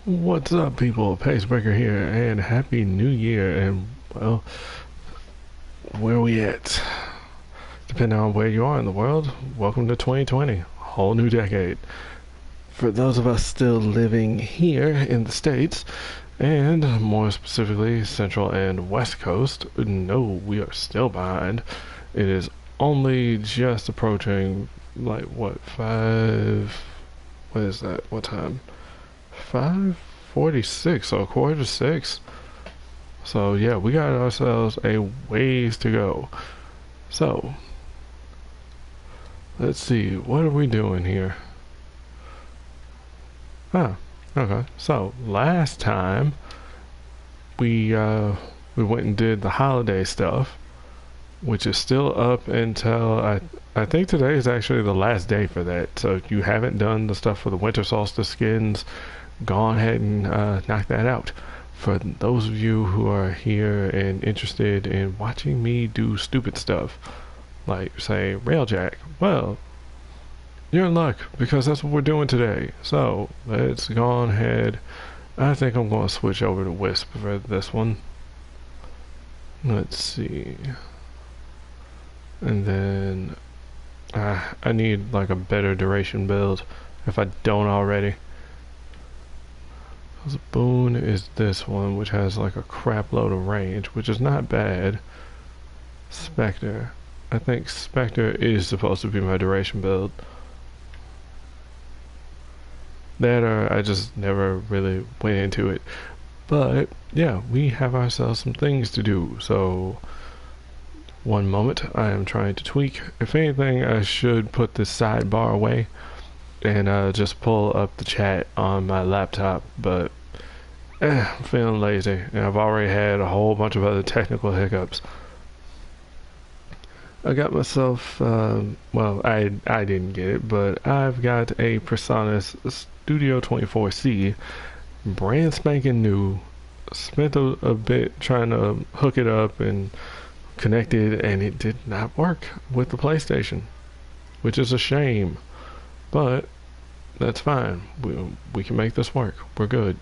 What's up, people? Pacebreaker here, and Happy New Year. And, well, where we at? Depending on where you are in the world, welcome to 2020, whole new decade. For those of us still living here in the States, and more specifically, Central and West Coast, no, we are still behind. It is only just approaching, like, what, 5. What is that? What time? 5:46, so 5:45. So yeah, we got ourselves a ways to go. So let's see, what are we doing here? Ah, okay. So last time we went and did the holiday stuff, which is still up until I think today is actually the last day for that. So if you haven't done the stuff for the winter solstice skins, go ahead and knock that out. For those of you who are here and interested in watching me do stupid stuff, like say Railjack, well, you're in luck because that's what we're doing today. So let's go ahead. I think I'm going to switch over to Wisp for this one. Let's see. And then I need like a better duration build if I don't already. The boon is this one, which has like a crap load of range, which is not bad. Spectre. I think Spectre is supposed to be my duration build. That or I just never really went into it. But yeah, we have ourselves some things to do. So one moment, I am trying to tweak. If anything, I should put this sidebar away and just pull up the chat on my laptop, but I'm feeling lazy, and I've already had a whole bunch of other technical hiccups. I got myself, well, I didn't get it, but I've got a Presonus Studio 24C, brand spanking new. Spent a bit trying to hook it up and connect it, and it did not work with the PlayStation, which is a shame, but that's fine. We can make this work. We're good.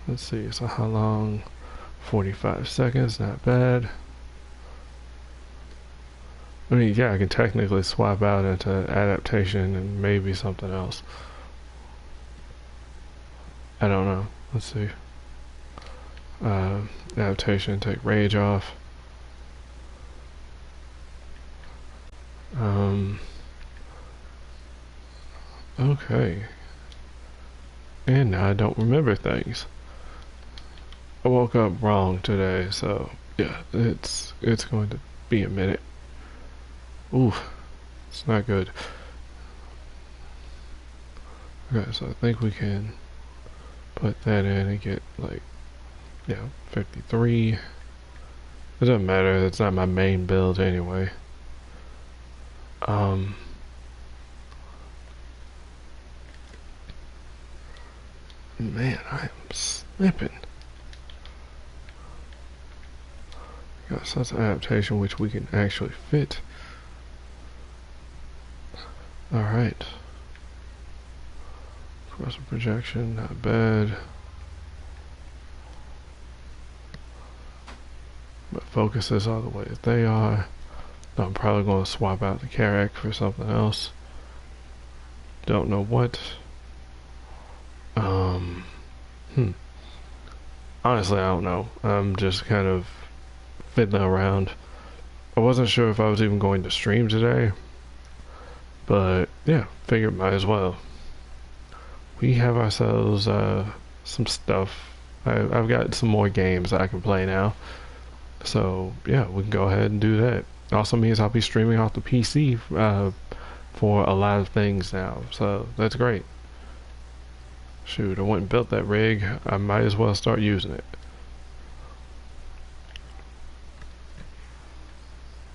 Let's see, so how long? 45 seconds, not bad. I mean, yeah, I can technically swap out into adaptation and maybe something else. I don't know. Let's see. Adaptation, take rage off. Okay. And now I don't remember things. I woke up wrong today, so yeah, it's going to be a minute. Ooh, it's not good. Okay, so I think we can put that in and get like, yeah, 53. It doesn't matter, that's not my main build anyway. Man, I am slipping. Got such an adaptation which we can actually fit. Alright. Cross projection, not bad. But focuses are the way that they are. I'm probably going to swap out the Carrack for something else. Don't know what. Honestly, I don't know. I'm just kind of fiddling around. I wasn't sure if I was even going to stream today, but yeah, figured might as well. We have ourselves some stuff. I've got some more games I can play now, so yeah, we can go ahead and do that. Also means I'll be streaming off the PC for a lot of things now, so that's great. Shoot, I went and built that rig. I might as well start using it.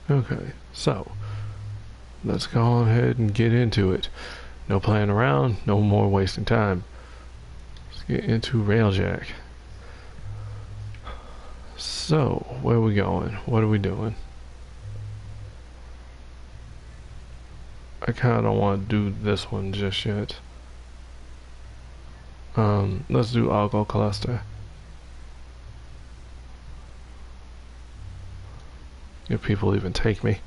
Okay, so let's go ahead and get into it. No playing around, no more wasting time. Let's get into Railjack. So, where are we going? What are we doing? I kind of don't want to do this one just yet. Let's do algal cluster. If people even take me.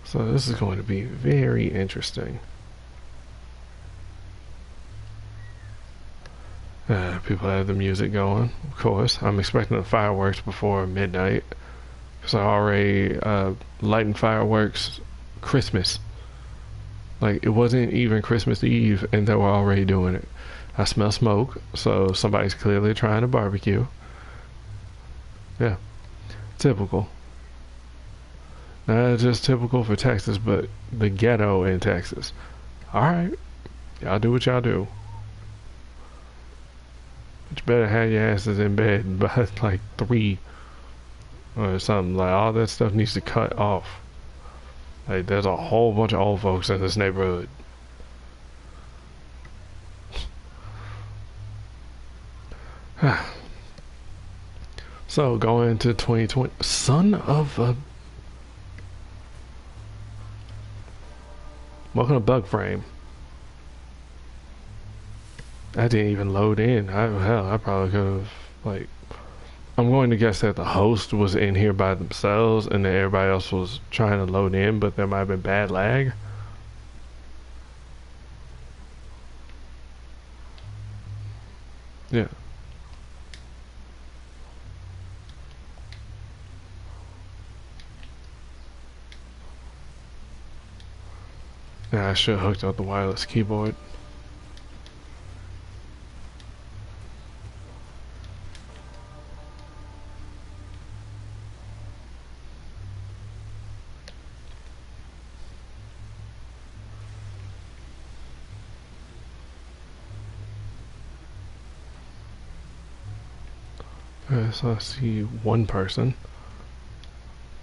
So this is going to be very interesting. People have the music going, of course. I'm expecting the fireworks before midnight. Because I already lighting fireworks Christmas. Like, it wasn't even Christmas Eve and they were already doing it. I smell smoke, so somebody's clearly trying to barbecue. Yeah, typical. Not just typical for Texas, but the ghetto in Texas. Alright, y'all do what y'all do. But you better have your asses in bed by like 3 or something. Like, all that stuff needs to cut off. Like, there's a whole bunch of old folks in this neighborhood. So, going into 2020, son of a... Welcome to Warframe. I didn't even load in. Hell, I probably could have, like... I'm going to guess that the host was in here by themselves and then everybody else was trying to load in, but there might have been bad lag. Yeah. Yeah, I should have hooked up the wireless keyboard. So I see one person.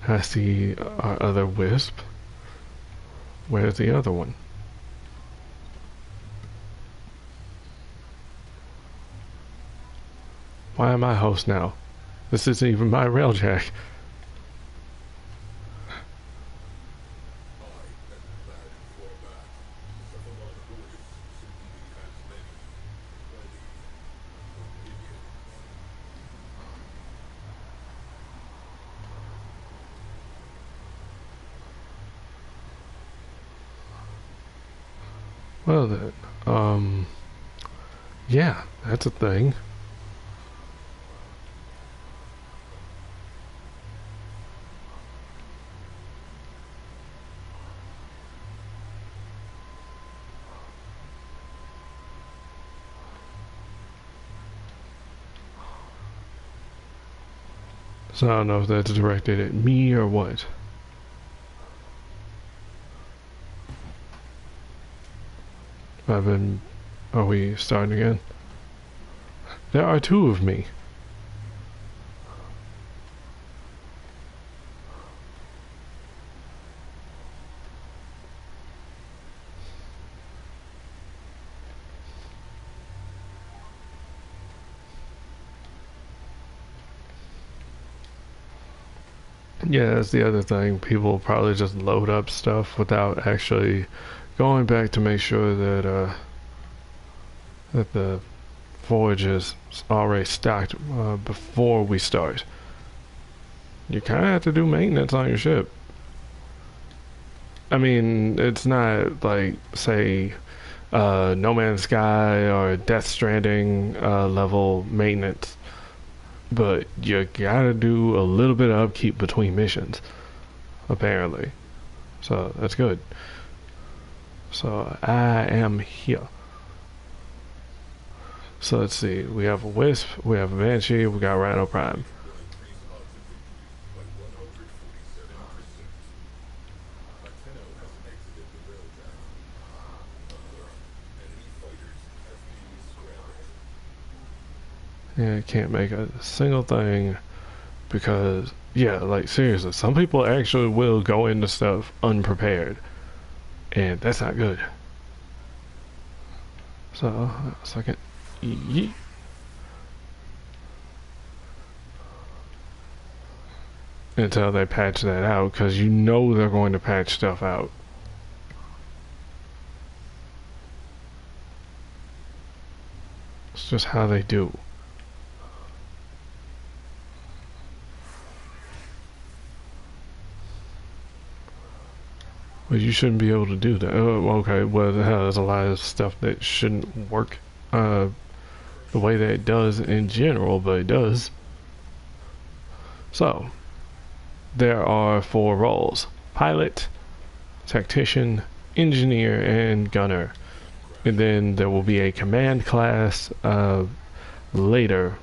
I see our other wisp. Where's the other one? Why am I host now? This isn't even my railjack. Well then, yeah, that's a thing. So I don't know if that's directed at me or what. I've been... Are we starting again? There are 2 of me. Yeah, that's the other thing. People probably just load up stuff without actually going back to make sure that that the forage is already stocked before we start. You kind of have to do maintenance on your ship. I mean, it's not like, say, No Man's Sky or Death Stranding level maintenance, but you gotta do a little bit of upkeep between missions, apparently. So that's good. So I am here. So let's see. We have a Wisp, we have a Banshee, we got Rhino Prime. Yeah, I can't make a single thing because, yeah, like seriously, some people actually will go into stuff unprepared, and that's not good. So, a second. Yeet. until they patch that out, because you know they're going to patch stuff out. It's just how they do. Well, you shouldn't be able to do that. Oh, okay. Well, there's a lot of stuff that shouldn't work the way that it does in general, but it does. So, there are 4 roles: pilot, tactician, engineer, and gunner. And then there will be a command class later.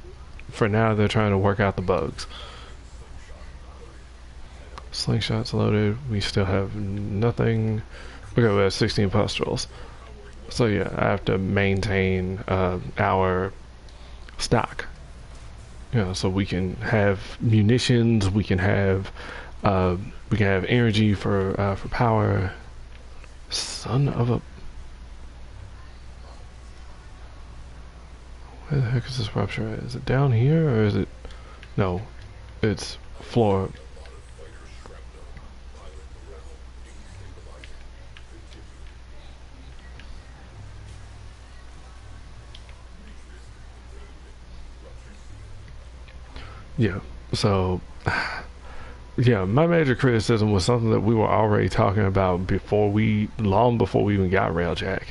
For now, they're trying to work out the bugs. Slingshots loaded. We still have nothing. Okay, we have 16 pustules. So yeah, I have to maintain our stock. You know, so we can have munitions. We can have energy for power. Son of a. Where the heck is this rupture at? Is it down here or is it? No, it's floor. Yeah. So, yeah, my major criticism was something that we were already talking about long before we even got Railjack.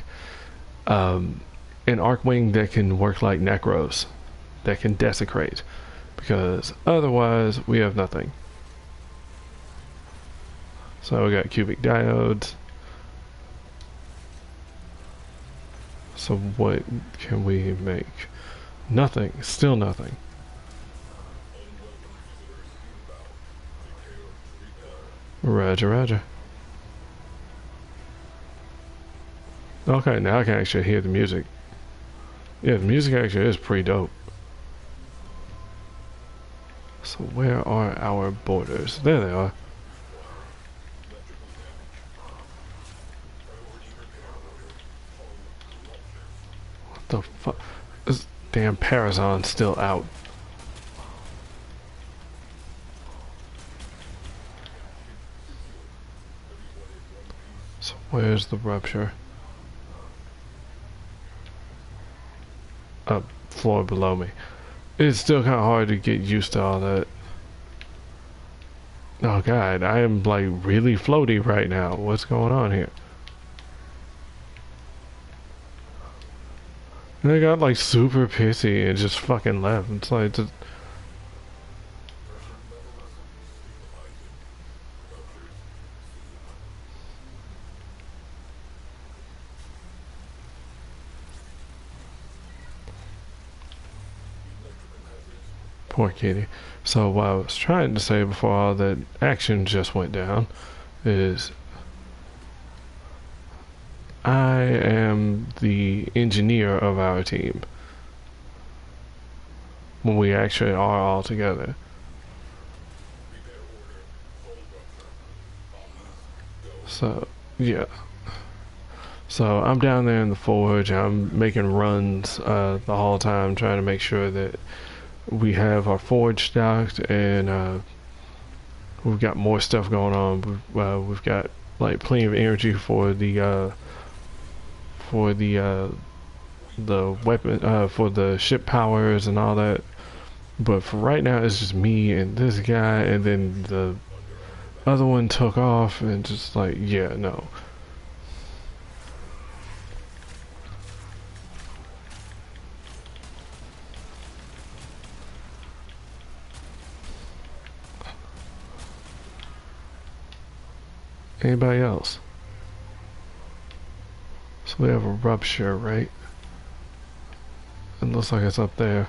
Um, an Arcwing that can work like Necros, that can desecrate, because otherwise we have nothing. So we got cubic diodes. So what can we make? Nothing. Still nothing. Roger, roger. Okay, now I can actually hear the music. Yeah, the music actually is pretty dope. So where are our borders? There they are. What the fuck? This damn Parazon's still out. So where's the rupture? Up floor below me. It's still kind of hard to get used to all that. Oh god, I am like really floaty right now. What's going on here? And they got like super pissy and just fucking left. It's like just... Poor kitty. So what I was trying to say before all that action just went down is I am the engineer of our team when we actually are all together. So yeah. So I'm down there in the forge. I'm making runs the whole time, trying to make sure that we have our forge stocked and we've got more stuff going on. We've got like plenty of energy for the weapon for the ship powers and all that. But for right now, it's just me and this guy, and then the other one took off, and just like, yeah, no. Anybody else? So we have a rupture, right? It looks like it's up there.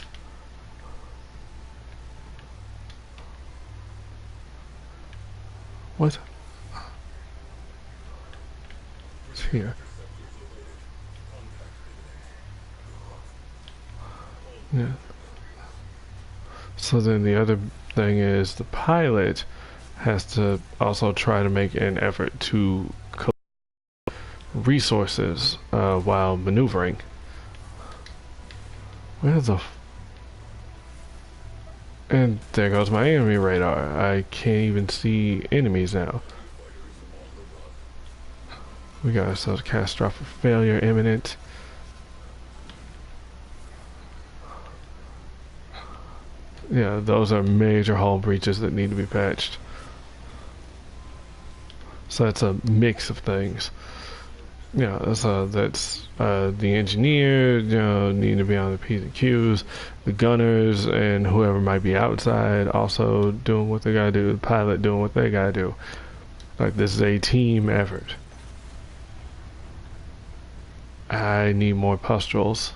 What? It's here. Yeah. So then the other thing is the pilot has to also try to make an effort to collect resources while maneuvering. Where the... And there goes my enemy radar. I can't even see enemies now. We got ourselves a catastrophic failure imminent. Yeah, those are major hull breaches that need to be patched. So that's a mix of things. Yeah, the engineer, need to be on the P's and Q's, the gunners and whoever might be outside also doing what they gotta do, the pilot doing what they gotta do. Like, this is a team effort. I need more pustules.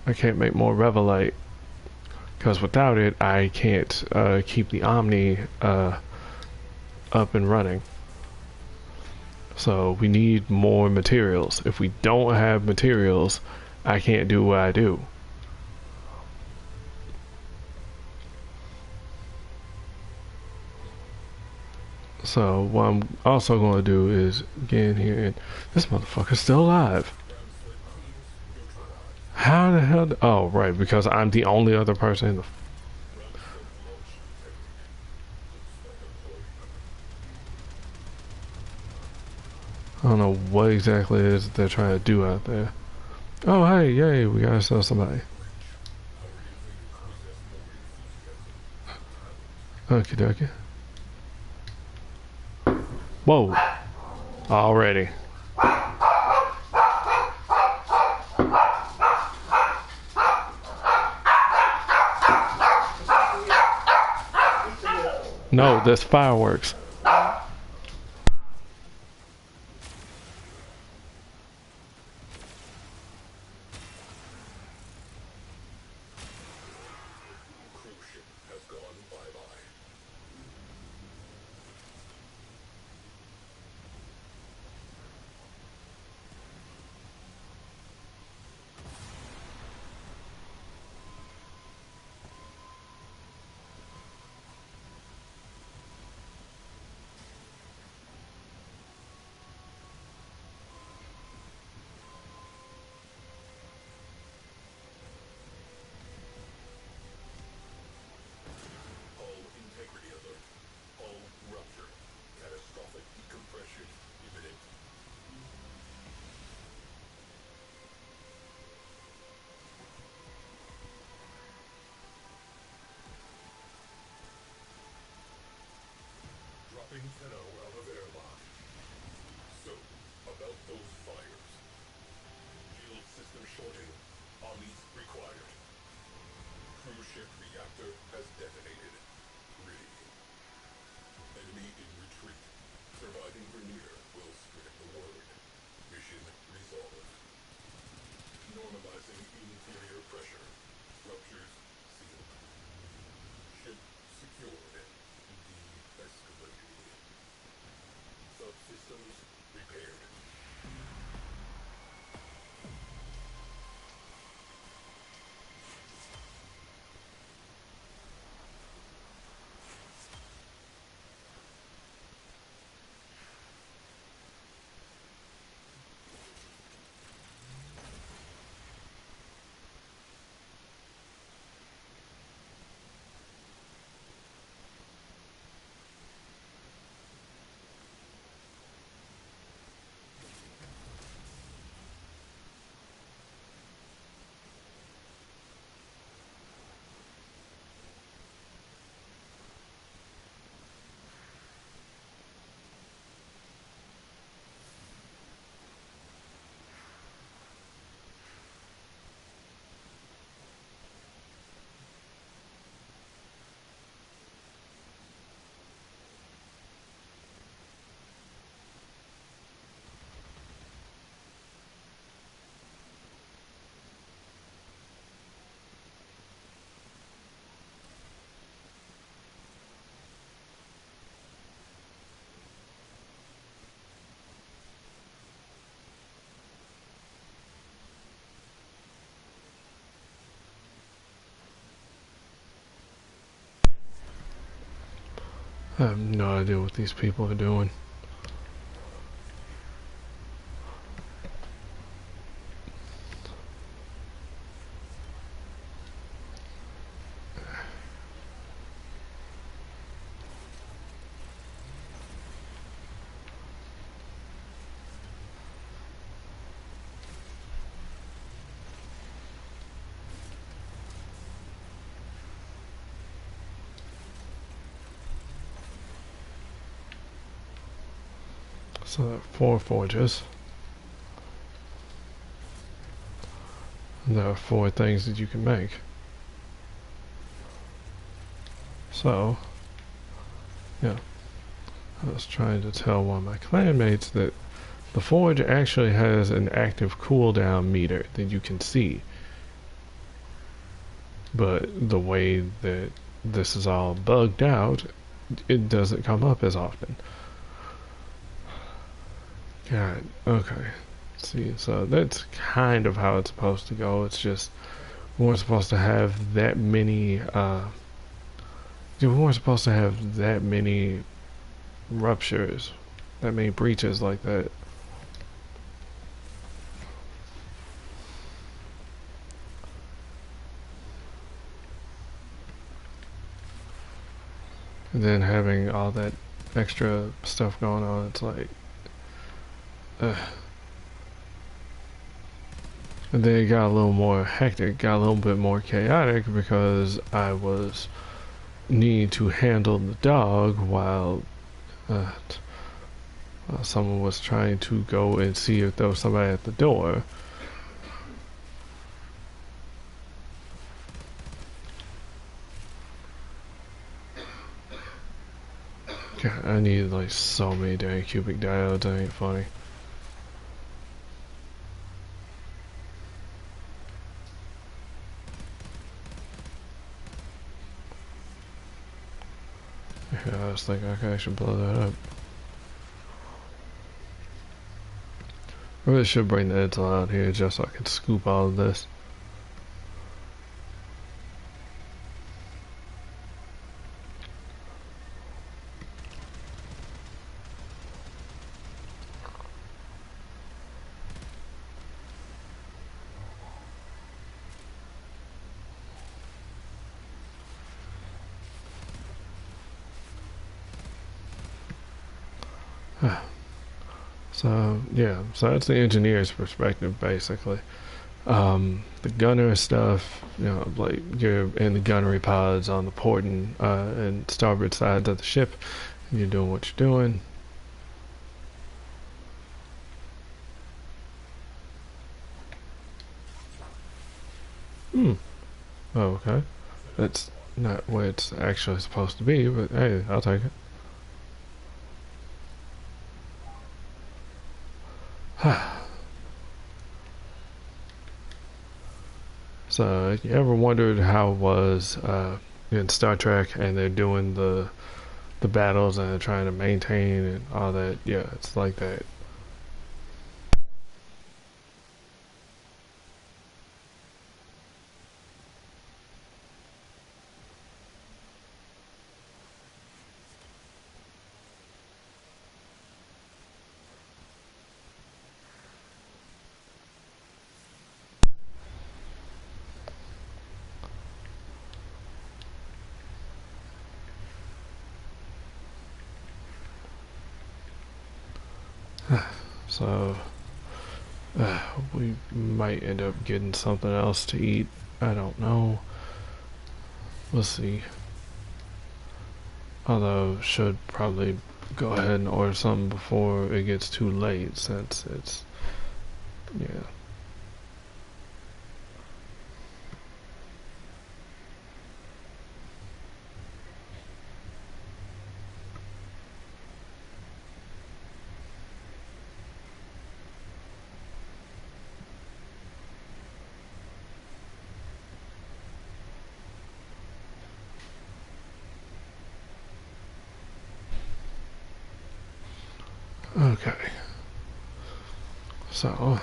I can't make more Revelite, because without it, I can't keep the Omni up and running. So we need more materials. If we don't have materials, I can't do what I do. So what I'm also going to do is get in here and this motherfucker's still alive. How the hell? Oh, right, because I'm the only other person in the. I don't know what exactly it is they're trying to do out there. Oh, hey, yay, we gotta sell somebody. Okie dokie. Whoa. Already. No, there's fireworks. I have no idea what these people are doing. So there are 4 forges. And there are 4 things that you can make. So, yeah. I was trying to tell one of my clanmates that the forge actually has an active cooldown meter that you can see. But the way that this is all bugged out, it doesn't come up as often. God, okay. See, so that's kind of how it's supposed to go. It's just we weren't supposed to have that many. We weren't supposed to have that many ruptures, that many breaches like that. And then having all that extra stuff going on, it's like, and then it got a little more hectic, got a little bit more chaotic because I was needing to handle the dog while someone was trying to go and see if there was somebody at the door. God, I need like so many dang cubic diodes, that ain't funny. Yeah, I was thinking, okay, I should blow that up. I really should bring the Edsel out here just so I can scoop all of this. So yeah, so that's the engineer's perspective basically. The gunner stuff, you know, like you're in the gunnery pods on the port and starboard sides of the ship, and you're doing what you're doing. Hmm. Oh, okay. That's not where it's actually supposed to be, but hey, I'll take it. So, if you ever wondered how it was in Star Trek, and they're doing the battles and they're trying to maintain and all that? Yeah, it's like that. So, we might end up getting something else to eat. I don't know. We'll see. Although, should probably go ahead and order something before it gets too late, since it's, yeah. Okay. So,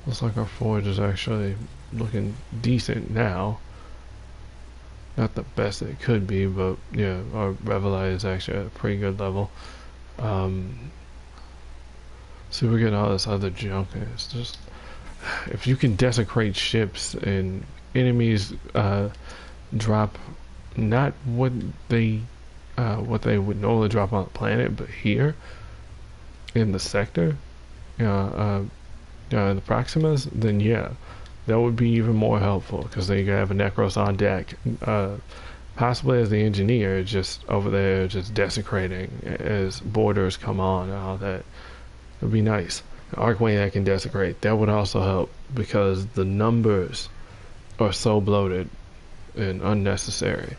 looks like our forge is actually looking decent now. Not the best it could be, but yeah, our Revelite is actually at a pretty good level. Um, so we're getting all this other junk, and it's just, if you can desecrate ships and enemies drop not what they would normally drop on the planet, but here in the sector, in the Proximas, then yeah, that would be even more helpful because then you can have a Necros on deck, possibly as the engineer, just over there, just desecrating as borders come on and all that. It'd be nice. Archway that can desecrate. That would also help because the numbers are so bloated and unnecessary.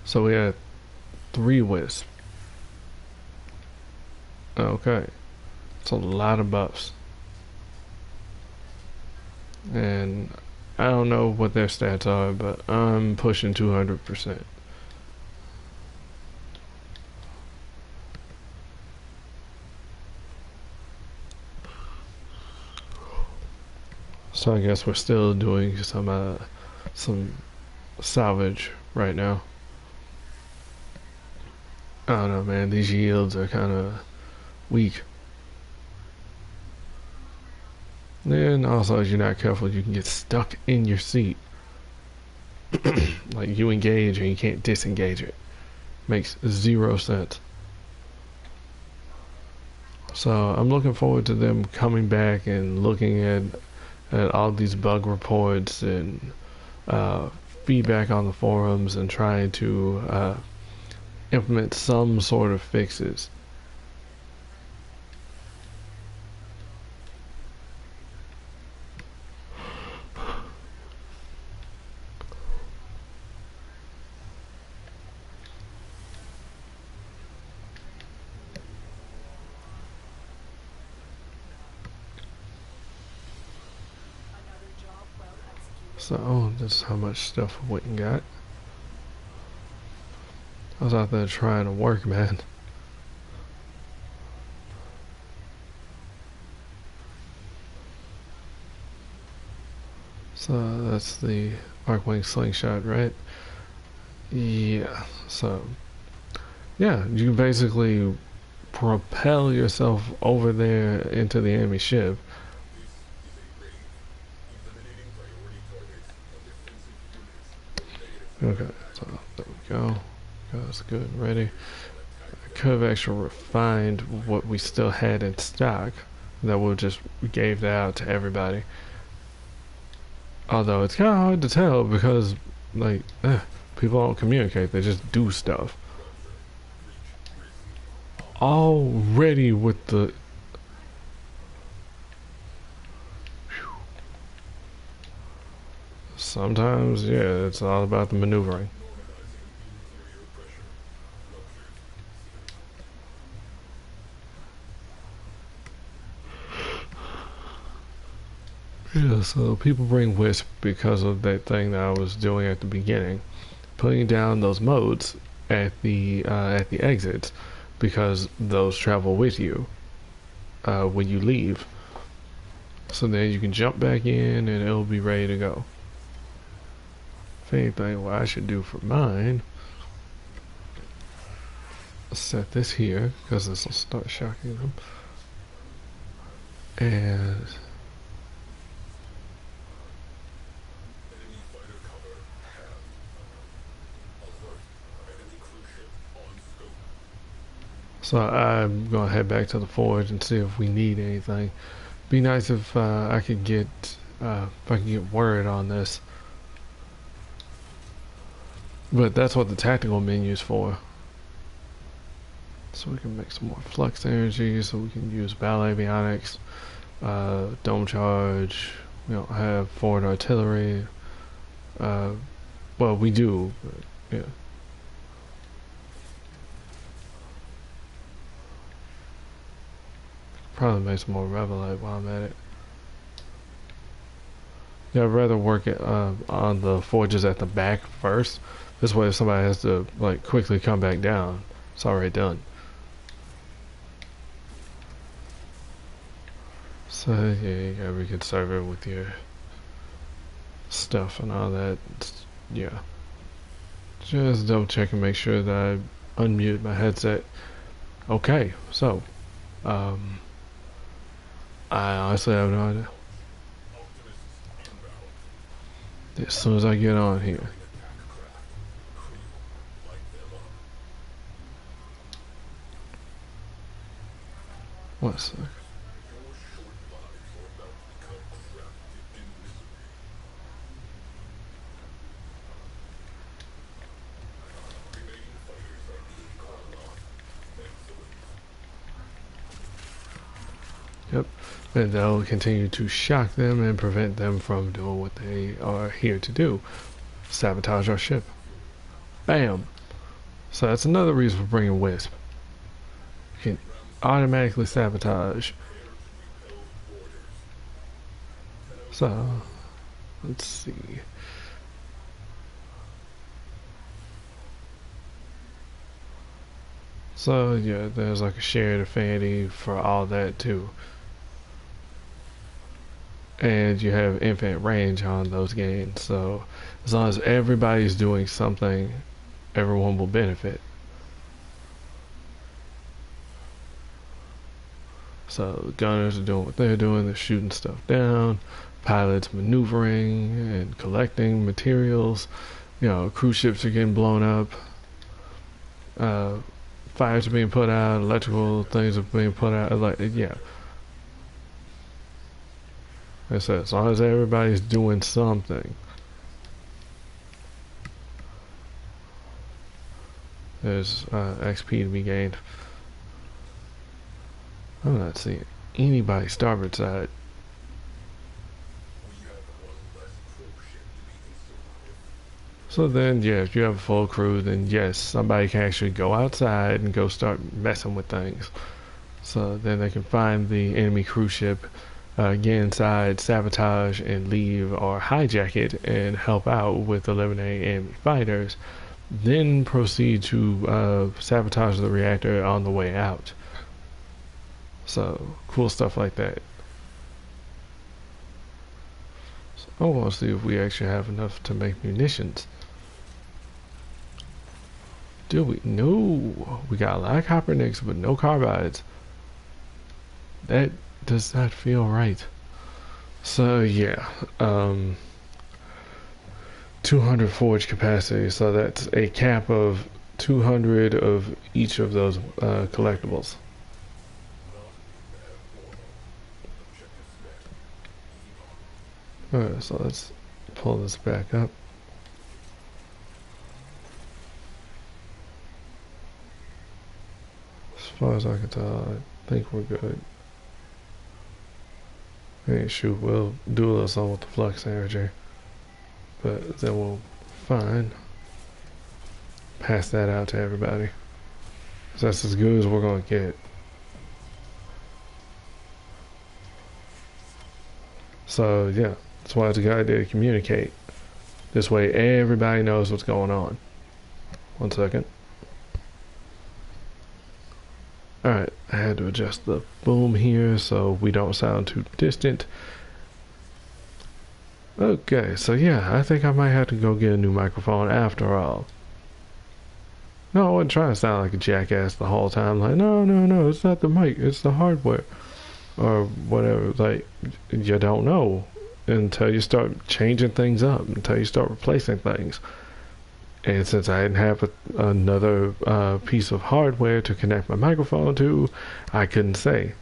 So we had 3 wisps. Okay. It's a lot of buffs. And I don't know what their stats are, but I'm pushing 200%. So I guess we're still doing some salvage right now. I don't know, man. These yields are kind of weak. And also, if you're not careful, you can get stuck in your seat. Like you engage and you can't disengage it. Makes 0 sense. So I'm looking forward to them coming back and looking at all these bug reports and uh, feedback on the forums and trying to implement some sort of fixes. So this is how much stuff we went and got. I was out there trying to work, man. So that's the Arcwing slingshot, right? Yeah. So yeah, you basically propel yourself over there into the enemy ship. Okay, so there we go. That's good, ready. I could have actually refined what we still had in stock. That we just gave that out to everybody. Although it's kind of hard to tell because, like, people don't communicate, they just do stuff. Already with the... Sometimes, yeah, it's all about the maneuvering. Yeah, so people bring Wisp because of that thing that I was doing at the beginning, putting down those modes at the exits, because those travel with you when you leave. So then you can jump back in and it'll be ready to go. If anything, what I should do for mine, set this here because this will start shocking them, and so I'm gonna head back to the forge and see if we need anything. Be nice if I could get word on this. But that's what the tactical menu's for. So we can make some more flux energy, so we can use battle avionics, dome charge. We don't have forward artillery. Well, we do, but yeah. Probably make some more Revelite while I'm at it. Yeah, I'd rather work it on the forges at the back first. This way, if somebody has to like quickly come back down, it's already done. So yeah, you gotta be conservative with your stuff and all that. Yeah, just double check and make sure that I unmute my headset. Okay, so um, I honestly have no idea. As soon as I get on here. One sec. Yep. And they'll continue to shock them and prevent them from doing what they are here to do. Sabotage our ship. Bam! So that's another reason for bringing Wisp. You can automatically sabotage. So, let's see. So yeah, there's like a shared affinity for all that too. And you have infinite range on those gains, so as long as everybody's doing something, everyone will benefit. So gunners are doing what they're doing, they're shooting stuff down, pilots maneuvering and collecting materials, cruise ships are getting blown up, uh, fires are being put out, electrical things are being put out, like, yeah. Like I said, as long as everybody's doing something, there's XP to be gained. I'm not seeing anybody starboard side. So then, yeah, if you have a full crew, then yes, somebody can actually go outside and go start messing with things. So then they can find the enemy cruise ship, get inside, sabotage, and leave, or hijack it and help out with eliminating enemy fighters. Then proceed to sabotage the reactor on the way out. So cool stuff like that. So I want to see if we actually have enough to make munitions. Do we? No. We got a lot of copper nicks, but no carbides. That does not feel right. So yeah, 200 forge capacity. So that's a cap of 200 of each of those collectibles. Alright, so let's pull this back up. As far as I can tell, I think we're good. Hey, shoot, we'll do a little something with the flux energy, but then we'll pass that out to everybody. So that's as good as we're gonna get. So yeah, that's why it's a good idea to communicate. This way everybody knows what's going on. 1 second. Alright, I had to adjust the boom here so we don't sound too distant. Okay, so yeah, I think I might have to go get a new microphone after all. No, I wasn't trying to sound like a jackass the whole time. Like, no, it's not the mic, it's the hardware. Or whatever. Like, you don't know until you start changing things up, until you start replacing things. And since I didn't have another piece of hardware to connect my microphone to, I couldn't say.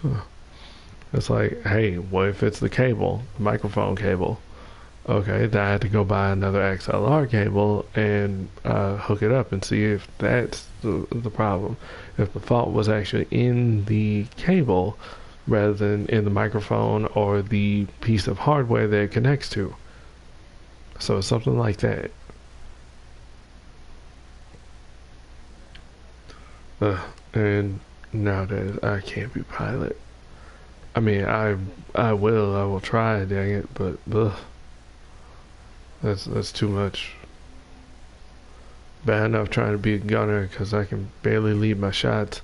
Huh. It's like, hey, what if it's the cable, the microphone cable? Okay, then I had to go buy another XLR cable and hook it up and see if that's the problem. If the fault was actually in the cable rather than in the microphone or the piece of hardware that it connects to. So something like that. And nowadays I can't be pilot. I mean, I will try, dang it, but that's too much. Bad enough trying to be a gunner because I can barely lead my shots.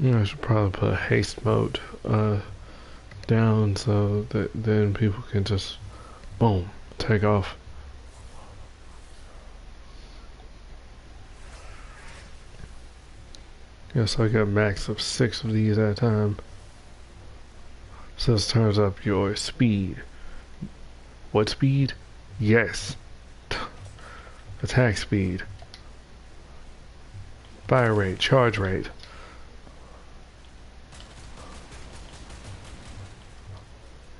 I should probably put a haste mode down so that then people can just boom take off. Yes, I got max of 6 of these at a time. So this turns up your speed. What speed? Yes. Attack speed. Fire rate, charge rate.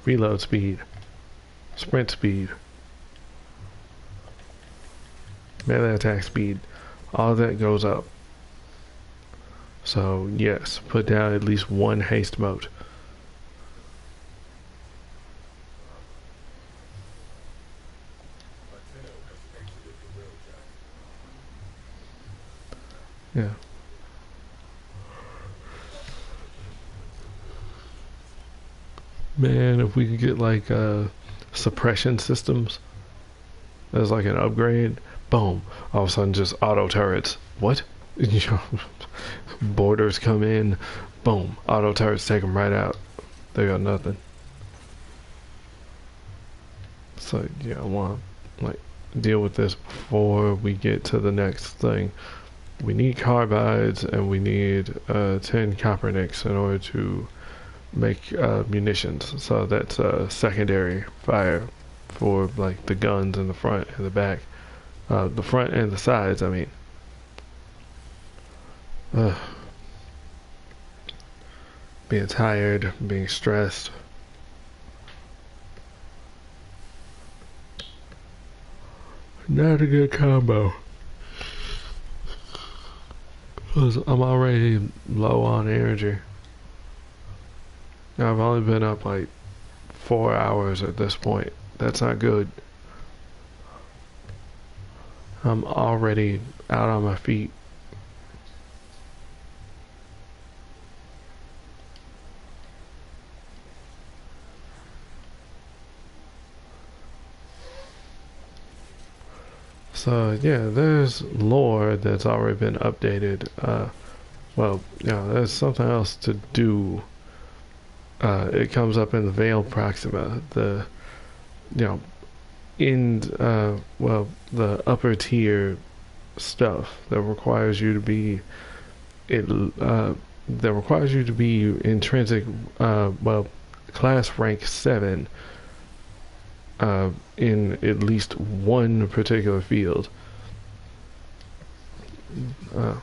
Reload speed. Sprint speed. Melee attack speed. All that goes up. So yes, put down at least one haste mode. Yeah. Man, if we could get like suppression systems as like an upgrade, boom, all of a sudden just auto turrets. What? Borders come in, boom, auto turrets take them right out. They got nothing. So yeah, I want to like deal with this before we get to the next thing. We need carbides and we need 10 copper nicks in order to make munitions. So that's secondary fire for like the guns in the front and the back. The front and the sides, I mean. Being tired, being stressed. Not a good combo. Cause I'm already low on energy. I've only been up like 4 hours at this point. That's not good. I'm already out on my feet. So yeah, there's lore that's already been updated. Well, yeah, there's something else to do. It comes up in the Veil Proxima. The you know in well the upper tier stuff that requires you to be intrinsic well class rank 7 in at least one particular field. Uh,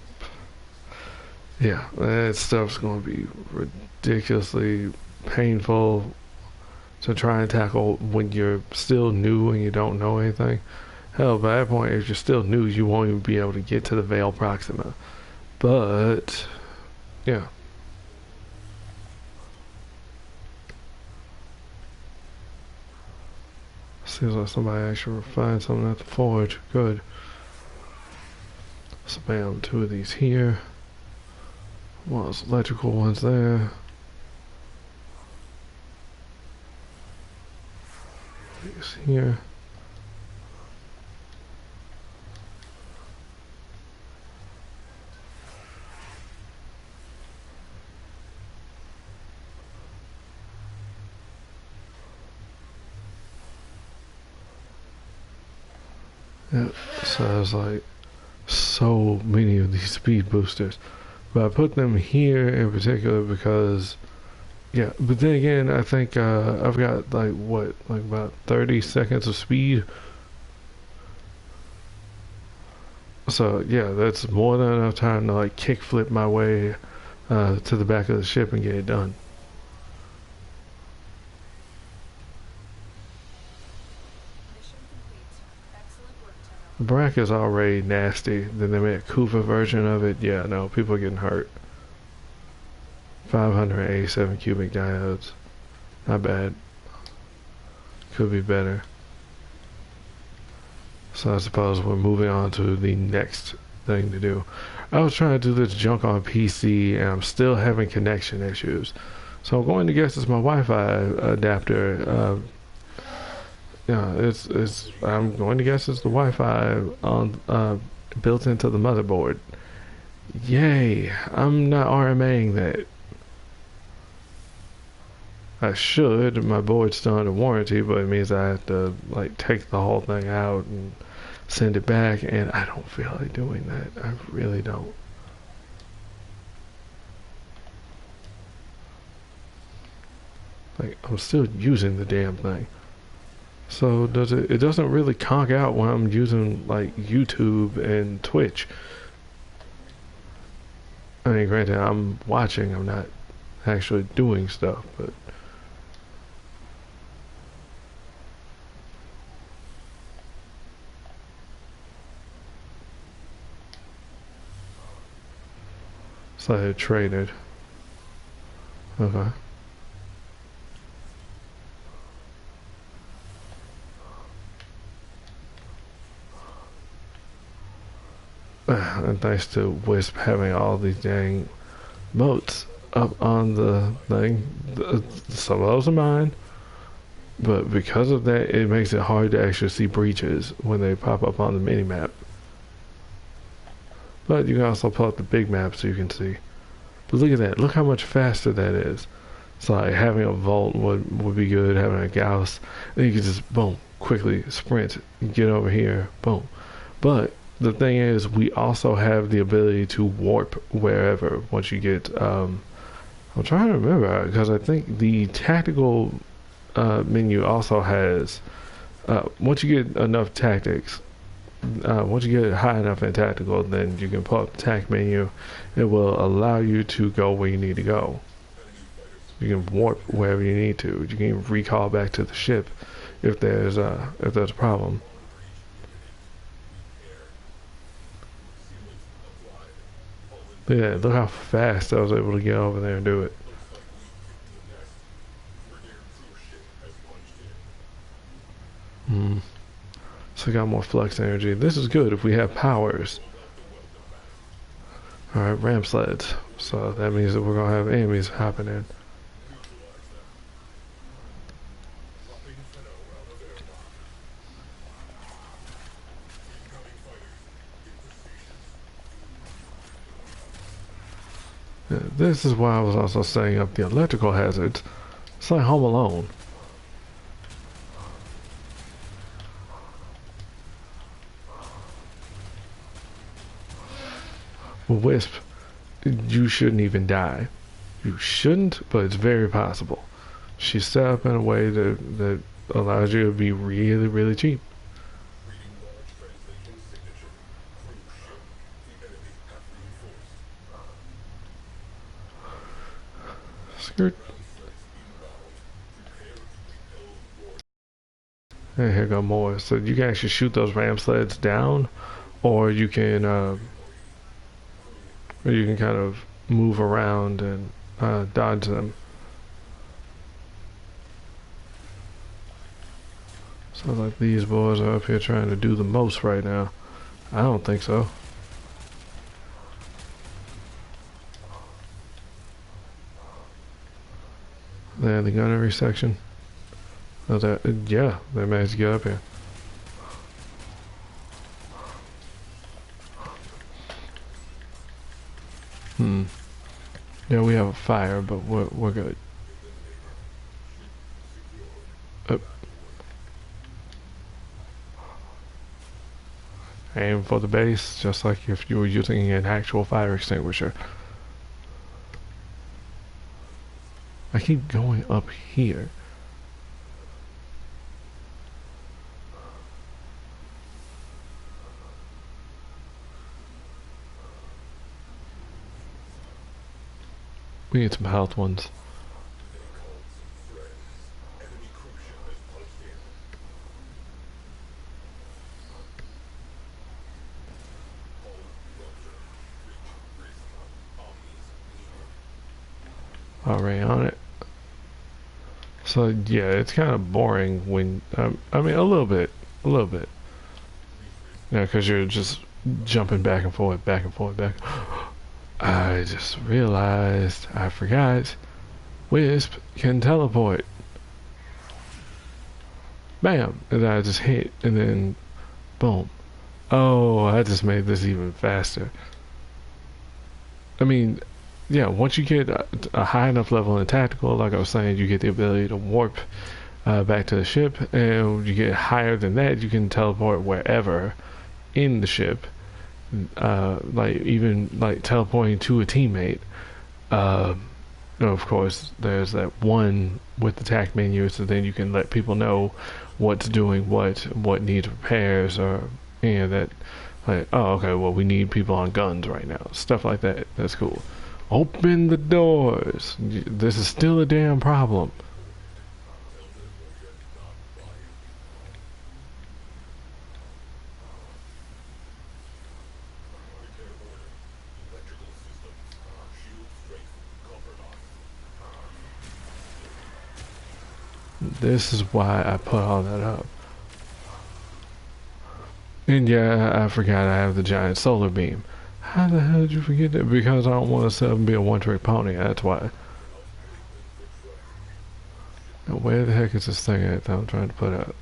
yeah, that stuff's going to be ridiculously painful to try and tackle when you're still new and you don't know anything. Hell, by that point, if you're still new, you won't even be able to get to the Veil Proxima. But, yeah. Seems like somebody actually refined something at the forge. Good. Spam 2 of these here. One of those electrical ones there. These here. Yeah, so there's like so many of these speed boosters. But I put them here in particular because, yeah, but then again, I think I've got like what, like about 30 seconds of speed. So yeah, that's more than enough time to like kickflip my way to the back of the ship and get it done. Brack is already nasty. Then they made a Kuva version of it. Yeah, no, people are getting hurt. 587 cubic diodes. Not bad. Could be better. So I suppose we're moving on to the next thing to do. I was trying to do this junk on PC and I'm still having connection issues. So I'm going to guess it's my Wi-Fi adapter. Yeah, it's. I'm going to guess it's the Wi-Fi on built into the motherboard. Yay! I'm not RMAing that. I should. My board's still under warranty, but it means I have to like take the whole thing out and send it back, and I don't feel like doing that. I really don't. Like, I'm still using the damn thing. So does it? It doesn't really conk out when I'm using like YouTube and Twitch. I mean, granted, I'm watching. I'm not actually doing stuff, but it's like I traded. Okay. And thanks to Wisp having all these dang moats up on the thing. Some of those are mine, but because of that, it makes it hard to actually see breaches when they pop up on the mini map. But you can also pull up the big map so you can see. But look at that. Look how much faster that is. So like having a vault would be good, having a Gauss. And you can just, boom, quickly sprint, get over here, boom. But the thing is, we also have the ability to warp wherever once you get, I'm trying to remember, because I think the tactical menu also has, once you get enough tactics, once you get high enough in tactical, then you can pull up the tac menu. It will allow you to go where you need to go. You can warp wherever you need to. You can recall back to the ship if there's a problem. Yeah, look how fast I was able to get over there and do it. Hmm. So I got more flux energy. This is good if we have powers. Alright, ram sleds. So that means that we're gonna have enemies hopping in. Yeah, this is why I was also setting up the electrical hazards. It's like Home Alone. Well, Wisp, you shouldn't even die. You shouldn't, but it's very possible. She's set up in a way that allows you to be really, really cheap. Skirt. And here go more. So you can actually shoot those ram sleds down, or you can kind of move around and dodge them. Sounds like these boys are up here trying to do the most right now. I don't think so. They're in the gunnery section. Oh, yeah, they managed to get up here. Hmm. Yeah, we have a fire, but we're good. Oh. Aim for the base, just like if you were using an actual fire extinguisher. I keep going up here. We need some health ones. Already on it. So yeah, it's kind of boring when I mean a little bit, Yeah, because you're just jumping back and forth, back and forth, back. I just realized I forgot. Wisp can teleport. Bam, and I just hit, and then boom. Oh, I just made this even faster. I mean, yeah, once you get a high enough level in tactical, like I was saying, you get the ability to warp back to the ship, and you get higher than that, you can teleport wherever in the ship, like even like teleporting to a teammate. Uh, of course, there's that one with the tac menu, so then you can let people know what's doing what needs repairs, or that like, oh, okay, well, we need people on guns right now, stuff like that. That's cool. Open the doors. This is still a damn problem. This is why I put all that up. And yeah, I forgot I have the giant solar beam. How the hell did you forget that? Because I don't want to sell and be a one-trick pony, that's why. Now, where the heck is this thing at that I'm trying to put up?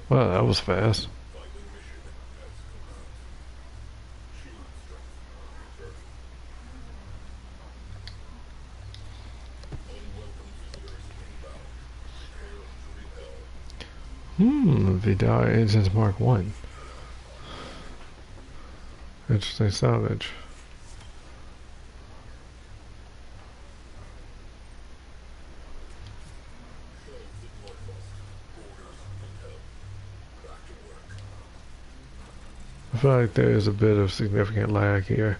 Well, that was fast. Vidar Engines Mark 1. Interesting salvage. I feel like there is a bit of significant lag here.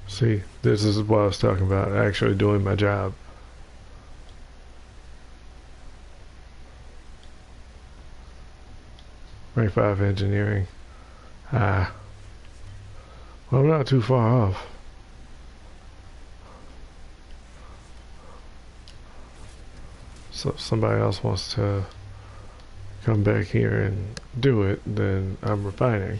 See, this is what I was talking about, actually doing my job. Rank 5 engineering. Well, I'm not too far off. So if somebody else wants to come back here and do it, then I'm refining.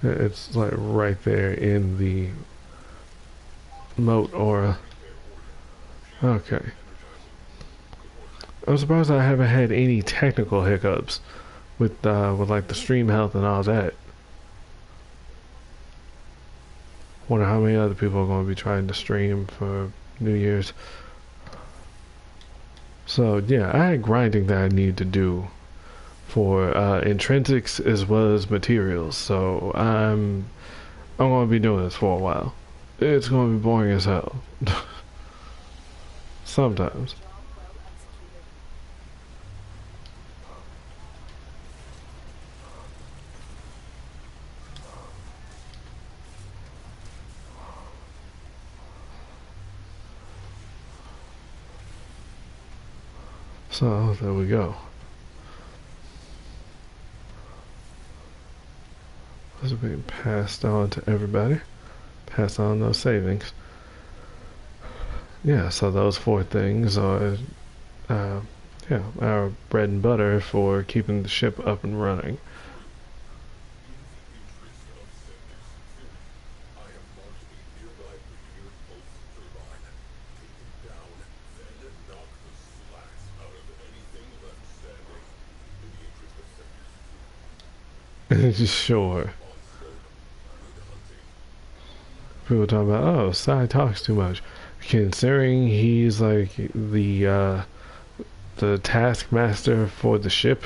It's like right there in the moat aura. Okay. I'm surprised I haven't had any technical hiccups with like the stream health and all that. Wonder how many other people are going to be trying to stream for New Year's. So yeah, I had grinding that I need to do for intrinsics as well as materials. So I'm going to be doing this for a while. It's going to be boring as hell. Sometimes. So there we go. Those are being passed on to everybody. Pass on those savings. Yeah, so those four things are, yeah, our bread and butter for keeping the ship up and running. Just sure. People talk about, oh, Sai talks too much. Considering he's like the taskmaster for the ship,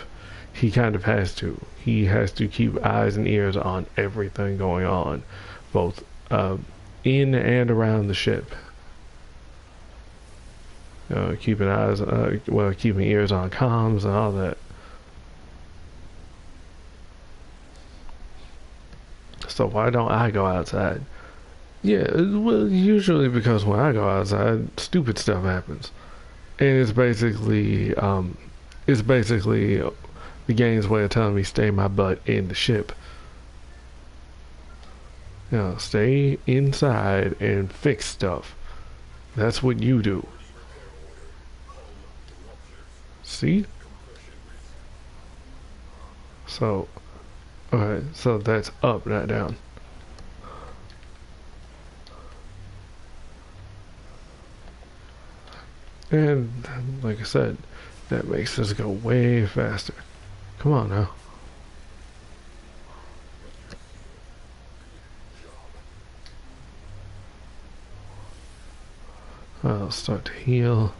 he kind of has to. He has to keep eyes and ears on everything going on, both in and around the ship. Keeping eyes, well, keeping ears on comms and all that. So why don't I go outside? Yeah, well, usually because when I go outside, stupid stuff happens, and it's basically the game's way of telling me stay my butt in the ship. You know, stay inside and fix stuff. That's what you do. See? So, alright, so that's up, not down. And, like I said, that makes us go way faster. Come on now. I'll start to heal.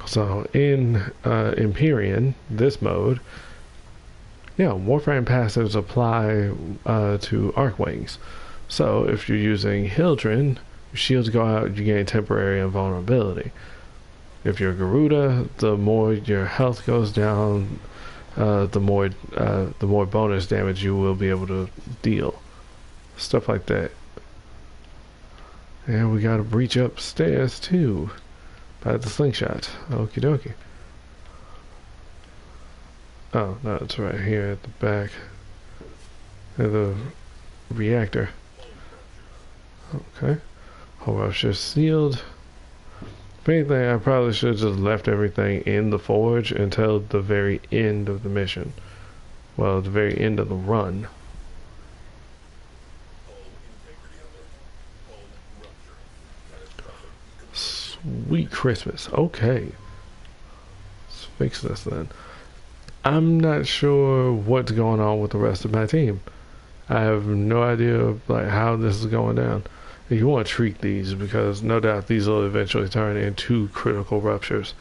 So in Empyrean, this mode, yeah, Warframe passives apply to Archwings. So if you're using Hildren, your shields go out, you gain temporary invulnerability. If you're Garuda, the more your health goes down, the more bonus damage you will be able to deal. Stuff like that. And we gotta reach upstairs too. By the slingshot. Okie dokie. Oh, no, it's right here at the back of the reactor. Okay. Whole rusher sealed. If anything, I probably should have just left everything in the forge until the very end of the mission. Well, the very end of the run. Sweet Christmas. Okay. Let's fix this then. I'm not sure what's going on with the rest of my team. I have no idea like how this is going down. You want to treat these because no doubt these will eventually turn into critical ruptures.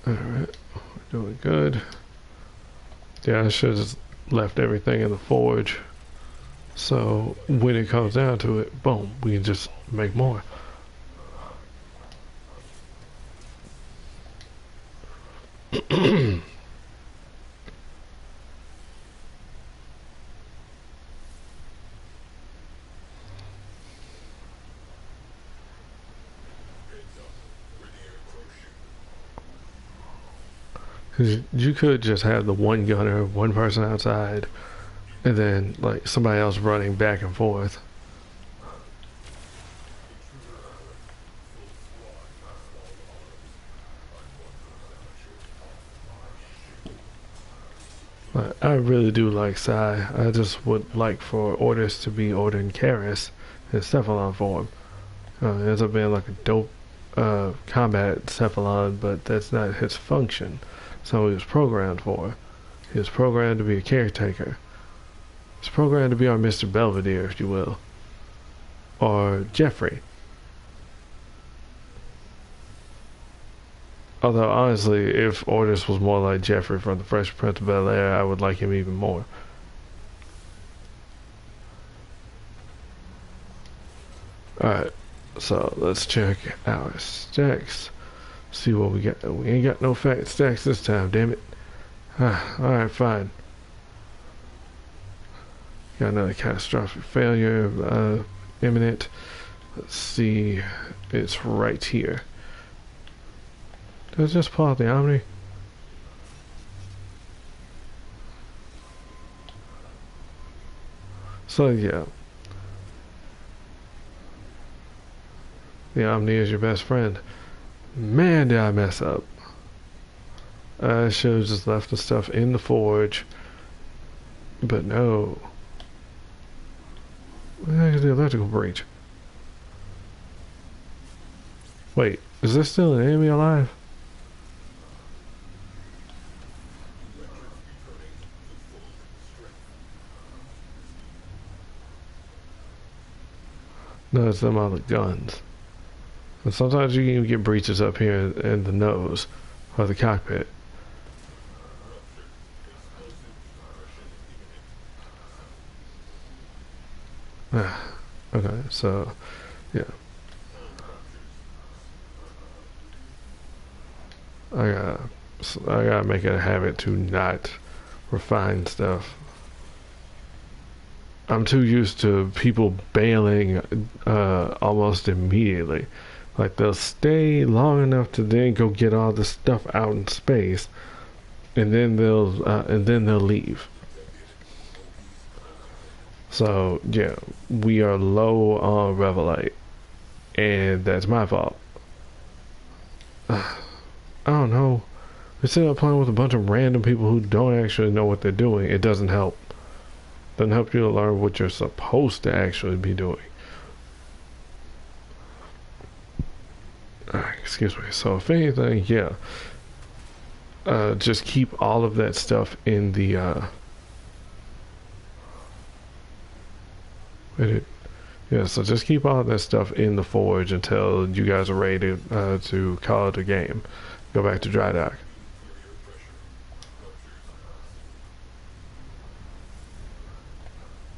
Alright, we're doing good. Yeah, I should have just left everything in the forge. So when it comes down to it, boom, we can just make more. Because you could just have the one gunner, one person outside, and then like somebody else running back and forth. But I really do like Psy. I just would like for orders to be ordered in Karis in Cephalon form. It ends up being like a dope combat Cephalon, but that's not his function. So he was programmed for. He was programmed to be a caretaker. He's programmed to be our Mr. Belvedere, if you will. Or Jeffrey. Although, honestly, if Orders was more like Jeffrey from the Fresh Prince of Bel-Air, I would like him even more. Alright, so let's check our stacks. See what we got. We ain't got no fat stacks this time, damn it. Alright, fine. Got another catastrophic failure imminent. Let's see. It's right here. Did I just pull out the Omni? So yeah. The Omni is your best friend. Man, did I mess up. I should have just left the stuff in the forge. But no. What the heck is the electrical breach? Wait, is there still an enemy alive? No, it's them other guns. And sometimes you can even get breaches up here in the nose or the cockpit. Okay, so yeah. I gotta make it a habit to not refine stuff. I'm too used to people bailing almost immediately. Like they'll stay long enough to then go get all this stuff out in space, and then they'll leave. So yeah, we are low on Revelite, and that's my fault. I don't know. We sit up playing with a bunch of random people who don't actually know what they're doing. It doesn't help. Doesn't help you to learn what you're supposed to actually be doing. Excuse me. So if anything, yeah, just keep all of that stuff in the. Yeah, so just keep all of that stuff in the forge until you guys are ready to call it a game. Go back to dry dock.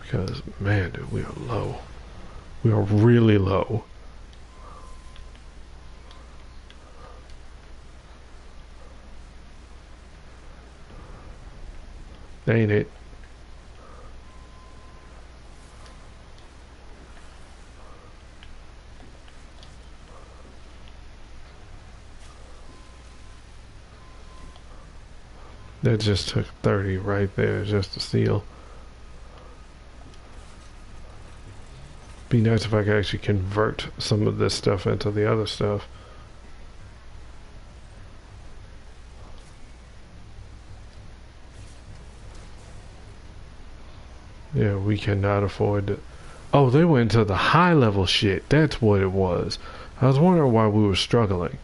Because man, dude, we are low. We are really low. Ain't it? That just took 30 right there just to steal. Be nice if I could actually convert some of this stuff into the other stuff. Yeah, we cannot afford it. Oh, they went to the high level shit. That's what it was. I was wondering why we were struggling.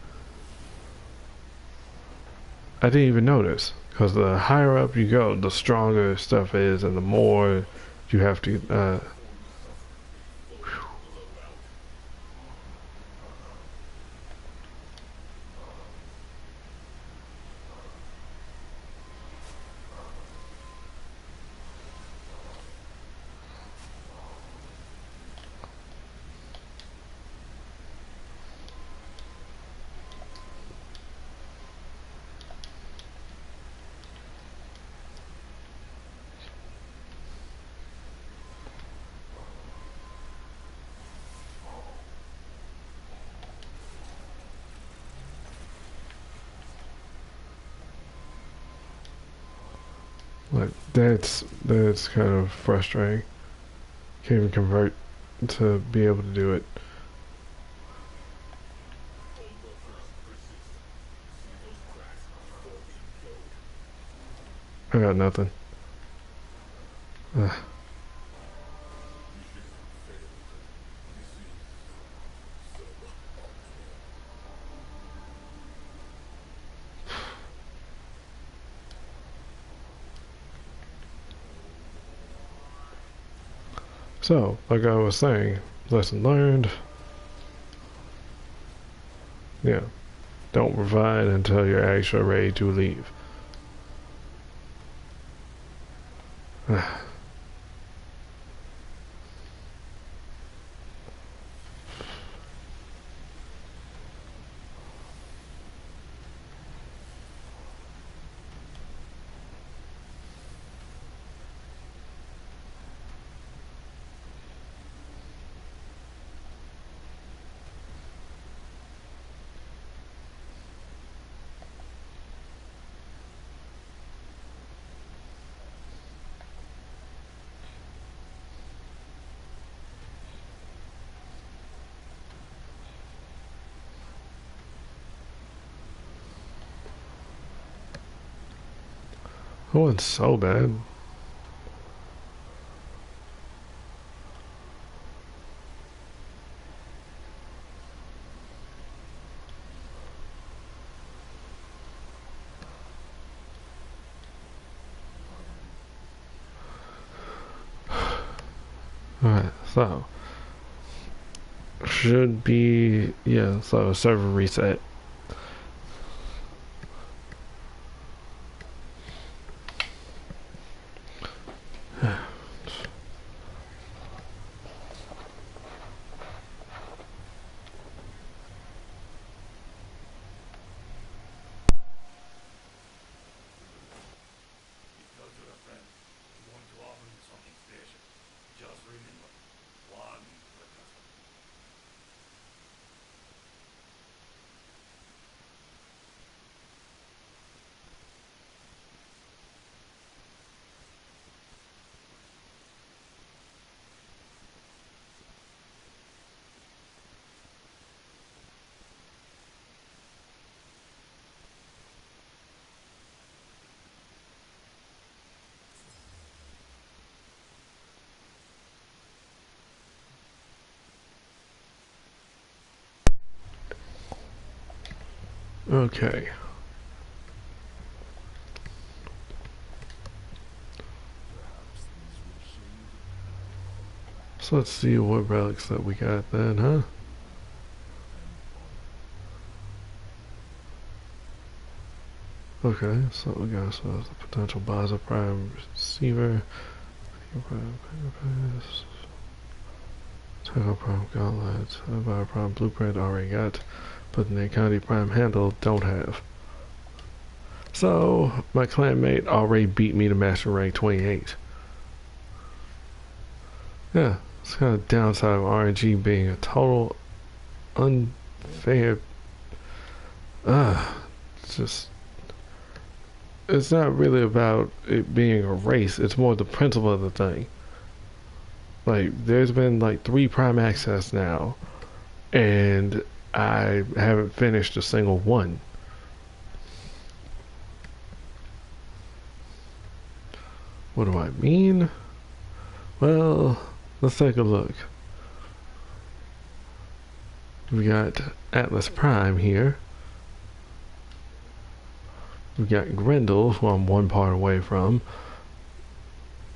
I didn't even notice. Because the higher up you go, the stronger stuff is, and the more you have to. Like that's kind of frustrating. Can't even convert to be able to do it. I got nothing. Ugh. So, like I was saying, lesson learned. Yeah, don't provide until you're actually ready to leave. Oh, it's so bad. Alright, so should be yeah, so server reset. Okay. So let's see what relics that we got then, huh? Okay, so we got the potential Baza Prime receiver, Tackle Prime Gauntlet, Bio Prime Blueprint already got, but the County Prime Handle don't have. So my clanmate already beat me to Master Rank 28. Yeah, it's kind of downside of RNG being a total unfair. It's just. It's not really about it being a race, it's more the principle of the thing. Like, there's been like 3 Prime Access now, and I haven't finished a single one. What do I mean? Well, let's take a look. We got Atlas Prime here. We got Grendel, who I'm one part away from.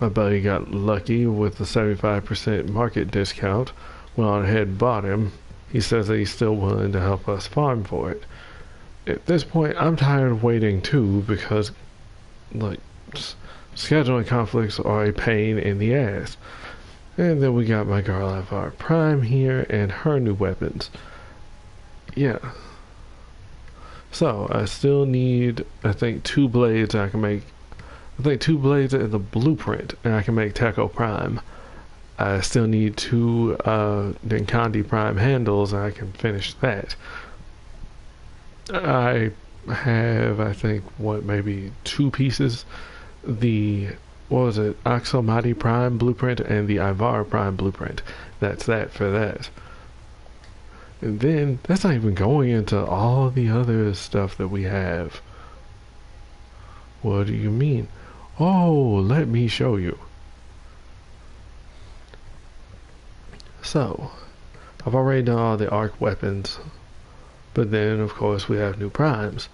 My buddy got lucky with the 75% market discount. Went on ahead and bought him. He says that he's still willing to help us farm for it. At this point, I'm tired of waiting too, because, like, scheduling conflicts are a pain in the ass. And then we got my girl Avar Prime here and her new weapons. Yeah. So, I still need, I think, 2 blades I can make. I think 2 blades in the blueprint, and I can make Techo Prime. I still need 2 Ninkandi Prime handles, and I can finish that. I have, I think, maybe 2 pieces. What was it? Axomati Prime blueprint and the Ivar Prime blueprint. That's that for that. And then, that's not even going into all the other stuff that we have. What do you mean? Oh, let me show you. So, I've already done all the arc weapons, but then of course we have new primes.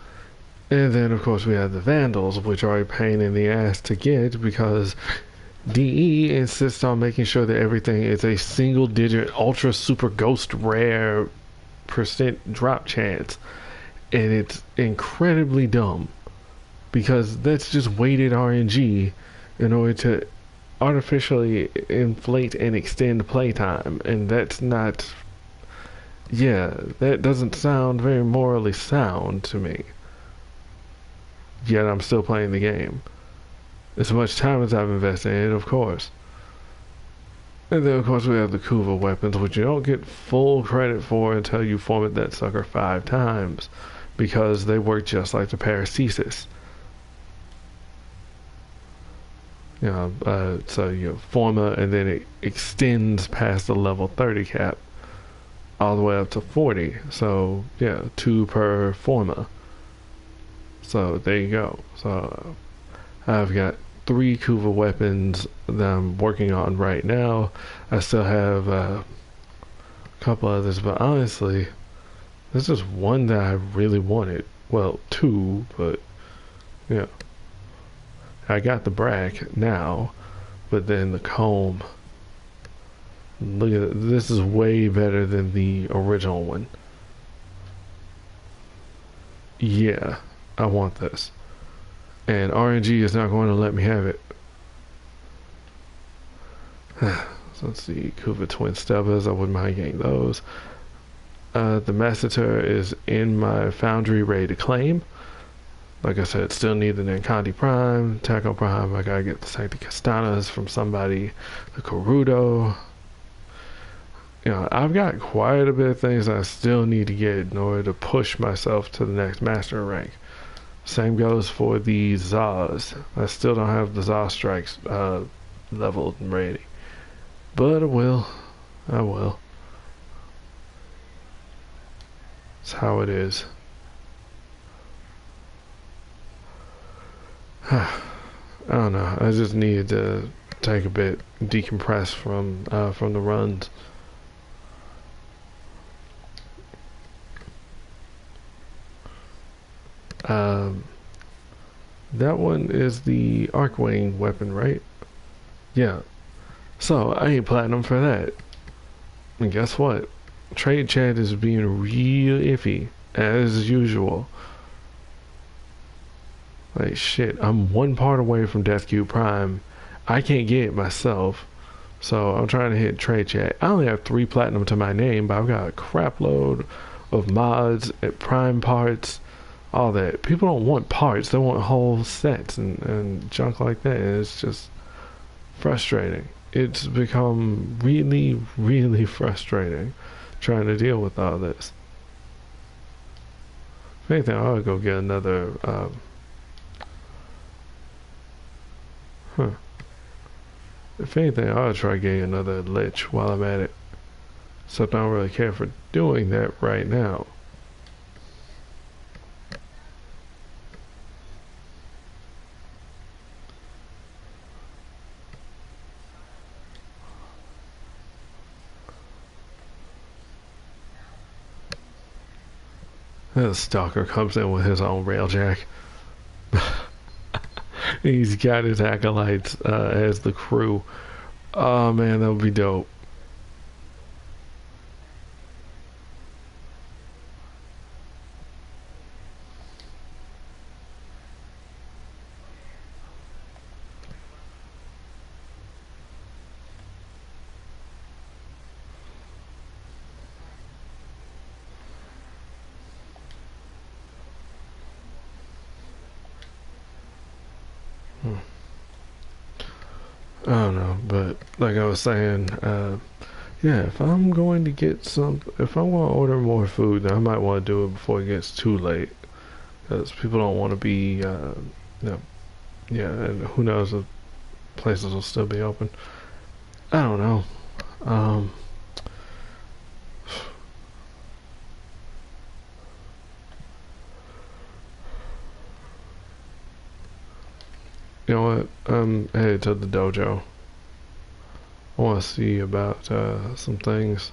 And then of course we have the Vandals, which are a pain in the ass to get because DE insists on making sure that everything is a single digit ultra super ghost rare % drop chance. And it's incredibly dumb because that's just weighted RNG in order to artificially inflate and extend playtime, and that's not. Yeah, that doesn't sound very morally sound to me. Yet I'm still playing the game. As much time as I've invested in it, of course. And then, of course, we have the Kuva weapons, which you don't get full credit for until you format that sucker 5 times, because they work just like the Paracesis. So you forma, and then it extends past the level 30 cap, all the way up to 40. So yeah, 2 per forma. So there you go. So I've got 3 Kuva weapons that I'm working on right now. I still have a couple others, but honestly, there's just one that I really wanted. Well, 2, but yeah. I got the Brack now, but then the comb. Look at it. This is way better than the original one. Yeah, I want this. And RNG is not going to let me have it. So let's see, Kuva Twin Stebbas, I wouldn't mind getting those. The Massacre is in my foundry ready to claim. Like I said, still need the Ninkandi Prime, Taco Prime. I gotta get the Sancti Castanas from somebody, the Karudo. I've got quite a bit of things I still need to get in order to push myself to the next master rank. Same goes for the Zaz. I still don't have the Zaz strikes leveled and ready. But I will. I will. It's how it is. I don't know. I just needed to take a bit, decompress from the runs. That one is the Arcwing weapon, right? Yeah. So I ain't platinum for that. And guess what? Trade chat is being real iffy, as usual. Like, shit, I'm one part away from Death Cube Prime. I can't get it myself. So I'm trying to hit trade chat. I only have 3 platinum to my name, but I've got a crap load of mods, prime parts, all that. People don't want parts, they want whole sets and junk like that. And it's just frustrating. It's become really, really frustrating trying to deal with all this. If anything, I ought to go get another. If anything, I ought to try getting another lich while I'm at it. Except I don't really care for doing that right now. The stalker comes in with his own railjack. He's got his acolytes as the crew. Oh man, that would be dope. I don't know, but like I was saying, yeah, if I'm going to get if I want to order more food, then I might want to do it before it gets too late, because people don't want to be, yeah, and who knows if places will still be open. I don't know. Um, you know what? I'm headed to the dojo. I want to see about some things.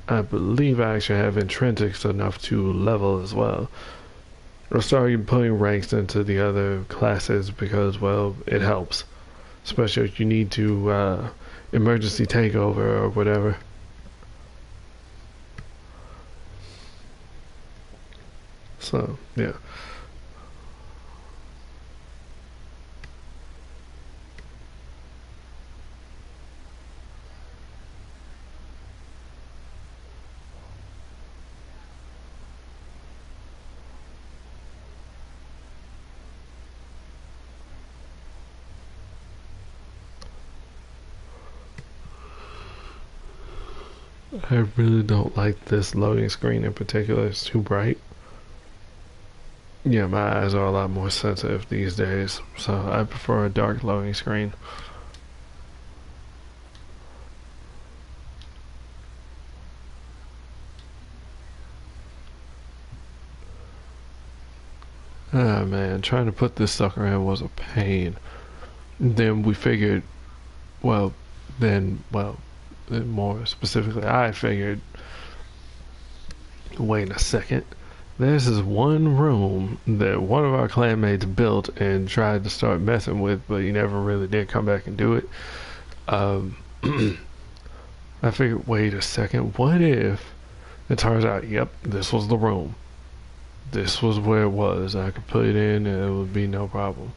I believe I actually have intrinsics enough to level as well. I'll start putting ranks into the other classes because, well, it helps. Especially if you need to emergency takeover or whatever. So, yeah. I really don't like this loading screen in particular. It's too bright. Yeah, my eyes are a lot more sensitive these days, so I prefer a dark loading screen. Ah man, trying to put this sucker in was a pain. Then we figured, well, then more specifically, I figured, wait a second. This is one room that one of our clanmates built and tried to start messing with, but he never really did come back and do it. Um, I figured, wait a second, what if it turns out, yep, this was the room. This was where it was. I could put it in and it would be no problem.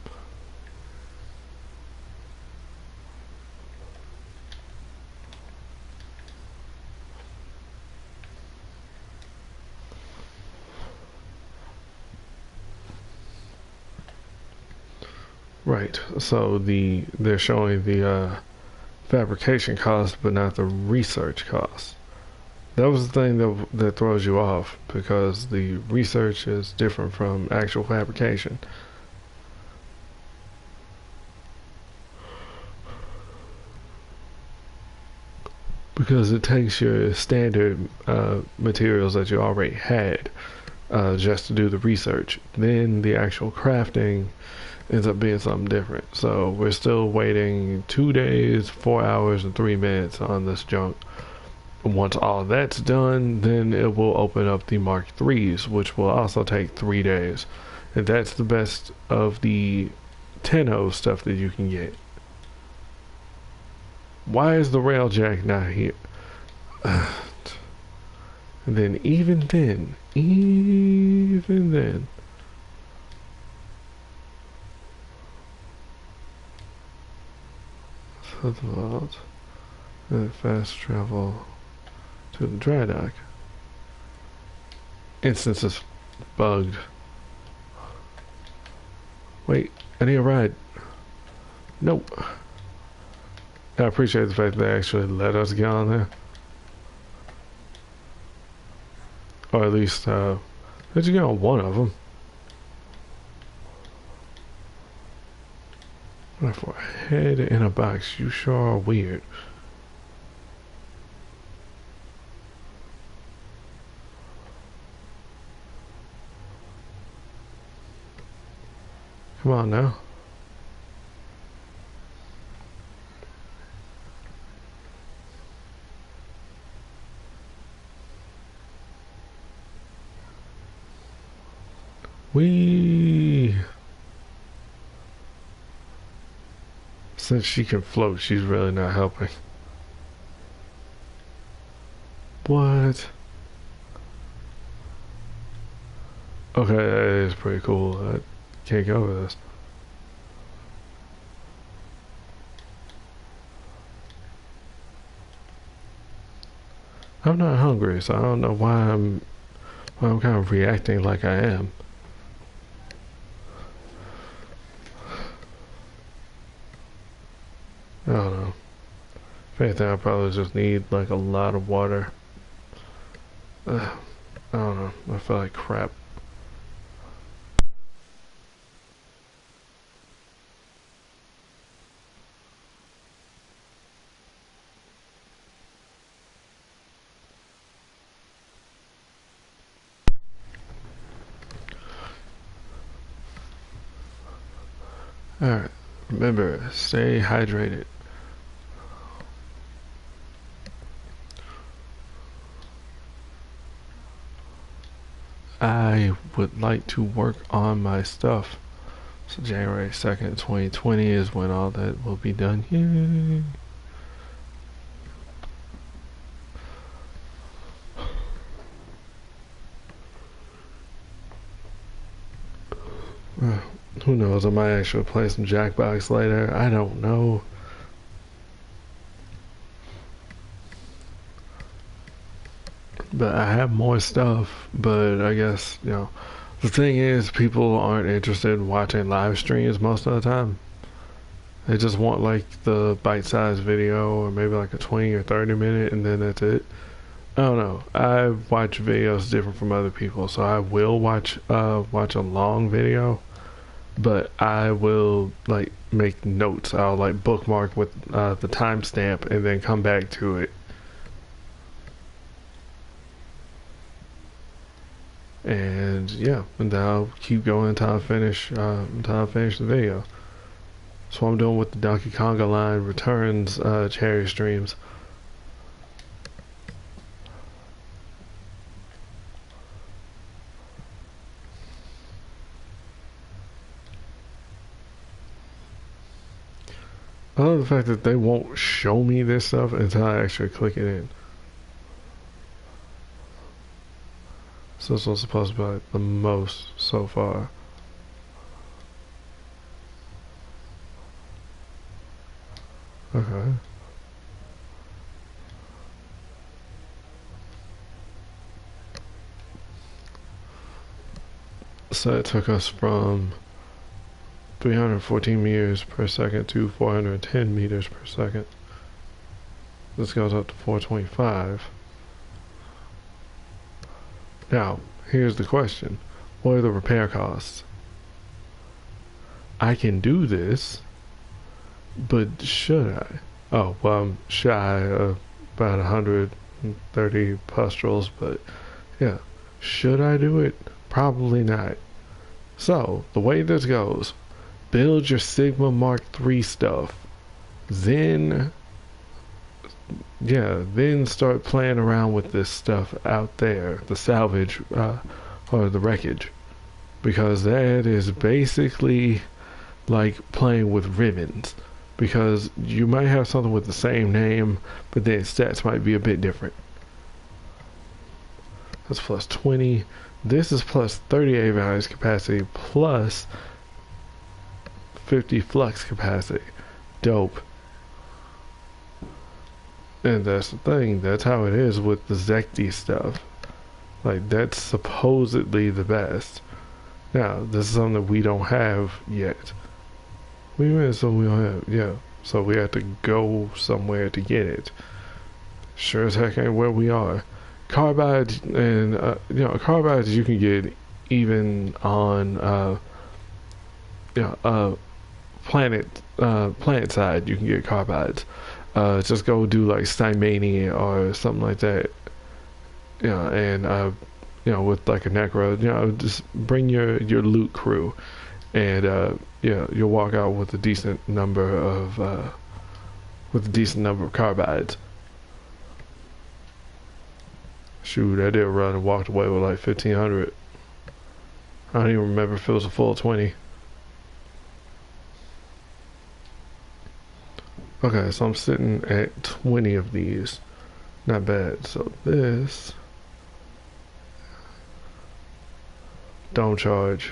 Right. So they're showing the fabrication cost, but not the research cost. That was the thing that throws you off because the research is different from actual fabrication. Because it takes your standard materials that you already had just to do the research. Then the actual crafting ends up being something different. So we're still waiting 2 days, 4 hours, and 3 minutes on this junk. Once all that's done, then it will open up the Mark IIIs, which will also take 3 days. And that's the best of the 10.0 stuff that you can get. Why is the railjack not here? And then even then, fast travel to the dry dock. Instance is bugged. Wait, I need a ride. Nope. I appreciate the fact that they actually let us get on there. Or at least, let you get on one of them. For a head in a box, you sure are weird. Come on now. Since she can float, she's really not helping. What? Okay, that is pretty cool. I can't go over this. I'm not hungry, so I don't know why I'm kind of reacting like I am. I don't know. If anything, I probably just need like a lot of water. I don't know. I feel like crap. Alright. Remember, stay hydrated. I would like to work on my stuff. So January 2nd, 2020 is when all that will be done. Yay! Who knows, I might actually play some Jackbox later. I don't know. But I have more stuff, but I guess, you know, the thing is people aren't interested in watching live streams most of the time. They just want like the bite-sized video or maybe like a 20 or 30 minute and then that's it. I don't know. I watch videos different from other people, so I will watch a long video, but I will like make notes. I'll like bookmark with the timestamp and then come back to it. And yeah, and then I'll keep going until I finish the video. That's what I'm doing with the Donkey Konga Line Returns cherry streams. I love the fact that they won't show me this stuff until I actually click it in. So this was supposed to be like the most so far. Okay. So it took us from 314 meters per second to 410 meters per second. This goes up to 425. Now, here's the question. What are the repair costs? I can do this, but should I? Oh, well, I'm shy of about 130 pustules, but yeah. Should I do it? Probably not. So, the way this goes, build your Sigma Mark III stuff, then yeah, then start playing around with this stuff out there, the salvage or the wreckage, because that is basically like playing with ribbons. Because you might have something with the same name, but then stats might be a bit different. That's plus 20. This is plus 38 values capacity plus 50 flux capacity. Dope. And that's the thing. That's how it is with the Zekti stuff. Like, that's supposedly the best. Now, this is something that we don't have yet. What do you mean something we don't have? Yeah. So we have to go somewhere to get it. Sure as heck ain't where we are. Carbides and, carbides you can get even on, planet side. You can get carbides. Just go do like Stymania or something like that. And with like a necro, just bring your loot crew, and you'll walk out with a decent number of carbides. Shoot, I did a run and walked away with like 1,500. I don't even remember if it was a full 20. Okay, so I'm sitting at 20 of these. Not bad. So this don't charge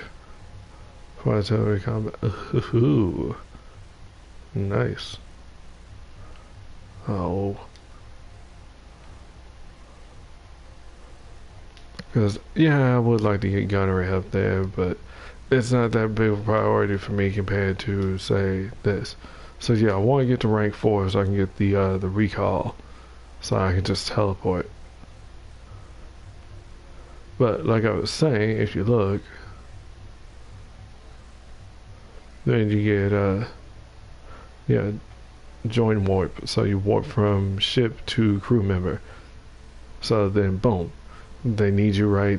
for artillery combat. Ooh, nice. Oh, because I would like to get gunnery up there, but it's not that big of a priority for me compared to say this. So I want to get to rank 4 so I can get the recall, so I can just teleport. But like I was saying, if you look, then you get join warp. So you warp from ship to crew member. So then boom, they need you right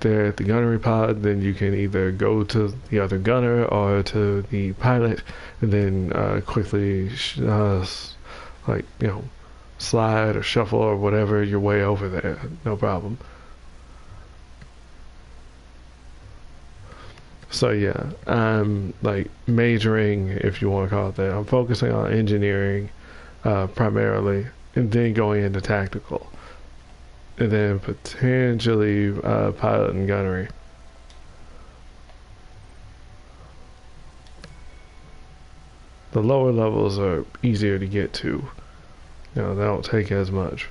there at the gunnery pod. Then you can either go to the other gunner or to the pilot, and then quickly slide or shuffle or whatever your way over there. No problem. So I'm like majoring, if you want to call it that. I'm focusing on engineering primarily, and then going into tactical, and then potentially pilot and gunnery. The lower levels are easier to get to. They don't take as much.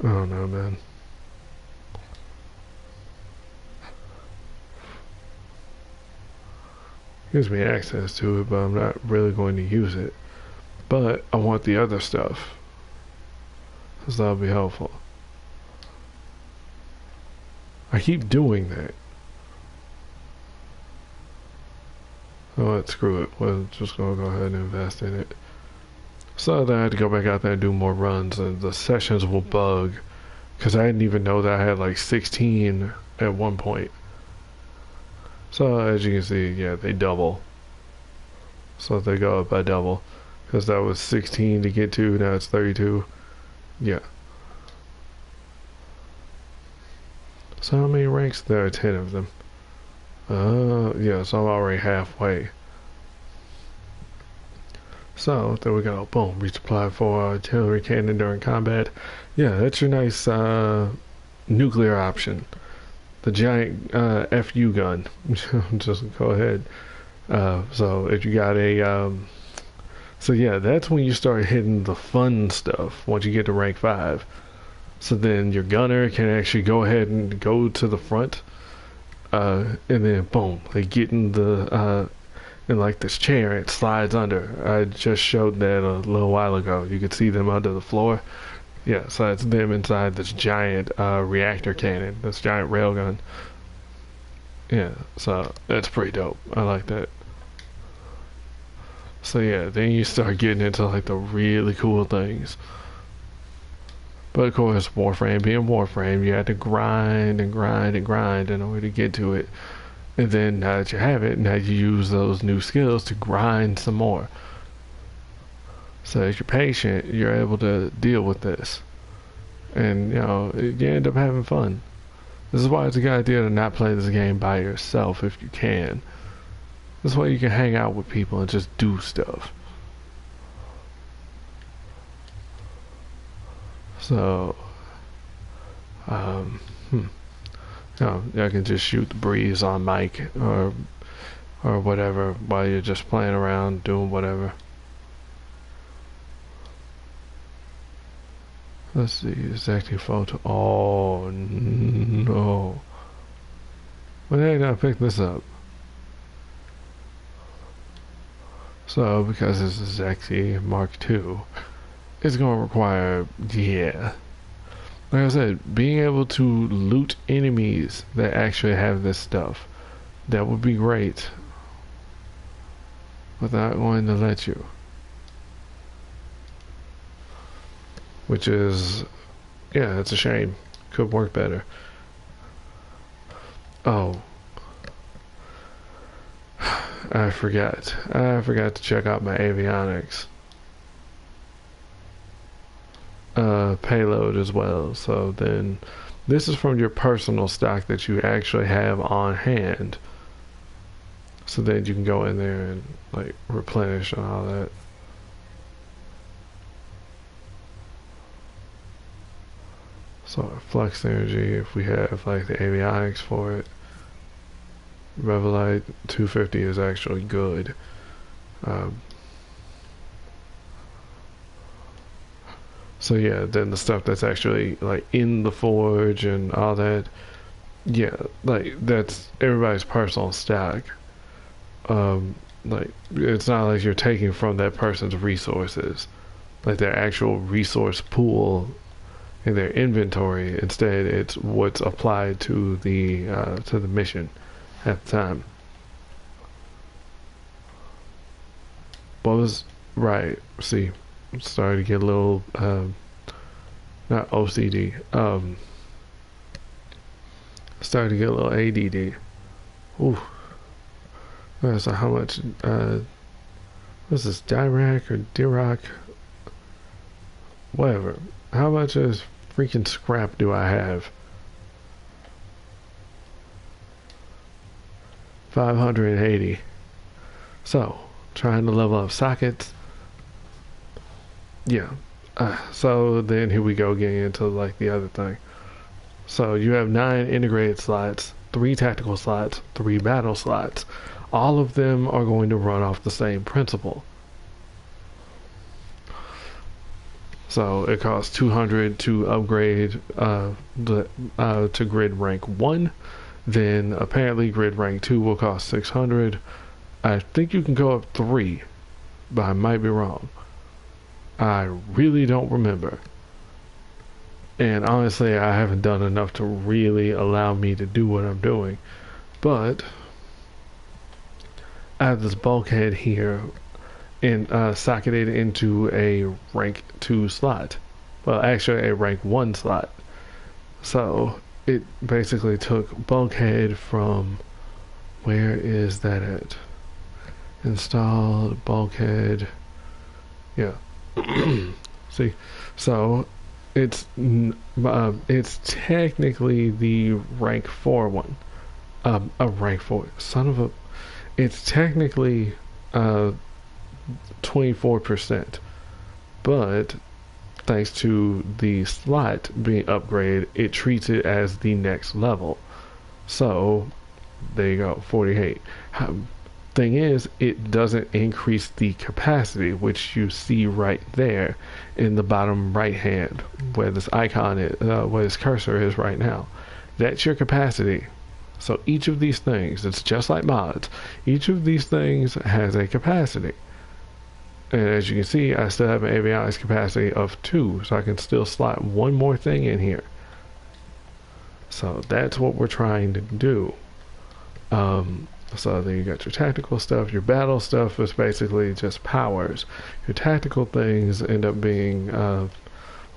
I don't know, man. Gives me access to it, but I'm not really going to use it. But I want the other stuff, because that'll be helpful. I keep doing that. Oh, screw it. We're just gonna go ahead and invest in it. So then I had to go back out there and do more runs, and the sessions will bug, because I didn't even know that I had like 16 at one point. So as you can see, they double. So they go up by double, because that was 16 to get to, now it's 32. Yeah. So how many ranks? There are 10 of them. So I'm already halfway. So there we go. Boom, resupply for artillery cannon during combat. Yeah, that's your nice nuclear option. The giant FU gun. Just go ahead. So if you got a that's when you start hitting the fun stuff once you get to rank 5. So then your gunner can actually go ahead and go to the front, and then boom, they get in like this chair, it slides under. I just showed that a little while ago. You could see them under the floor. Yeah, so it's them inside this giant reactor cannon, this giant railgun. Yeah, so that's pretty dope. I like that. So yeah, then you start getting into like the really cool things. But of course, Warframe being Warframe, you had to grind and grind and grind in order to get to it. And then now that you have it, now you use those new skills to grind some more. So as you're patient, you're able to deal with this. And you know, you end up having fun. This is why it's a good idea to not play this game by yourself if you can. This way you can hang out with people and just do stuff. So, you know, I can just shoot the breeze on mic or whatever while you're just playing around doing whatever. Let's see, exactly photo. Oh no! When did I not pick this up? So because this is actually Mark II, it's gonna require, yeah. Like I said, being able to loot enemies that actually have this stuff, that would be great. But not going to let you. Which is, yeah, it's a shame. Could work better. Oh. I forgot. I forgot to check out my avionics. Payload as well. So then, this is from your personal stock that you actually have on hand. So then you can go in there and like replenish and all that. So flux energy, if we have like the avionics for it, Revelite 250 is actually good. So yeah, then the stuff that's actually like in the forge and all that, yeah, like that's everybody's personal stack. Like it's not like you're taking from that person's resources, like their actual resource pool in their inventory. Instead, it's what's applied to the mission at the time. What was right? See, started to get a little not OCD. Started to get a little ADD. Ooh. So how much? What's this? Dirac or Dirac? Whatever. How much is freaking scrap do I have? 580. So, trying to level up sockets. Yeah. So then here we go getting into like the other thing. So you have 9 integrated slots, 3 tactical slots, 3 battle slots. All of them are going to run off the same principle. So it costs 200 to upgrade to grid rank 1. Then apparently grid rank 2 will cost 600. I think you can go up 3, but I might be wrong. I really don't remember. And honestly, I haven't done enough to really allow me to do what I'm doing. But I have this bulkhead here and socketed into a rank 2 slot. Well, actually a rank 1 slot. So it basically took bulkhead from, where is that at? Install bulkhead. Yeah. See, so it's technically the rank 4 one. A rank 4. Son of a. It's technically 24%, but thanks to the slot being upgraded, it treats it as the next level. So there you go, 48. Thing is, it doesn't increase the capacity, which you see right there in the bottom right hand where this icon is, where this cursor is right now. That's your capacity. So each of these things, it's just like mods, each of these things has a capacity. And as you can see, I still have an avionics capacity of 2, so I can still slot one more thing in here. So that's what we're trying to do. So then you got your tactical stuff. Your battle stuff is basically just powers. Your tactical things end up being,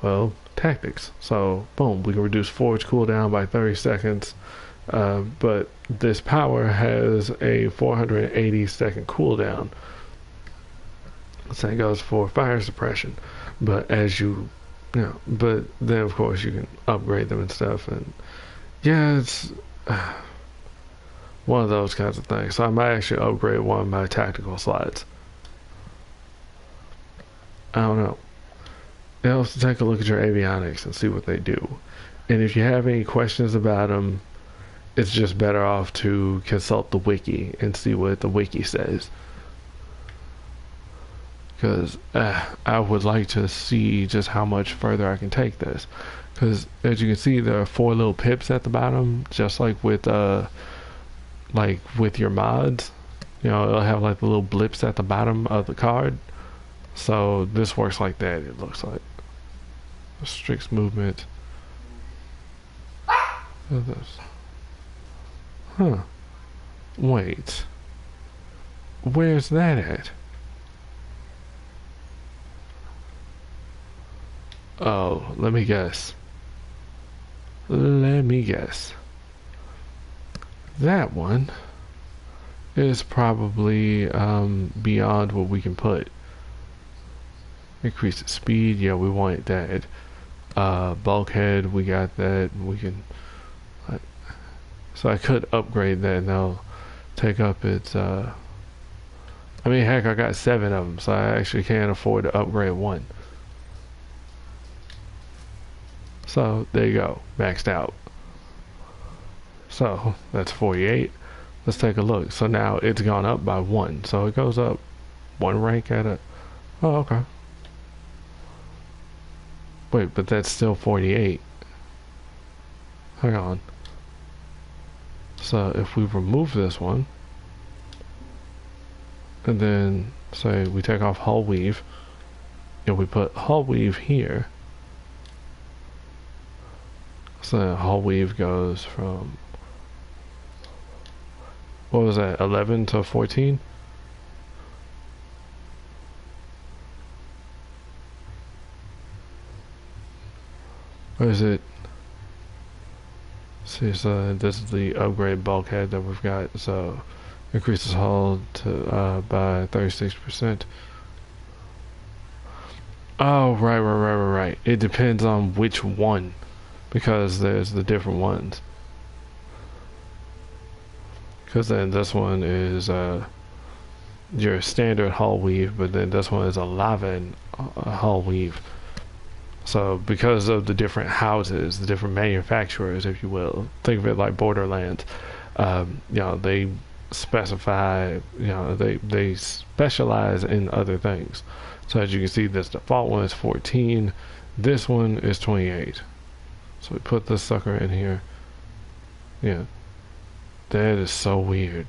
well, tactics. So boom, we can reduce forge cooldown by 30 seconds. But this power has a 480-second cooldown. Same goes for fire suppression. But as but then of course you can upgrade them and stuff. And yeah, it's one of those kinds of things. So I might actually upgrade one of my tactical slots. I don't know. It helps to take a look at your avionics and see what they do. And if you have any questions about them, it's just better off to consult the wiki and see what the wiki says. Because I would like to see just how much further I can take this. Because as you can see, there are 4 little pips at the bottom, just like with your mods. You know, it'll have like the little blips at the bottom of the card. So this works like that. It looks like restricts movement. Huh. Wait. Where's that at? Oh, let me guess. Let me guess. That one is probably beyond what we can put. Increase the speed, yeah, we want that. Bulkhead, we got that. We can. So I could upgrade that, and they'll take up its. I mean, heck, I got 7 of them, so I actually can't afford to upgrade one. So there you go, maxed out. So that's 48. Let's take a look. So now it's gone up by 1. So it goes up 1 rank at a. Oh, okay. Wait, but that's still 48. Hang on. So if we remove this one, and then say we take off hull weave, and we put hull weave here. So hull weave goes from, what was that, 11 to 14? Or is it? See, so this is the upgrade bulkhead that we've got. So increases hull to by 36%. Oh, right. It depends on which one, because there's the different ones. Because then this one is your standard hull weave, but then this one is a lava hull weave. So because of the different houses, the different manufacturers, if you will, think of it like Borderlands. You know, they specify, you know, they specialize in other things. So as you can see, this default one is 14. This one is 28. So we put this sucker in here. Yeah, that is so weird.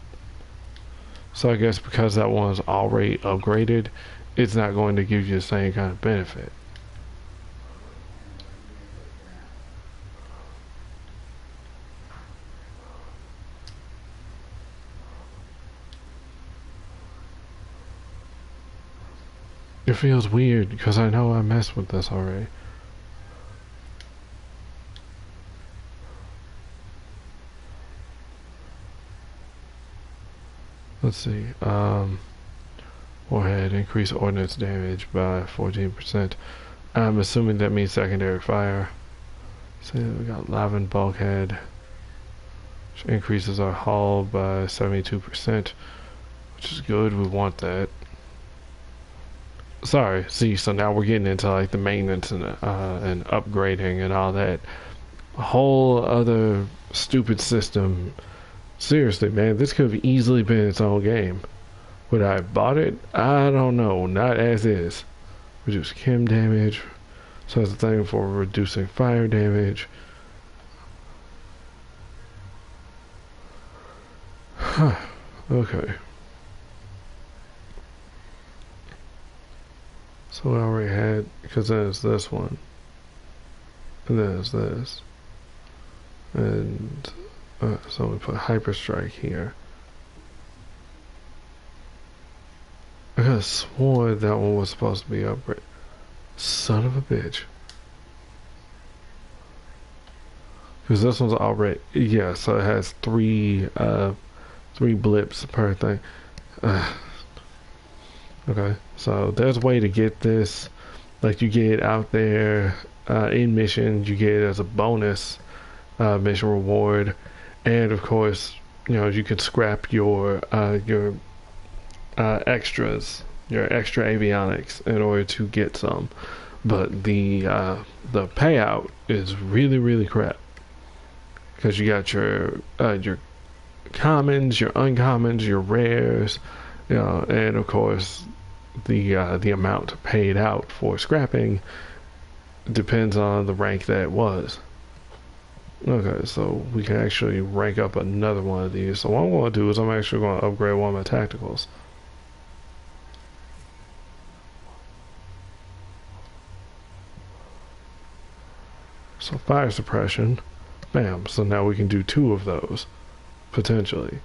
So I guess because that one's already upgraded, it's not going to give you the same kind of benefit. It feels weird because I know I messed with this already. Let's see. Warhead, increase ordnance damage by 14%. I'm assuming that means secondary fire. So we got lava and bulkhead, which increases our hull by 72%, which is good. We want that. Sorry, see, so now we're getting into like the maintenance and upgrading and all that. A whole other stupid system. Seriously, man, this could have easily been its own game. Would I have bought it? I don't know. Not as is. Reduce chem damage. So that's the thing for reducing fire damage. Huh. Okay. So I already had, because then it's this one. And then it's this. And So we put Hyper Strike here. I could have sworn that one was supposed to be upgrade. Son of a bitch. Because this one's already, yeah, so it has three blips per thing. Okay, so there's a way to get this. Like you get out there in missions, you get it as a bonus mission reward, and of course, you know you can scrap your extras, your extra avionics in order to get some. But the payout is really crap because you got your commons, your uncommons, your rares, you know, and of course the amount paid out for scrapping depends on the rank that it was. Okay, so we can actually rank up another one of these. So what I'm going to do is I'm actually going to upgrade one of my tacticals. So fire suppression, bam. So now we can do two of those potentially.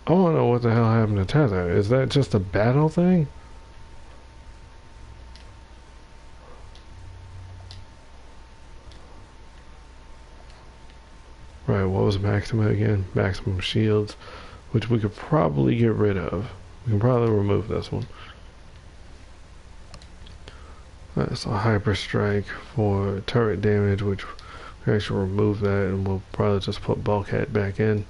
I want to know what the hell happened to Tether. Is that just a battle thing? Right, what was maximum again? Maximum shields, which we could probably get rid of. We can probably remove this one. That's a hyper strike for turret damage, which we actually remove that, and we'll probably just put bulkhead back in.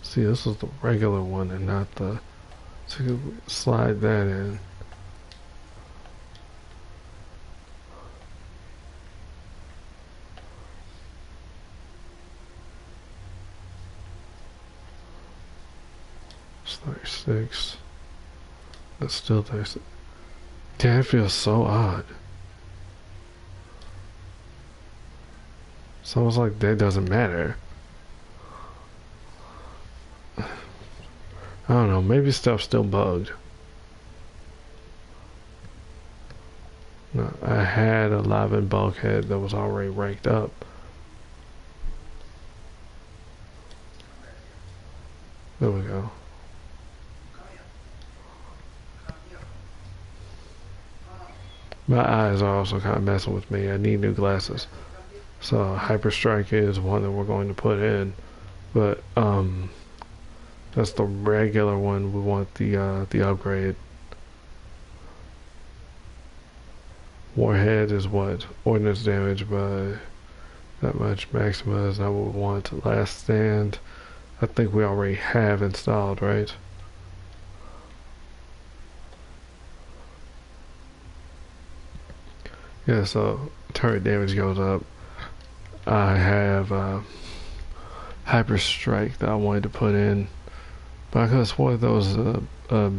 See, this is the regular one and not the... So slide that in. It's 36. That's still 36. Damn, it feels so odd. It's almost like that doesn't matter. I don't know, maybe stuff's still bugged. No, I had a live in bulkhead that was already ranked up. There we go. My eyes are also kind of messing with me. I need new glasses. So Hyper Strike is one that we're going to put in. But that's the regular one. We want the upgrade. Warhead is what? Ordnance damage by that much. Maxima is not what we want. Last Stand, I think we already have installed, right? Yeah, so turret damage goes up. I have Hyper Strike that I wanted to put in, but I could have sworn that was I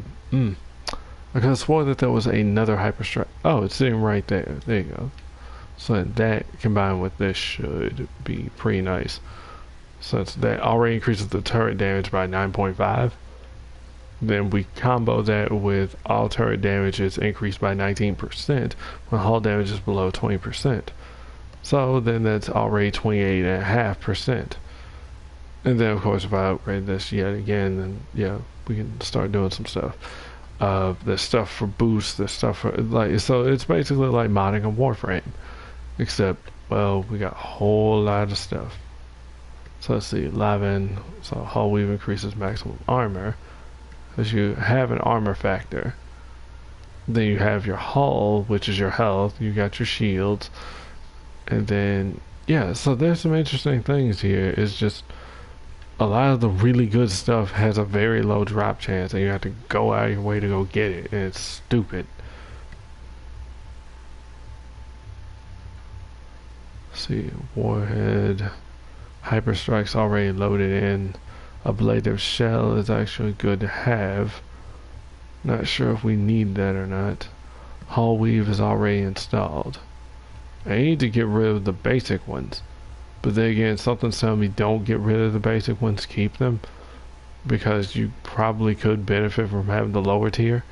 could have sworn that there was another Hyper Strike. Oh, it's sitting right there. There you go. So that combined with this should be pretty nice. Since that already increases the turret damage by 9.5. Then we combo that with all turret damage is increased by 19% when hull damage is below 20%. So then that's already 28.5%. And then of course if I upgrade this yet again, then yeah, we can start doing some stuff. There's stuff for boosts, there's stuff for like, so it's basically like modding a Warframe. Except, well, we got a whole lot of stuff. So let's see, live in, so hull weave increases maximum armor. Because you have an armor factor. Then you have your hull, which is your health. You got your shields. And then, yeah, so there's some interesting things here. It's just a lot of the really good stuff has a very low drop chance, and you have to go out of your way to go get it. And it's stupid. Let's see, Warhead. Hyper Strike's already loaded in. Ablative Shell is actually good to have. Not sure if we need that or not. Hull Weave is already installed. I need to get rid of the basic ones. But then again, something's telling me don't get rid of the basic ones, keep them. Because you probably could benefit from having the lower tier.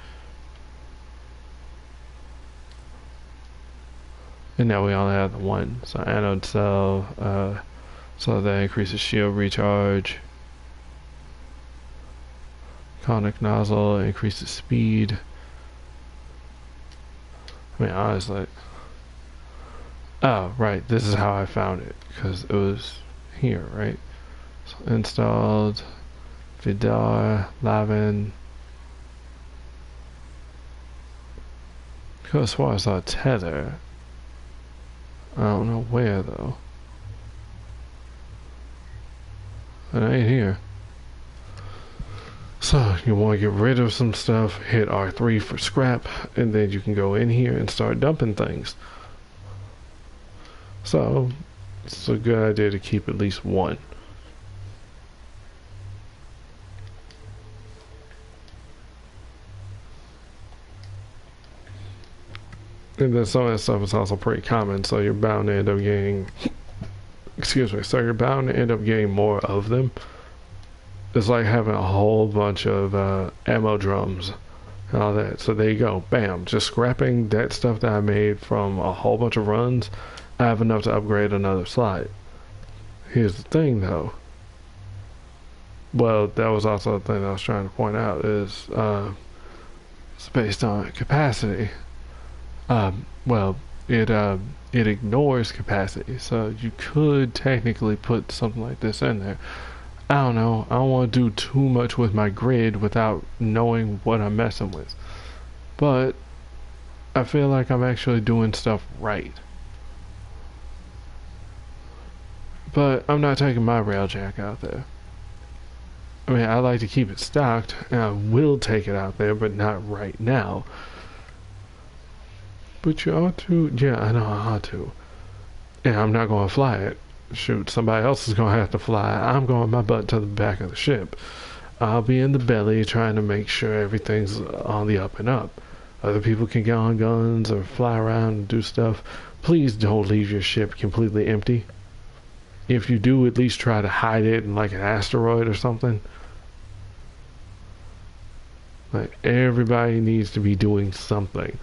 And now we only have the one. So anode cell, so that increases shield recharge. Conic nozzle increases speed. I mean, honestly. Oh, right. This is how I found it. Because it was here, right? So installed. Vidar, Lavin. Could have sworn I saw a tether. I don't know where, though. It ain't here. So you want to get rid of some stuff, hit R3 for scrap, and then you can go in here and start dumping things. So it's a good idea to keep at least one. And then some of that stuff is also pretty common, so you're bound to end up getting excuse me, so you're bound to end up getting more of them. It's like having a whole bunch of ammo drums and all that. So there you go. Bam. Just scrapping that stuff that I made from a whole bunch of runs, I have enough to upgrade another slide. Here's the thing, though. Well, that was also the thing that I was trying to point out is it's based on capacity. Well, it ignores capacity, so you could technically put something like this in there. I don't know. I don't want to do too much with my grid without knowing what I'm messing with. But I feel like I'm actually doing stuff right. But I'm not taking my railjack out there. I mean, I like to keep it stocked, and I will take it out there, but not right now. But you ought to. Yeah, I know I ought to. And I'm not going to fly it. Shoot, somebody else is going to have to fly. I'm going my butt to the back of the ship. I'll be in the belly trying to make sure everything's on the up and up. Other people can get on guns or fly around and do stuff. Please don't leave your ship completely empty. If you do, at least try to hide it in like an asteroid or something. Like, everybody needs to be doing something.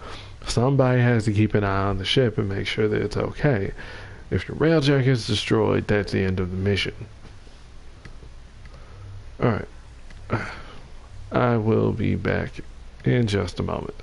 Somebody has to keep an eye on the ship and make sure that it's okay. If your railjack is destroyed, that's the end of the mission. Alright. I will be back in just a moment.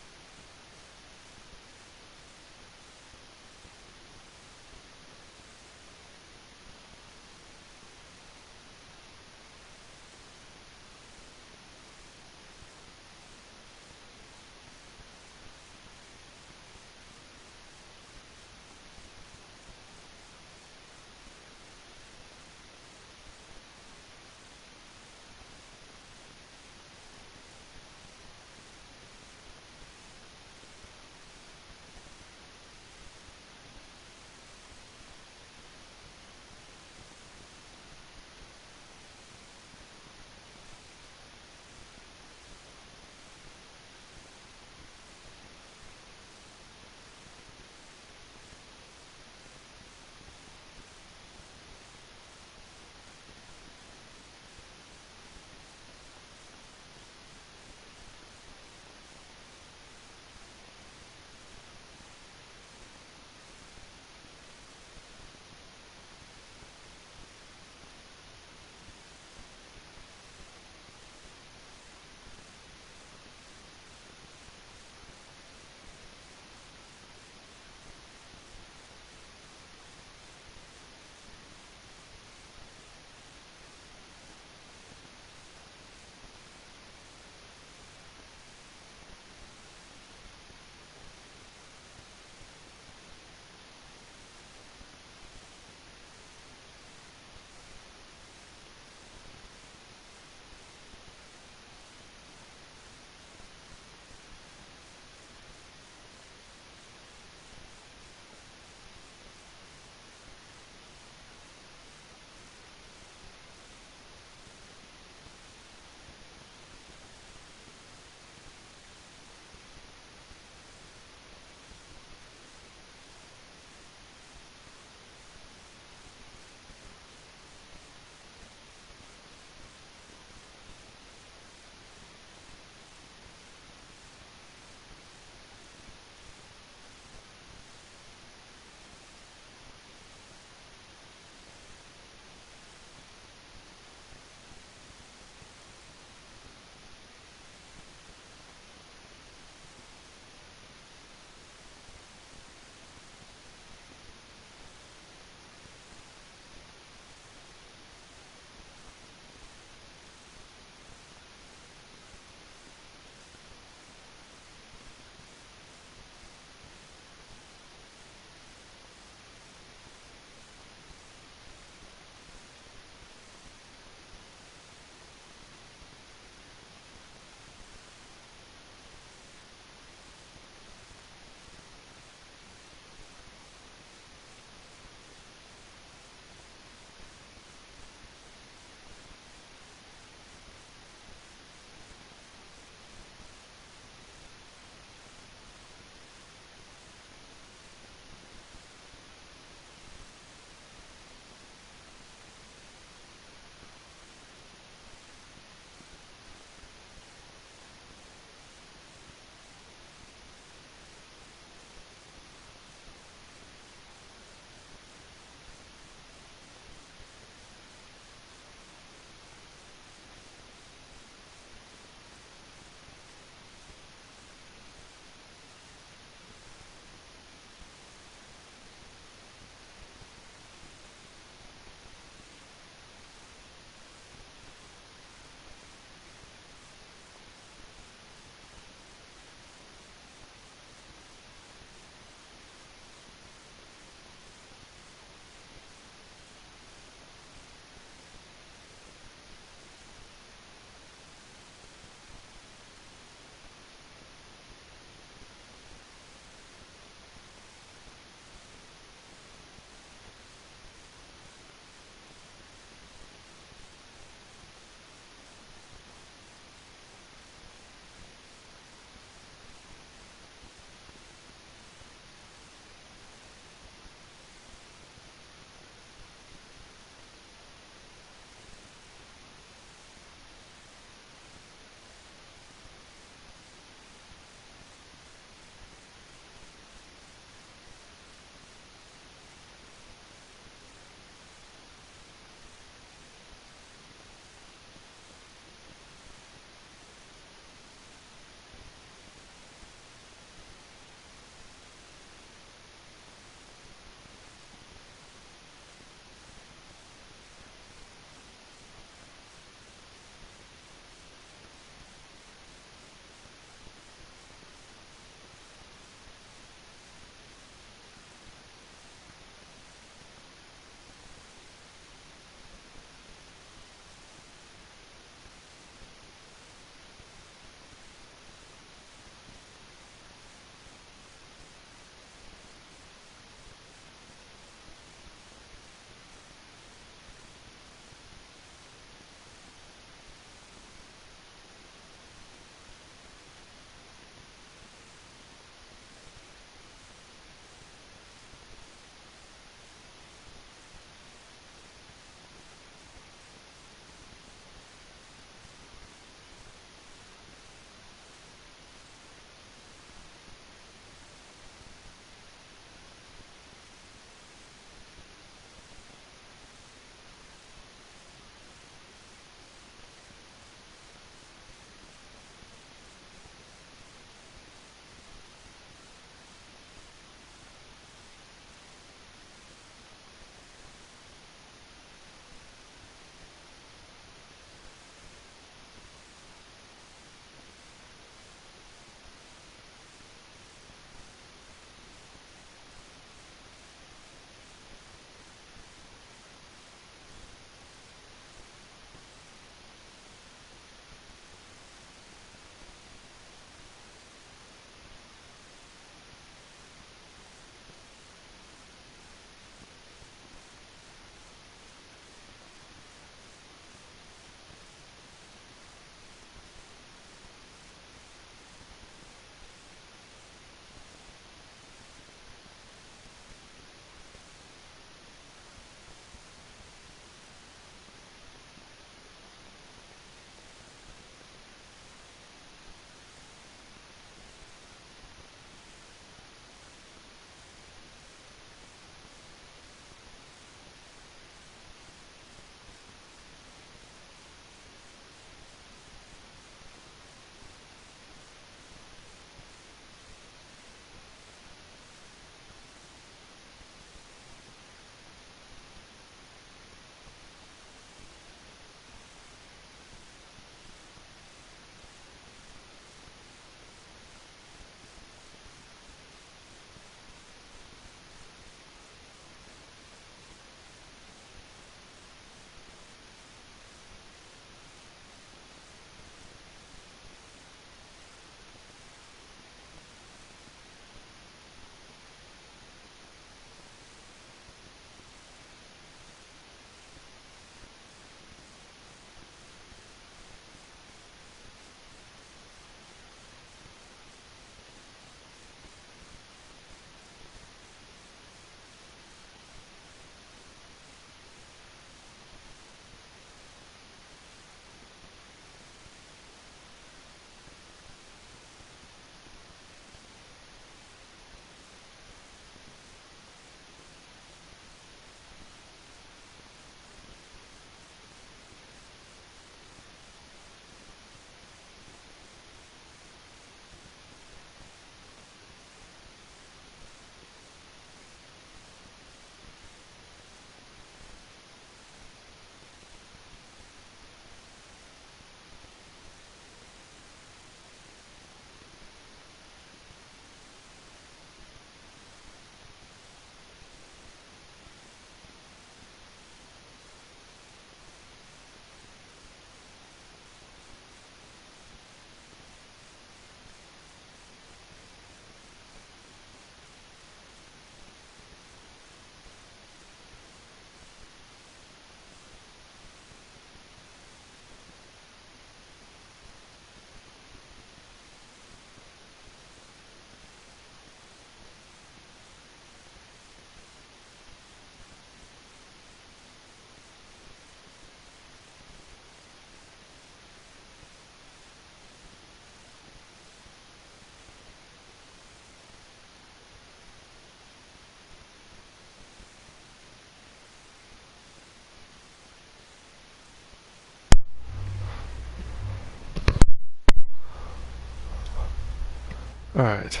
Alright.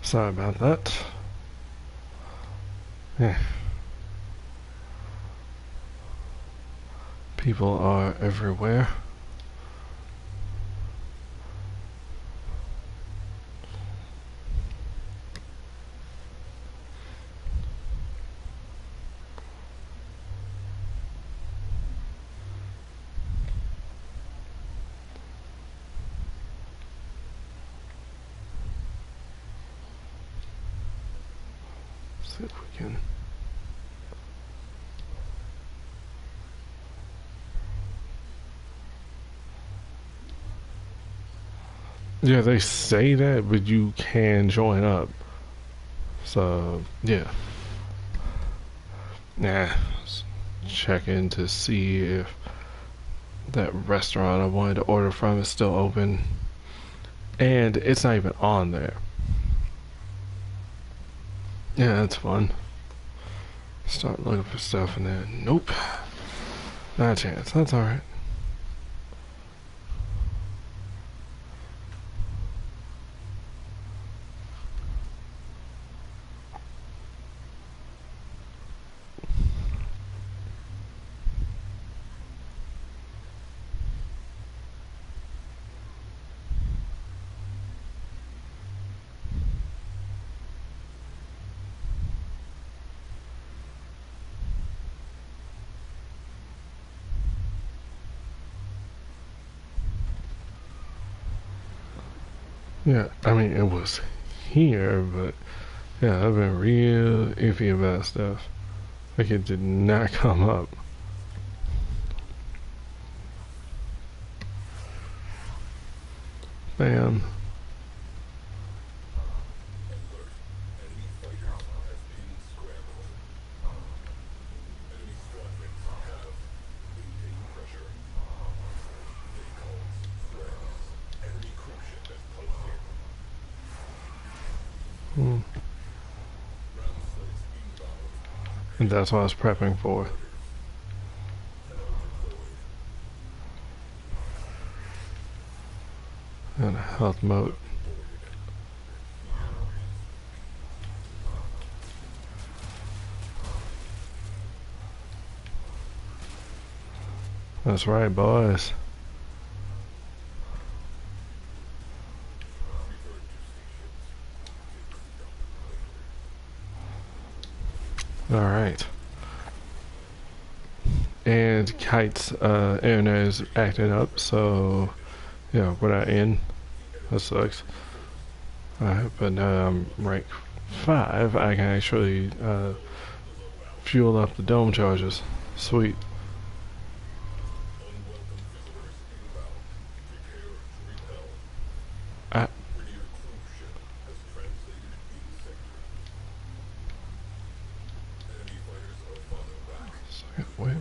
Sorry about that. Yeah. People are everywhere. See if we can. Yeah, they say that, but you can join up. So, yeah. Nah. Check in to see if that restaurant I wanted to order from is still open. And it's not even on there. Yeah, that's fun. Start looking for stuff and then, nope. Not a chance. That's alright. Yeah, I mean, it was here, but yeah, I've been real iffy about stuff. Like, it did not come up. Bam. Hmm. And that's what I was prepping for. And a health mode. That's right, boys. Alright. And Kite's internet is acting up, so yeah, we're not in. That sucks. Alright, but now I'm rank 5. I can actually fuel up the dome charges. Sweet. I, where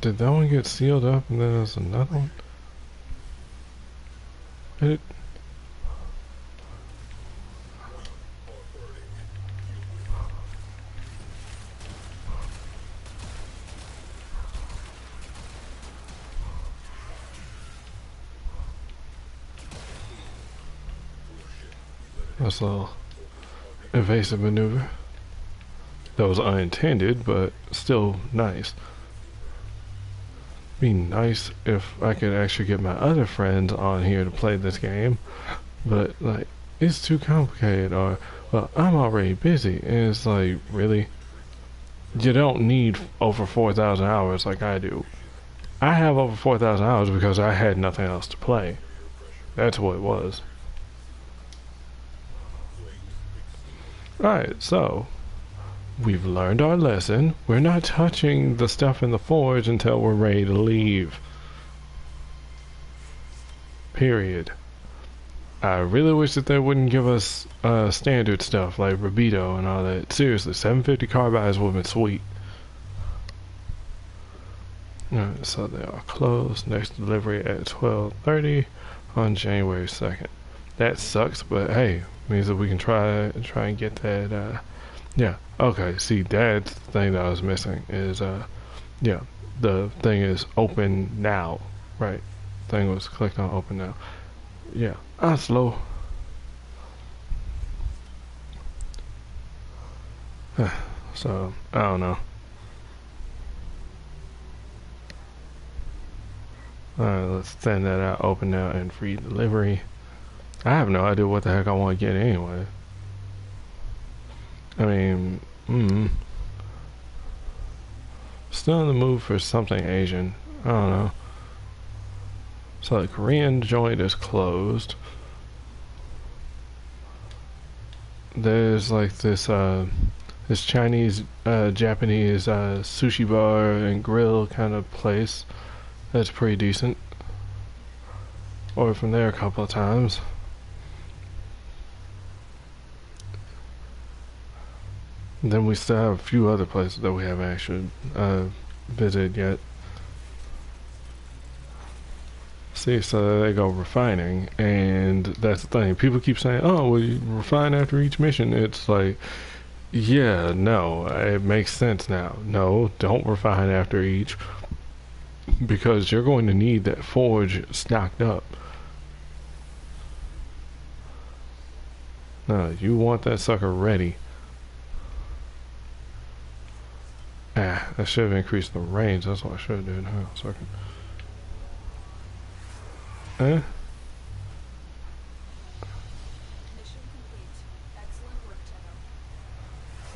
did that one get sealed up and then there's another one? It, that's a little evasive maneuver. That was unintended, but still nice. Be nice if I could actually get my other friends on here to play this game, but like it's too complicated, or well, I'm already busy, and it's like, really, you don't need over 4,000 hours like I do. I have over 4,000 hours because I had nothing else to play. That's what it was. Alright, so we've learned our lesson. We're not touching the stuff in the forge until we're ready to leave. Period. I really wish that they wouldn't give us standard stuff like Rabito and all that. Seriously, 750 carbides would have been sweet. Alright, so they are closed. Next delivery at 12:30 on January 2nd. That sucks, but hey, means that we can try and get that. Yeah. Okay. See, that's the thing that I was missing is yeah, the thing is open now, right? Thing was clicked on open now. Yeah, Oslo. So I don't know. Alright, let's send that out, open now, and free delivery. I have no idea what the heck I want to get anyway. I mean, still in the mood for something Asian. I don't know. So the Korean joint is closed. There's like this Chinese, Japanese sushi bar and grill kind of place that's pretty decent. Ordered from there a couple of times. And then we still have a few other places that we haven't actually visited yet. See, so there they go refining, and that's the thing. People keep saying, "Oh, well, you refine after each mission." It's like, yeah, no, it makes sense now. No, don't refine after each, because you're going to need that forge stocked up. No, you want that sucker ready. Ah, I should have increased the range. That's what I should have done. Huh? So I can, eh?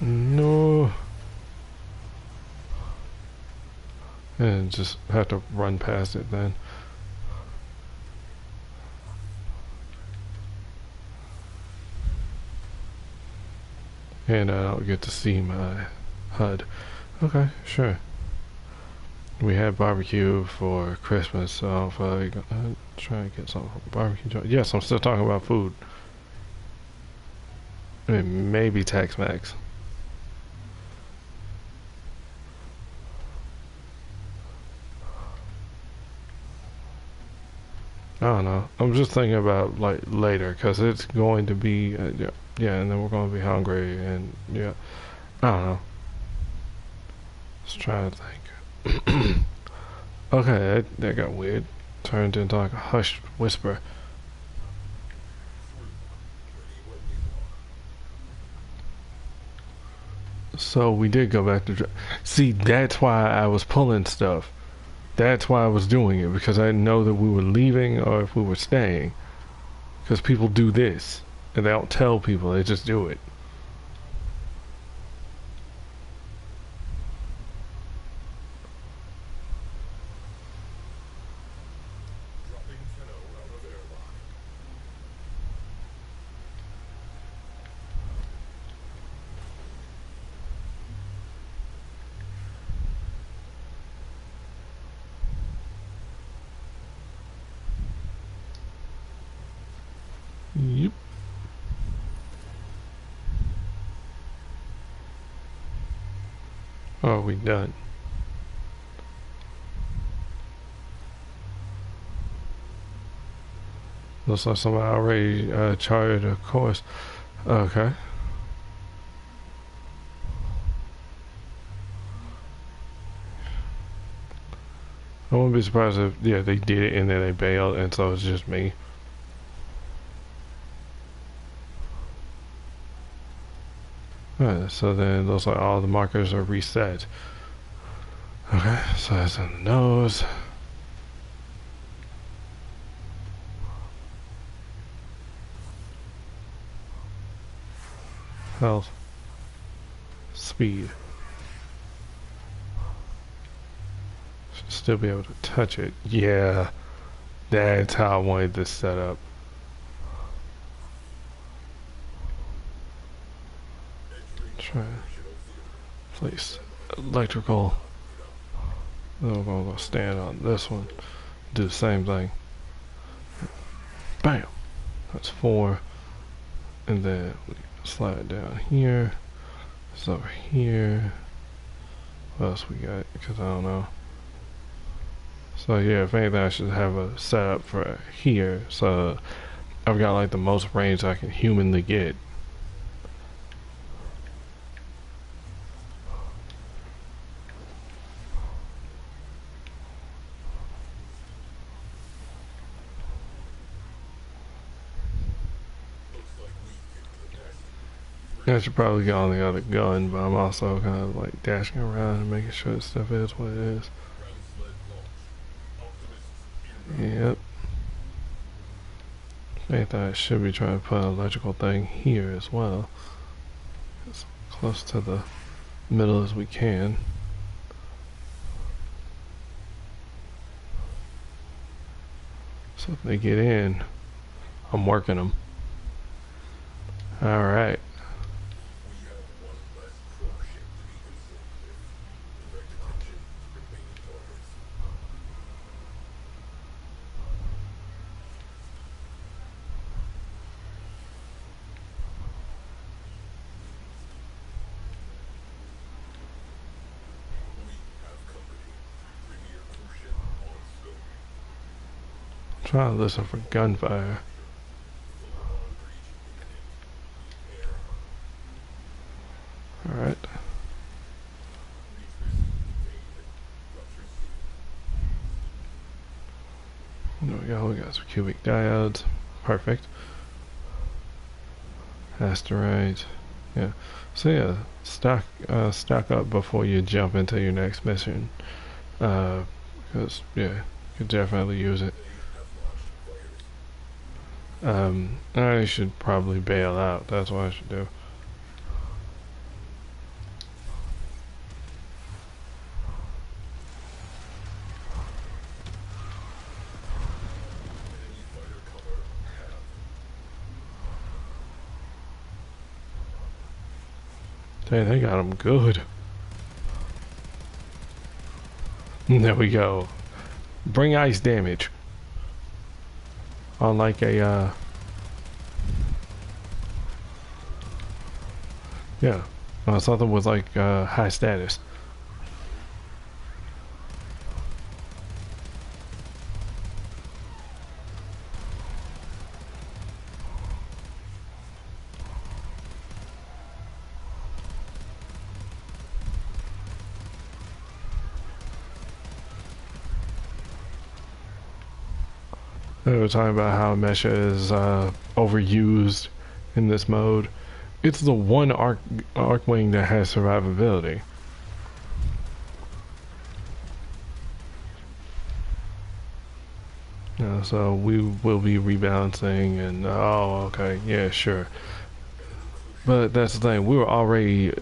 No. And just have to run past it then. And I don't get to see my HUD. Okay, sure. We had barbecue for Christmas, so I'll probably try to get something from barbecue joint. Yes, I'm still talking about food. I mean, maybe Tex-Mex. I don't know. I'm just thinking about like later because it's going to be yeah, and then we're going to be hungry and yeah. I don't know. Let's try to think. Okay, that got weird. Turned into like a hushed whisper. So we did go back to. See, that's why I was pulling stuff. That's why I was doing it because I didn't know that we were leaving or if we were staying. Because people do this and they don't tell people; they just do it. Yep. Oh, we done. Looks like somebody already charted a course. Okay. I wouldn't be surprised if yeah they did it and then they bailed and so it's just me. Alright, so then it looks like all the markers are reset. Okay, so that's in the nose. Health. Speed. Should still be able to touch it. Yeah, that's how I wanted this set up. Try place electrical. Then we're gonna go stand on this one. Do the same thing. Bam. That's 4. And then we slide it down here. It's over here. What else we got? Because I don't know. So yeah, if anything, I should have a setup for here. So I've got like the most range I can humanly get. I should probably get on the other gun, but I'm also kind of like dashing around and making sure this stuff is what it is. Yep. I thought I should be trying to put an electrical thing here as well. As close to the middle as we can. So if they get in, I'm working them. Alright. Trying to listen for gunfire. Alright. There we go, we got some cubic diodes. Perfect. Asteroid. Yeah. So yeah, stock up before you jump into your next mission. Because yeah, you could definitely use it. I should probably bail out. That's what I should do. Dang, they got them good. There we go. Bring ice damage. On like a, yeah. Something with like high status. They were talking about how Mesha is overused in this mode. It's the one arc wing that has survivability. So we will be rebalancing and oh okay, yeah, sure. But that's the thing, we were already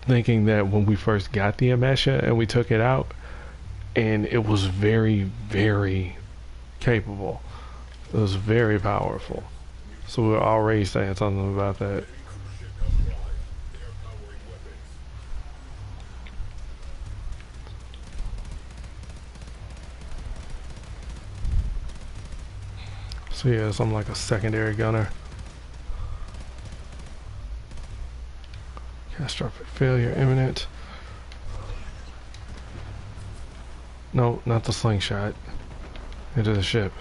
thinking that when we first got the Amesha and we took it out, and it was very, very capable. It was very powerful. So we were already saying something about that. So yeah, so I'm like a secondary gunner. Catastrophic failure imminent. No, not the slingshot. Into the ship.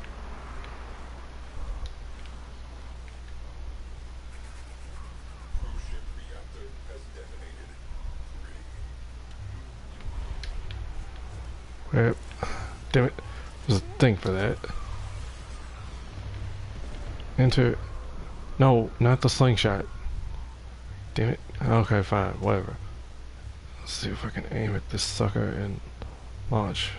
Yep. Damn it. There's a thing for that. Enter. No, not the slingshot. Damn it. Okay, fine. Whatever. Let's see if I can aim at this sucker and launch.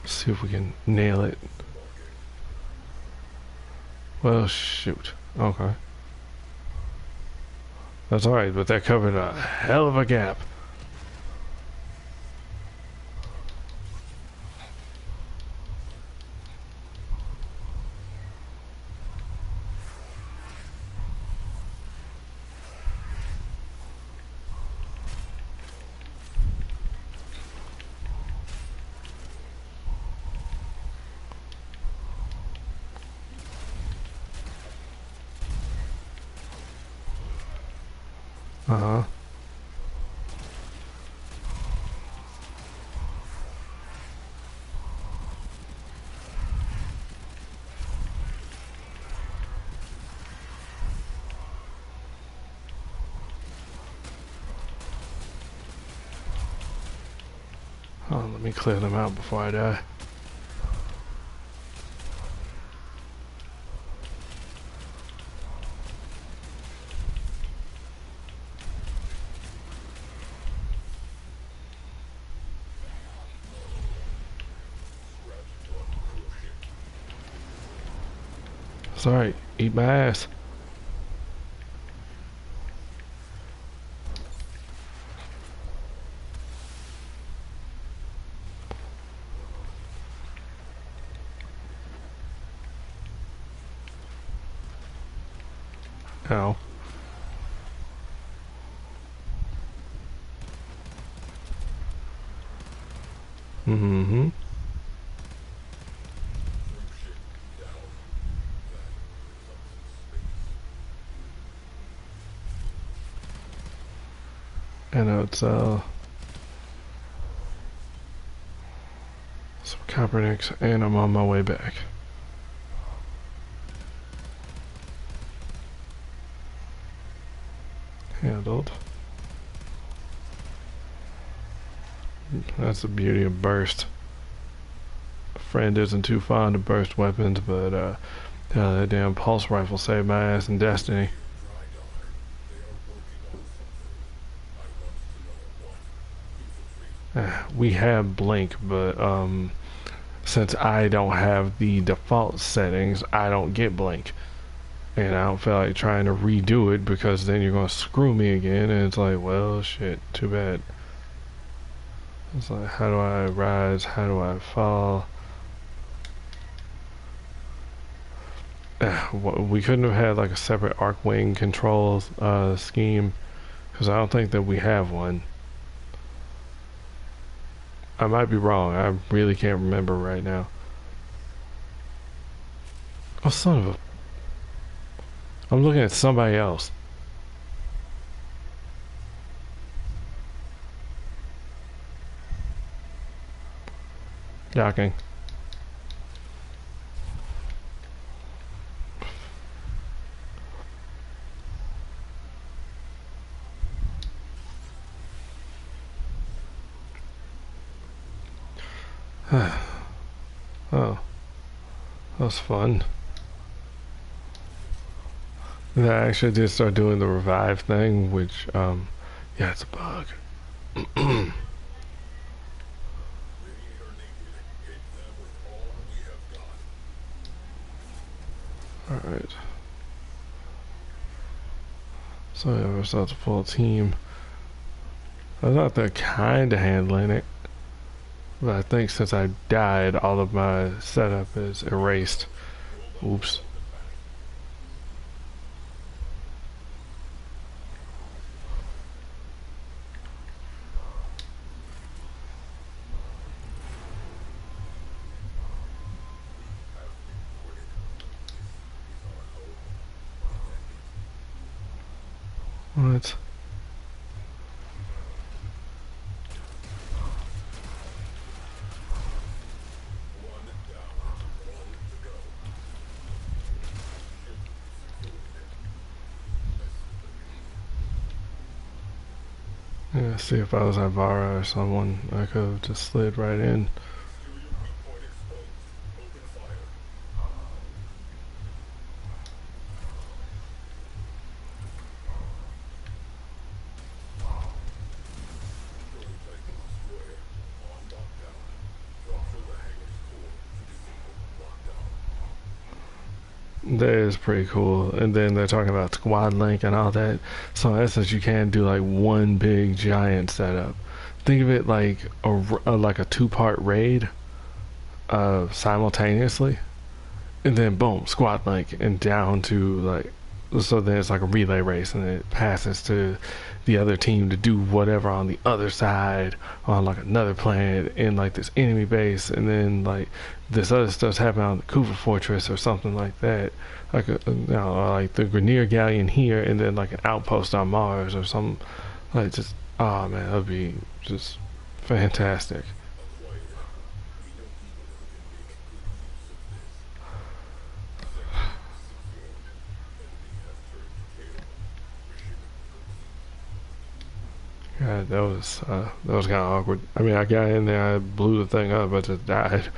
Let's see if we can nail it. Well, shoot. Okay. That's alright, but that covered a hell of a gap. Uh-huh. Oh, let me clear them out before I die. Sorry, eat my ass. Ow. Mm-hmm. And it's some Kaepernicks, and I'm on my way back. Handled. That's the beauty of burst. A friend isn't too fond of burst weapons, but that damn pulse rifle saved my ass in Destiny. We have blink, but since I don't have the default settings, I don't get blink. And I don't feel like trying to redo it because then you're gonna screw me again, and it's like, well, shit, too bad. It's like, how do I rise? How do I fall? We couldn't have had like a separate Arcwing control scheme, because I don't think that we have one. I might be wrong. I really can't remember right now. Oh, son of a... I'm looking at somebody else. Docking. Oh, that was fun. I actually did start doing the revive thing, which, yeah, it's a bug. Alright. So, yeah, we're still a full team. I thought they're kinda handling it. But I think since I died, all of my setup is erased. Oops. What? Yeah, see if I was Ivara or someone, I could have just slid right in. That is pretty cool. And then they're talking about squad link and all that. So in essence, you can do like one big giant setup. Think of it like a two-part raid simultaneously, and then boom, squad link and down to like. So then it's like a relay race, and it passes to the other team to do whatever on the other side on like another planet in like this enemy base, and then like this other stuff's happening on the Kuva Fortress or something like that, like like the Grenier Galleon here, and then like an outpost on Mars or something. Like just oh man, that'd be just fantastic. God that was kind of awkward. I mean, I got in there, I blew the thing up, but just died.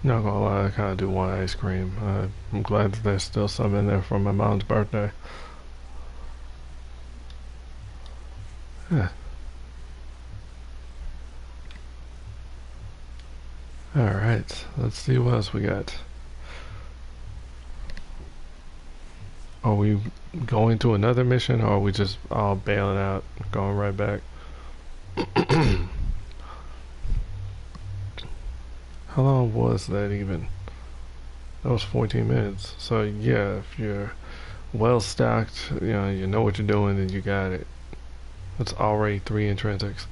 Not gonna lie, I kind of do want ice cream. I'm glad that there's still some in there for my mom's birthday. Yeah. Alright, let's see what else we got. Are we going to another mission, or are we just all bailing out, going right back? How long was that even? That was 14 minutes. So yeah, if you're well stocked, you know what you're doing, then you got it. That's already 3 intrinsics.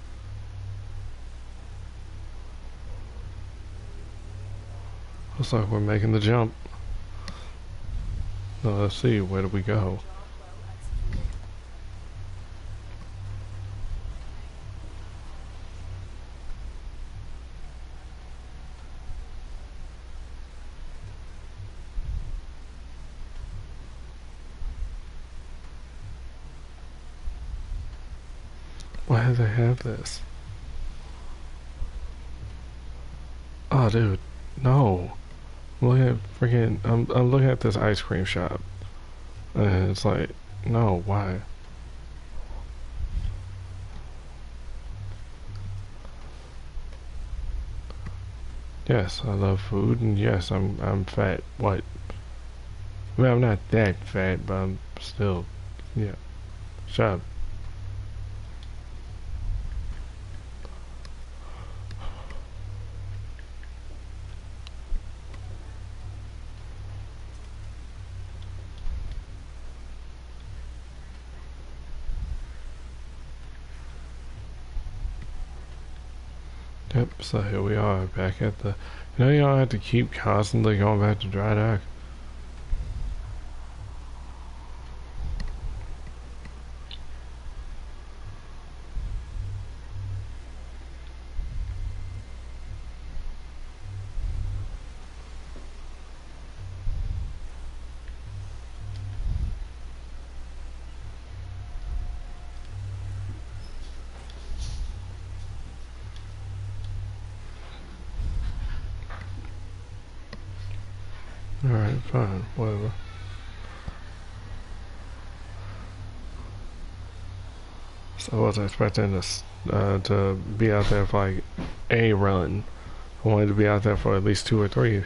Looks like we're making the jump. Now let's see, where do we go? Why do they have this? Oh, dude, no. I'm looking at I'm looking at this ice cream shop, and it's like, no, why? Yes, I love food, and yes, I'm fat. What? Well, I'm not that fat, but I'm still, yeah. Shut up. Yep, so here we are, back at the... You don't have to keep constantly going back to dry dock. Alright, fine, whatever. So I was expecting this to be out there for like a run. I wanted to be out there for at least 2 or 3.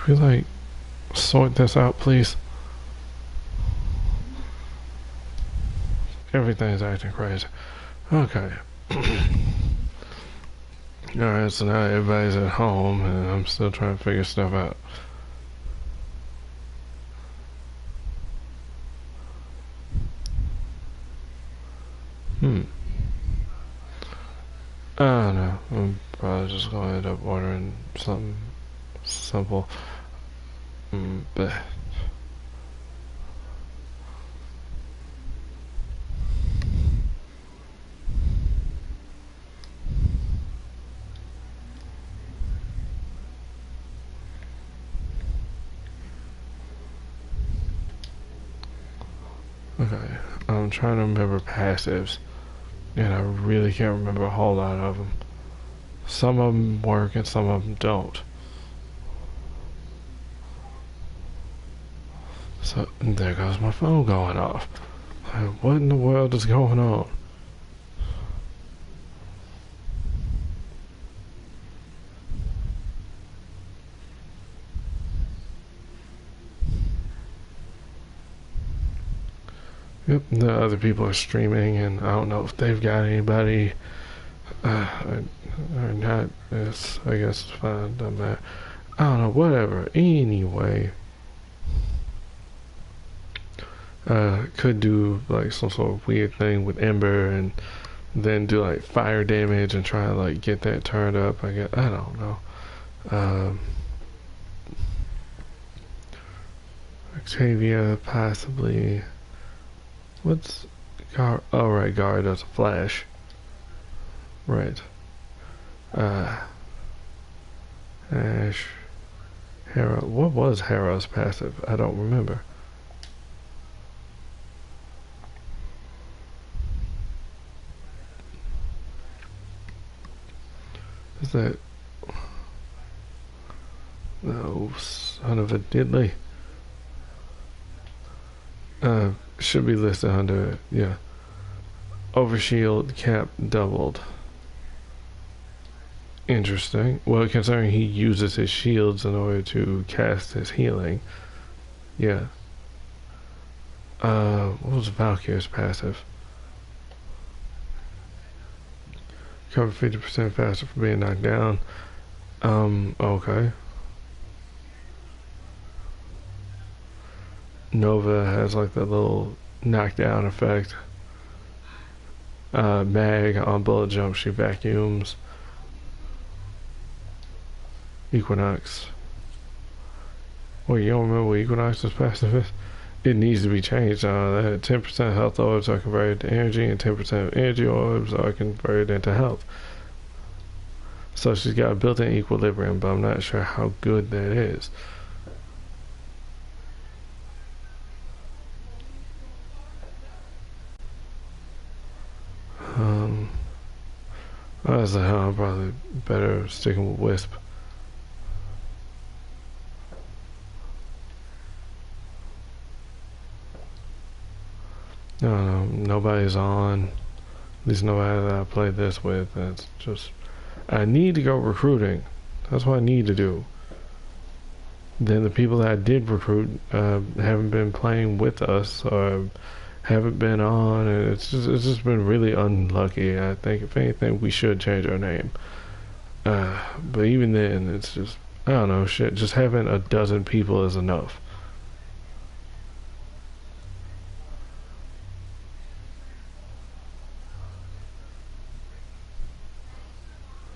Can we like sort this out, please? Everything's acting crazy. Okay. Alright, so now everybody's at home and I'm still trying to figure stuff out. Hmm. I don't know. I'm probably just gonna end up ordering something simple. But okay, I'm trying to remember passives, and I really can't remember a whole lot of them. Some of them work and some of them don't. So there goes my phone going off. Like, what in the world is going on? Yep, the other people are streaming, and I don't know if they've got anybody or not. It's, I guess it's fine. Doesn't matter. I don't know. Whatever. Anyway, could do like some sort of weird thing with Ember, and then do like fire damage and try to like get that turned up. I guess I don't know. Um, Octavia possibly. What's Gar? Oh right, Gar does a flash. Right. Uh, Ash. Hera. What was Hera's passive? I don't remember. Is that? No, son of a diddly. Should be listed under, yeah. Overshield cap doubled. Interesting. Well, considering he uses his shields in order to cast his healing. Yeah. What was Valkyr's passive? Cover 50% faster for being knocked down. Okay. Nova has like the little knockdown effect. Mag on bullet jump, she vacuums. Equinox. Wait, you don't remember what Equinox's passive is? It needs to be changed. That 10% health orbs are converted to energy, and 10% of energy orbs are converted into health. So she's got a built-in equilibrium, but I'm not sure how good that is. I was like, oh, I'm probably better sticking with Wisp. No, nobody's on. At least nobody that I played this with. That's just. I need to go recruiting. That's what I need to do. Then the people that I did recruit haven't been playing with us or haven't been on, and it's just been really unlucky. I think if anything, we should change our name. But even then, it's just I don't know. Shit, just having a dozen people is enough.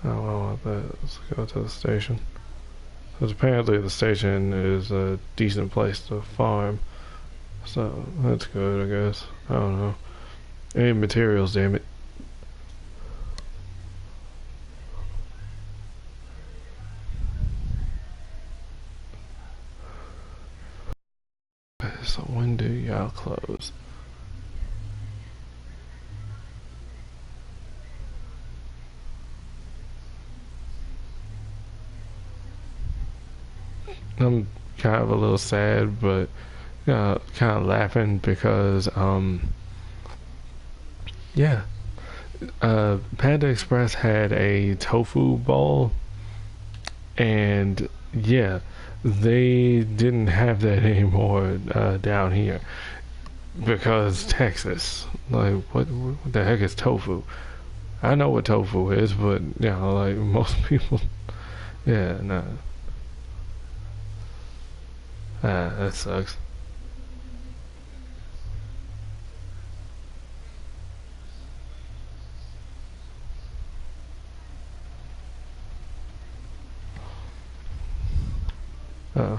Oh, I want that. Let's go to the station. Because apparently the station is a decent place to farm. So, that's good, I guess. I don't know. Any materials, damn it. So when do y'all close? I'm kind of a little sad, but kind of laughing because, yeah. Panda Express had a tofu bowl, and yeah, They didn't have that anymore down here because Texas. Like, what the heck is tofu? I know what tofu is, but like most people, yeah, no, that sucks. Uh,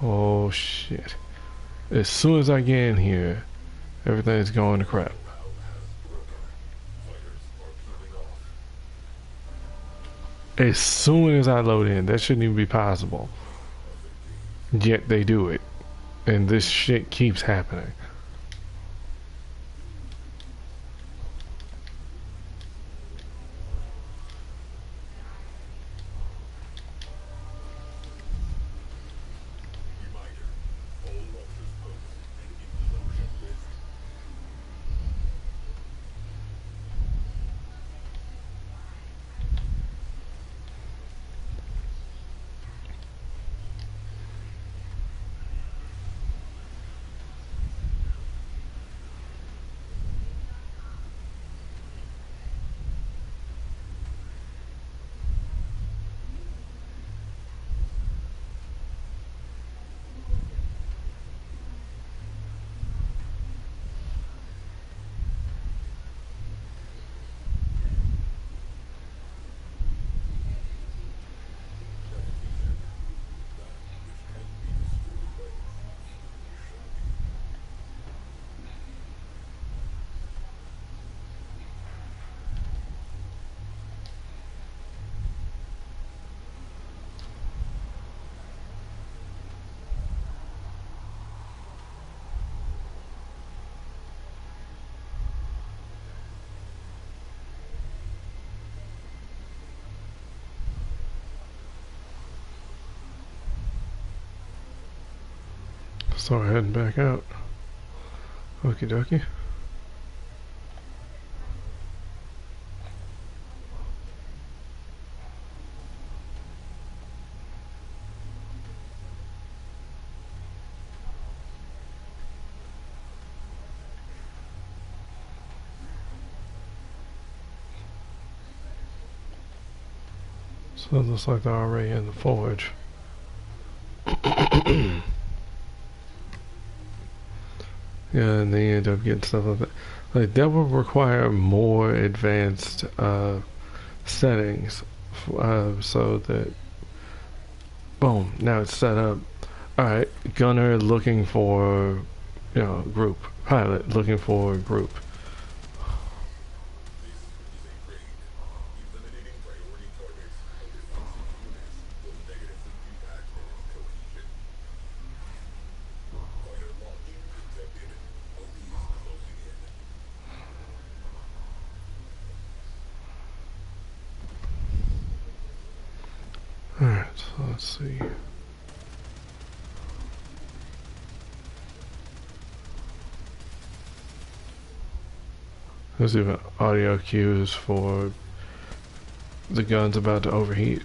oh shit! As soon as I get in here, everything's going to crap. As soon as I load in, that shouldn't even be possible. Yet they do it, and this shit keeps happening. So I'm heading back out. Okie dokie. So it looks like they're already in the forge. Yeah, and they end up getting stuff like that. Like that would require more advanced settings, so that boom, now it's set up. All right, gunner looking for, group. Pilot looking for group. All right, so let's see. There's even audio cues for the gun's about to overheat.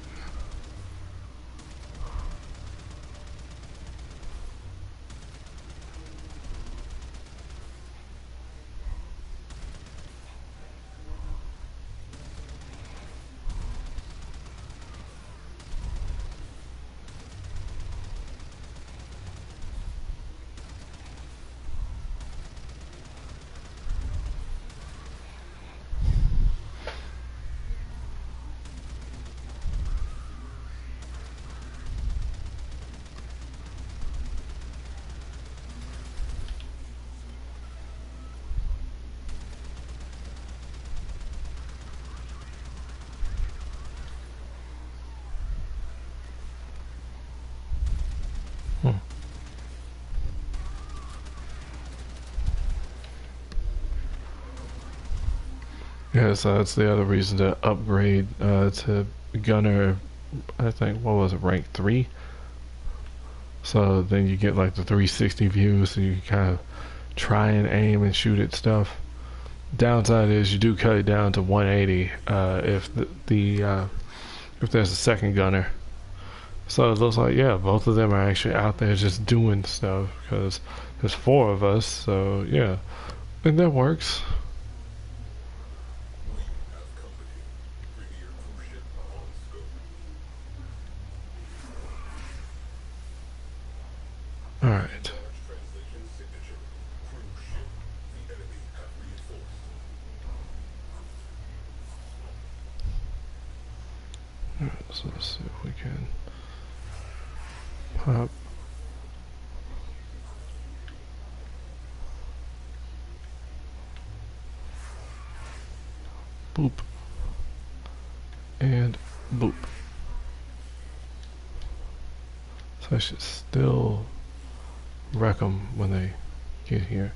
Hmm. Yeah, so that's the other reason to upgrade to gunner. I think what was it, rank 3? So then you get like the 360 view, so you can kind of try and aim and shoot at stuff. Downside is you do cut it down to 180 if if there's a second gunner. So it looks like, yeah, both of them are actually out there just doing stuff because there's four of us. So yeah, and that works. All right. All right, so let's see if we can pop. Boop. And boop. So I should still wreck them when they get here.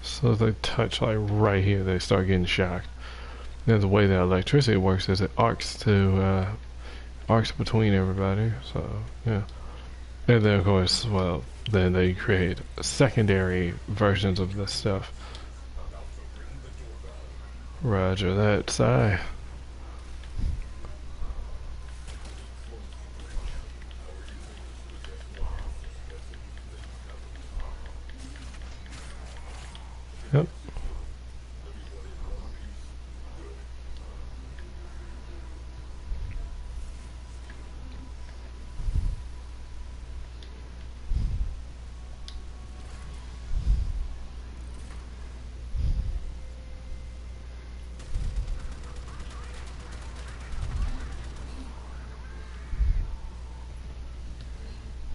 So if they touch like right here, they start getting shocked. Then the way that electricity works is it arcs between everybody. So yeah, and then of course, well, then they create secondary versions of this stuff. Roger that, sigh. Yep.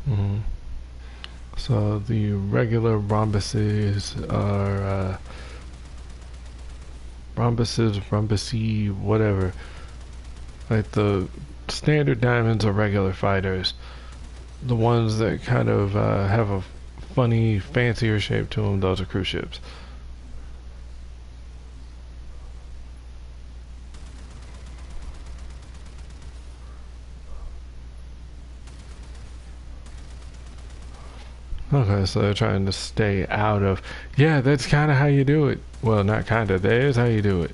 Mm-hmm. So the regular rhombuses are rhombusy, whatever. Like the standard diamonds are regular fighters. The ones that kind of have a funny, fancier shape to them, those are cruise ships. Okay, so they're trying to stay out of. Yeah, that's kind of how you do it. Well, not kind of. That is how you do it.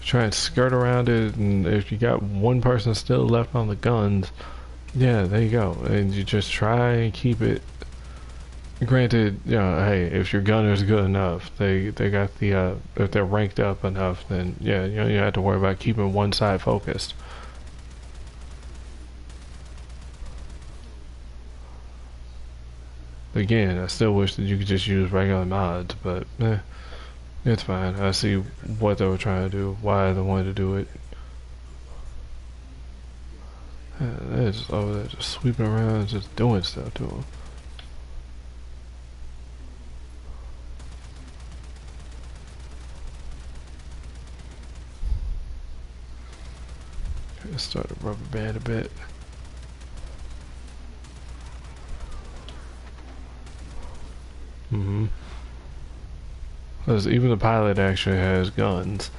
Try and skirt around it, and if you got one person still left on the guns, yeah, there you go. And you just try and keep it. Granted, you know, hey, if your gunner's good enough, they got the if they're ranked up enough, then yeah, you know, you have to worry about keeping one side focused. Again, I still wish that you could just use regular mods, but it's fine. I see what they were trying to do, why they wanted to do it. They're just over there, just sweeping around, just doing stuff to them. Start to rubber band a bit. Mm-hmm. Because even the pilot actually has guns.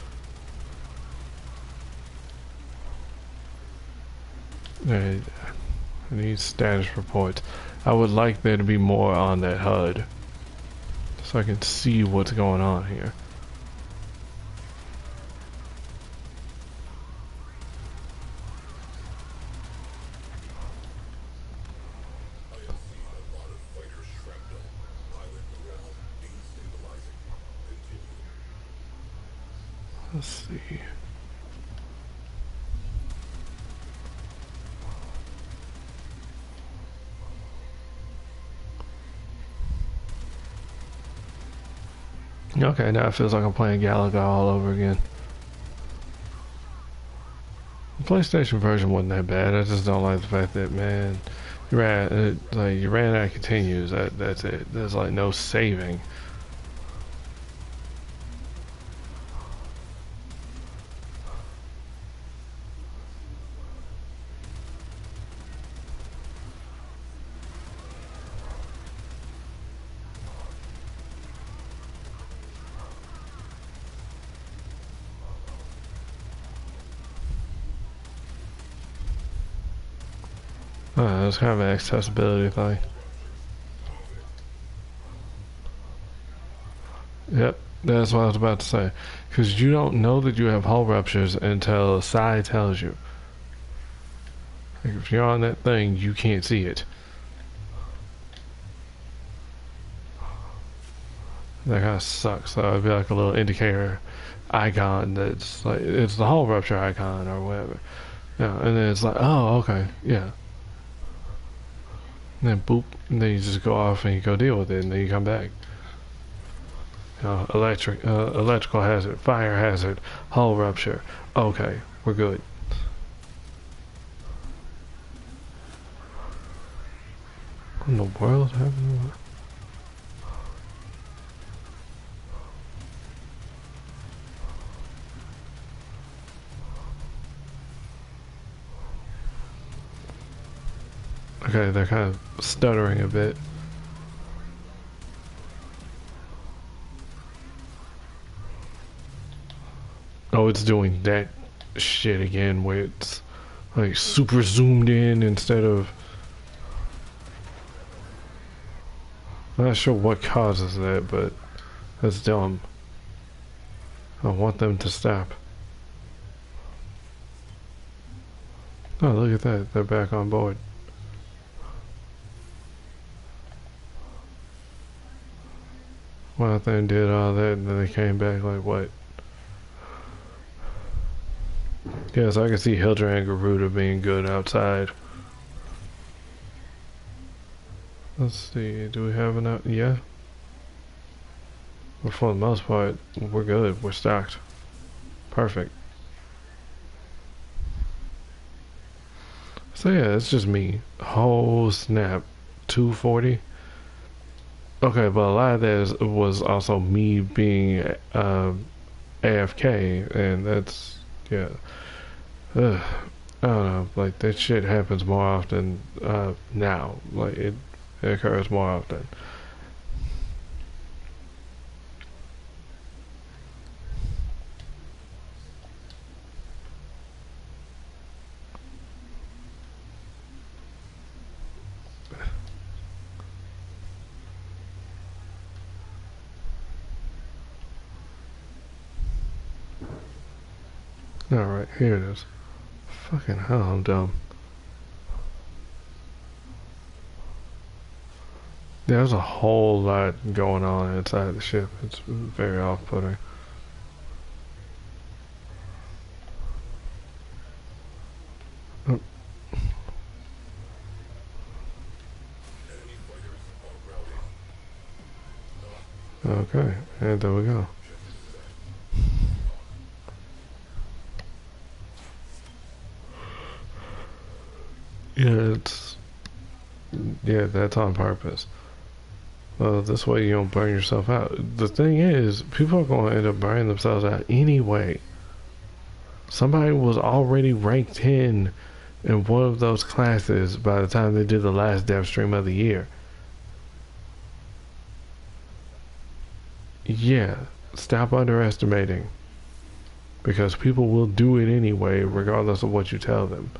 I need status reports. I would like there to be more on that HUD, so I can see what's going on here. Let's see. Okay, now it feels like I'm playing Galaga all over again. The PlayStation version wasn't that bad. I just don't like the fact that, man, you ran out of continues. That's it. There's like no saving. It's kind of an accessibility thing. Yep. That's what I was about to say. Because you don't know that you have hull ruptures until Psi tells you. Like if you're on that thing, you can't see it. That kind of sucks. So it'd be like a little indicator icon that's like it's the hull rupture icon or whatever. Yeah, and then it's like, oh, okay, yeah. And then boop, and then you just go off and you go deal with it, and then you come back. Electrical hazard, fire hazard, hull rupture. Okay, we're good. What in the world happened? Okay, they're kind of stuttering a bit. Oh, it's doing that shit again where it's like super zoomed in instead of. I'm not sure what causes that, but that's dumb. I want them to stop. Oh, look at that. They're back on board. Went out there and did all that, and then they came back like what? Yeah, so I can see Hildra and Garuda being good outside. Let's see, do we have enough? Yeah. But for the most part, we're good. We're stocked. Perfect. So yeah, it's just me. Oh snap. 240. Okay, but a lot of that was also me being AFK, and that's yeah. Ugh, I don't know. Like that shit happens more often now. Like it occurs more often. All right, here it is. Fucking hell, I'm dumb. There's a whole lot going on inside the ship. It's very off-putting. Oh, okay, and there we go. Yeah, it's yeah, that's on purpose. This way you don't burn yourself out. The thing is, people are going to end up burning themselves out anyway. Somebody was already ranked 10 in one of those classes by the time they did the last dev stream of the year. Yeah, stop underestimating. Because people will do it anyway, regardless of what you tell them.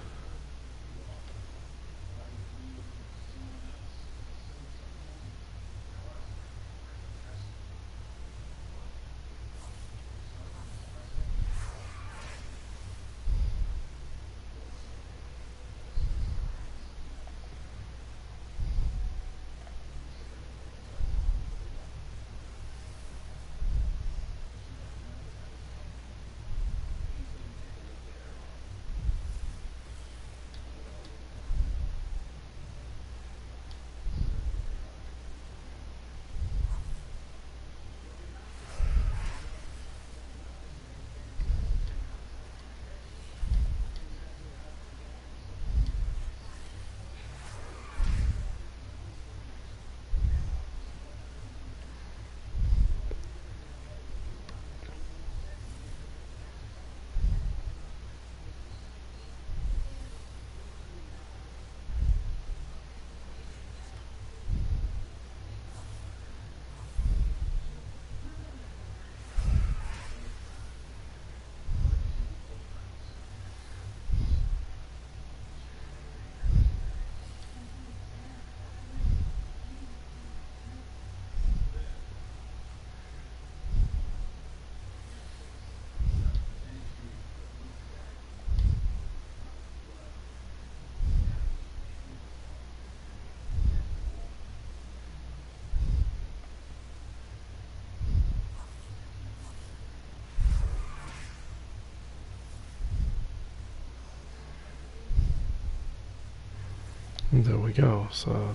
There we go. So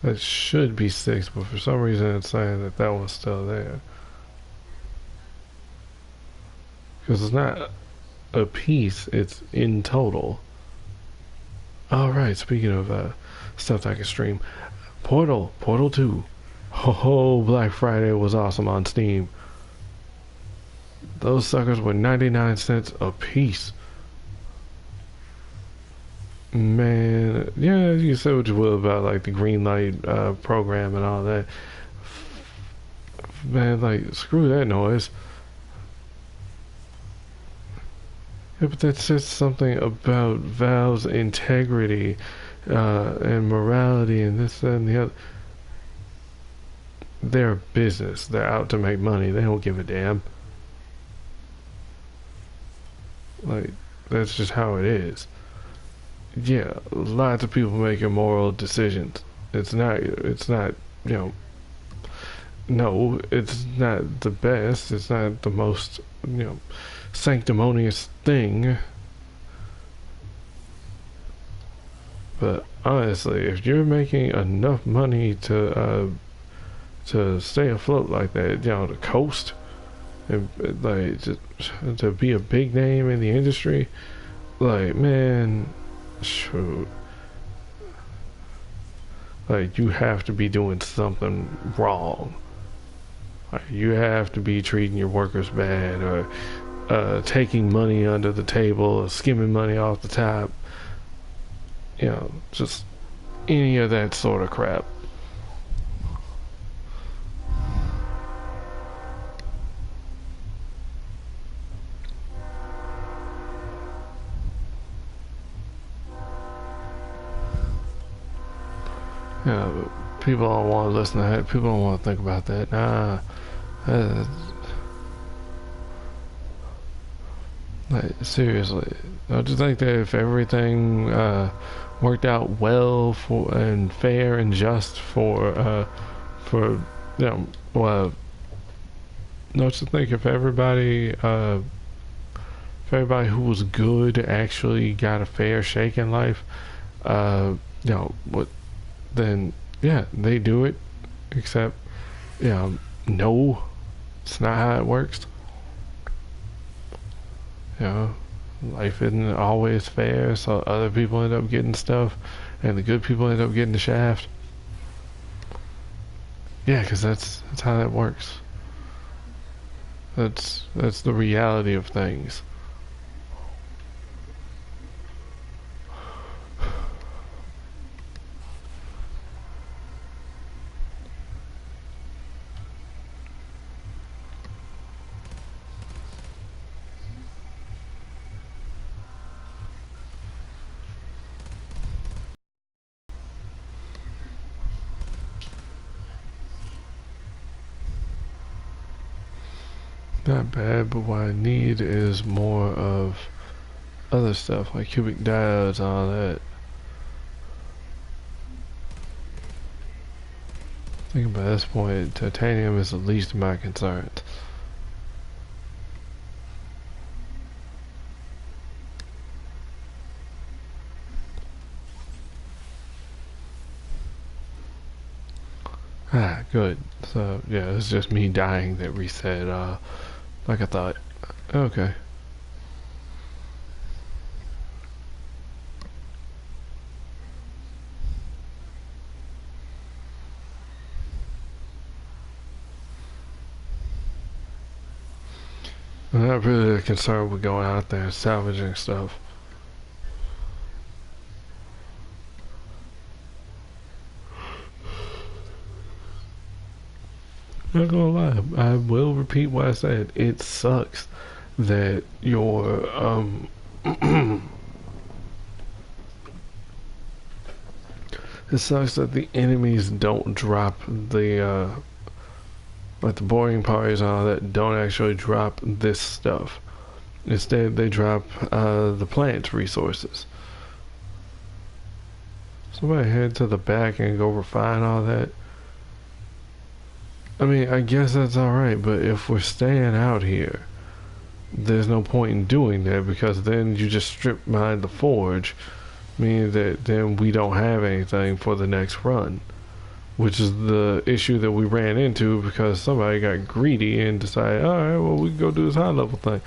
that should be 6, but for some reason it's saying that that one's still there. Because it's not a piece, it's in total. Alright, speaking of stuff I can stream, Portal 2. Oh, Black Friday was awesome on Steam. Those suckers were 99 cents a piece. Man, yeah, you can say what you will about like the green light program and all that. Man, like screw that noise. Yeah, but that says something about Valve's integrity and morality and this, that, and the other. They're a business. They're out to make money. They don't give a damn. Like, that's just how it is. Yeah, lots of people make immoral decisions. You know, no, it's not the best. It's not the most, sanctimonious thing. But honestly, if you're making enough money to stay afloat like that, to coast and like to be a big name in the industry, like man, shoot, like you have to be doing something wrong. Like you have to be treating your workers bad or taking money under the table or skimming money off the top. Just any of that sort of crap. People don't want to listen to that. People don't want to think about that. Nah. Like, seriously. Don't you think that if everything worked out well and fair and just for well, don't you think if everybody who was good actually got a fair shake in life, what then yeah, they do it. Except, no, it's not how it works. Life isn't always fair, so other people end up getting stuff, and the good people end up getting the shaft. Yeah, because that's how that works. That's the reality of things. Not bad, but what I need is more of other stuff like cubic diodes and all that. I think by this point, titanium is the least of my concerns. Ah, good. So, yeah, it's just me dying that reset, like I thought. Okay. I'm not really concerned with going out there and salvaging stuff. Not gonna lie, I will repeat what I said. It sucks that your it sucks that the enemies don't drop the like the boring parties and all that don't actually drop this stuff. Instead, they drop the plant resources. Somebody head to the back and go refine all that. I mean, I guess that's alright, but if we're staying out here, there's no point in doing that because then you just strip mine the forge meaning that then we don't have anything for the next run, which is the issue that we ran into because somebody got greedy and decided, all right, well, we can go do this high level thing.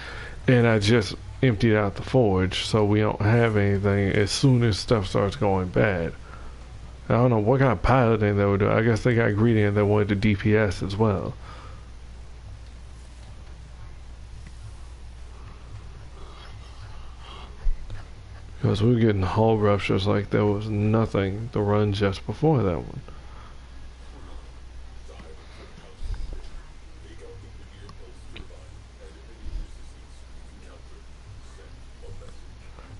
And I just emptied out the forge, so we don't have anything as soon as stuff starts going bad. I don't know what kind of piloting they were doing. I guess they got greedy and they wanted to DPS as well. Because we were getting hull ruptures like there was nothing to run just before that one.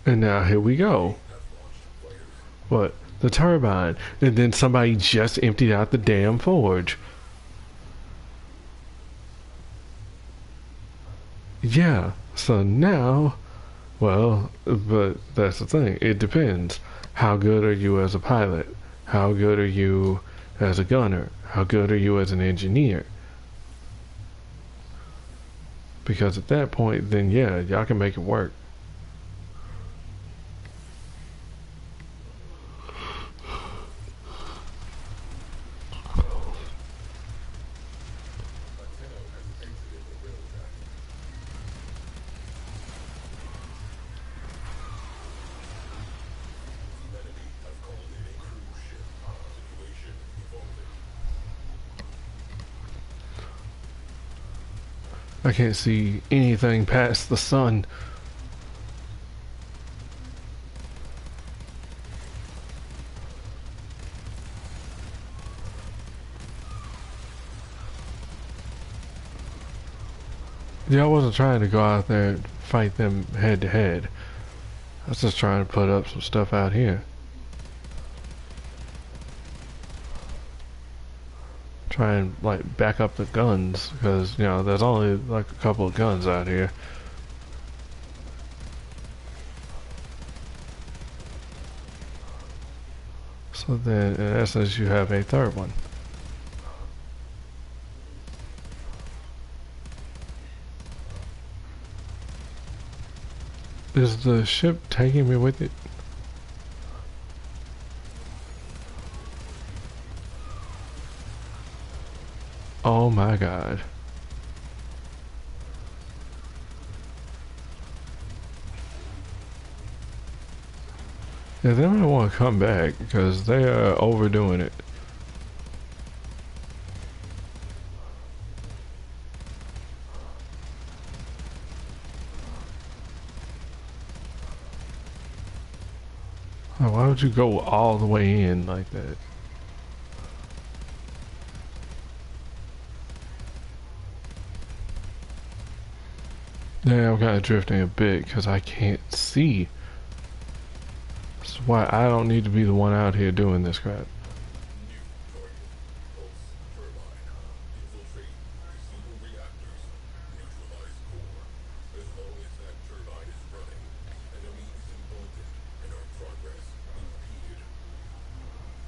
And now here we go. What? The turbine. And then somebody just emptied out the damn forge. Yeah. So now, well, but that's the thing. It depends. How good are you as a pilot? How good are you as a gunner? How good are you as an engineer? Because at that point, then yeah, y'all can make it work. I can't see anything past the sun. Yeah, I wasn't trying to go out there and fight them head to head. I was just trying to put up some stuff out here. Try and like back up the guns because you know there's only like a couple of guns out here. So then in essence you have a third one. Is the ship taking me with it? Oh my god. Yeah, they might want to come back because they are overdoing it. Why would you go all the way in like that? Yeah, I'm kind of drifting a bit because I can't see. That's why I don't need to be the one out here doing this crap.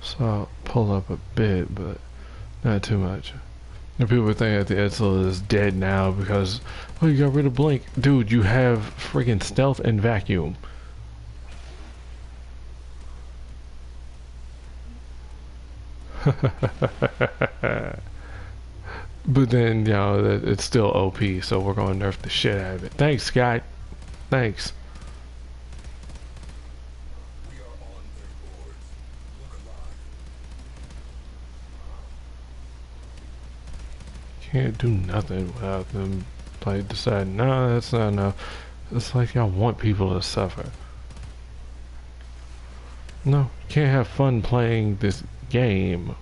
So I'll pull up a bit, but not too much. And people think that the Edsel is dead now because, oh, you got rid of Blink. Dude, you have friggin' stealth and vacuum. But then, you know, it's still OP, so we're going to nerf the shit out of it. Thanks, Scott. Thanks. Can't do nothing without them like deciding, no, that's not enough. It's like y'all want people to suffer. No, you can't have fun playing this game.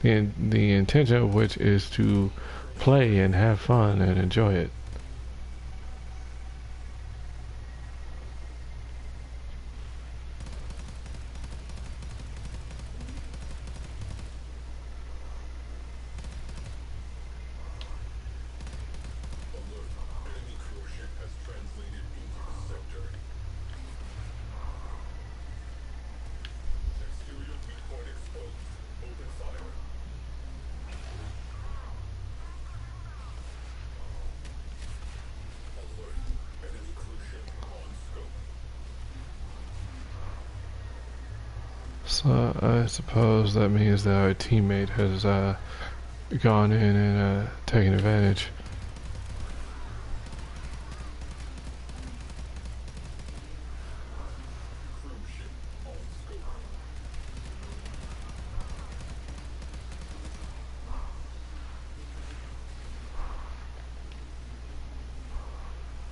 The intention of which is to play and have fun and enjoy it. So I suppose that means that our teammate has gone in and taken advantage.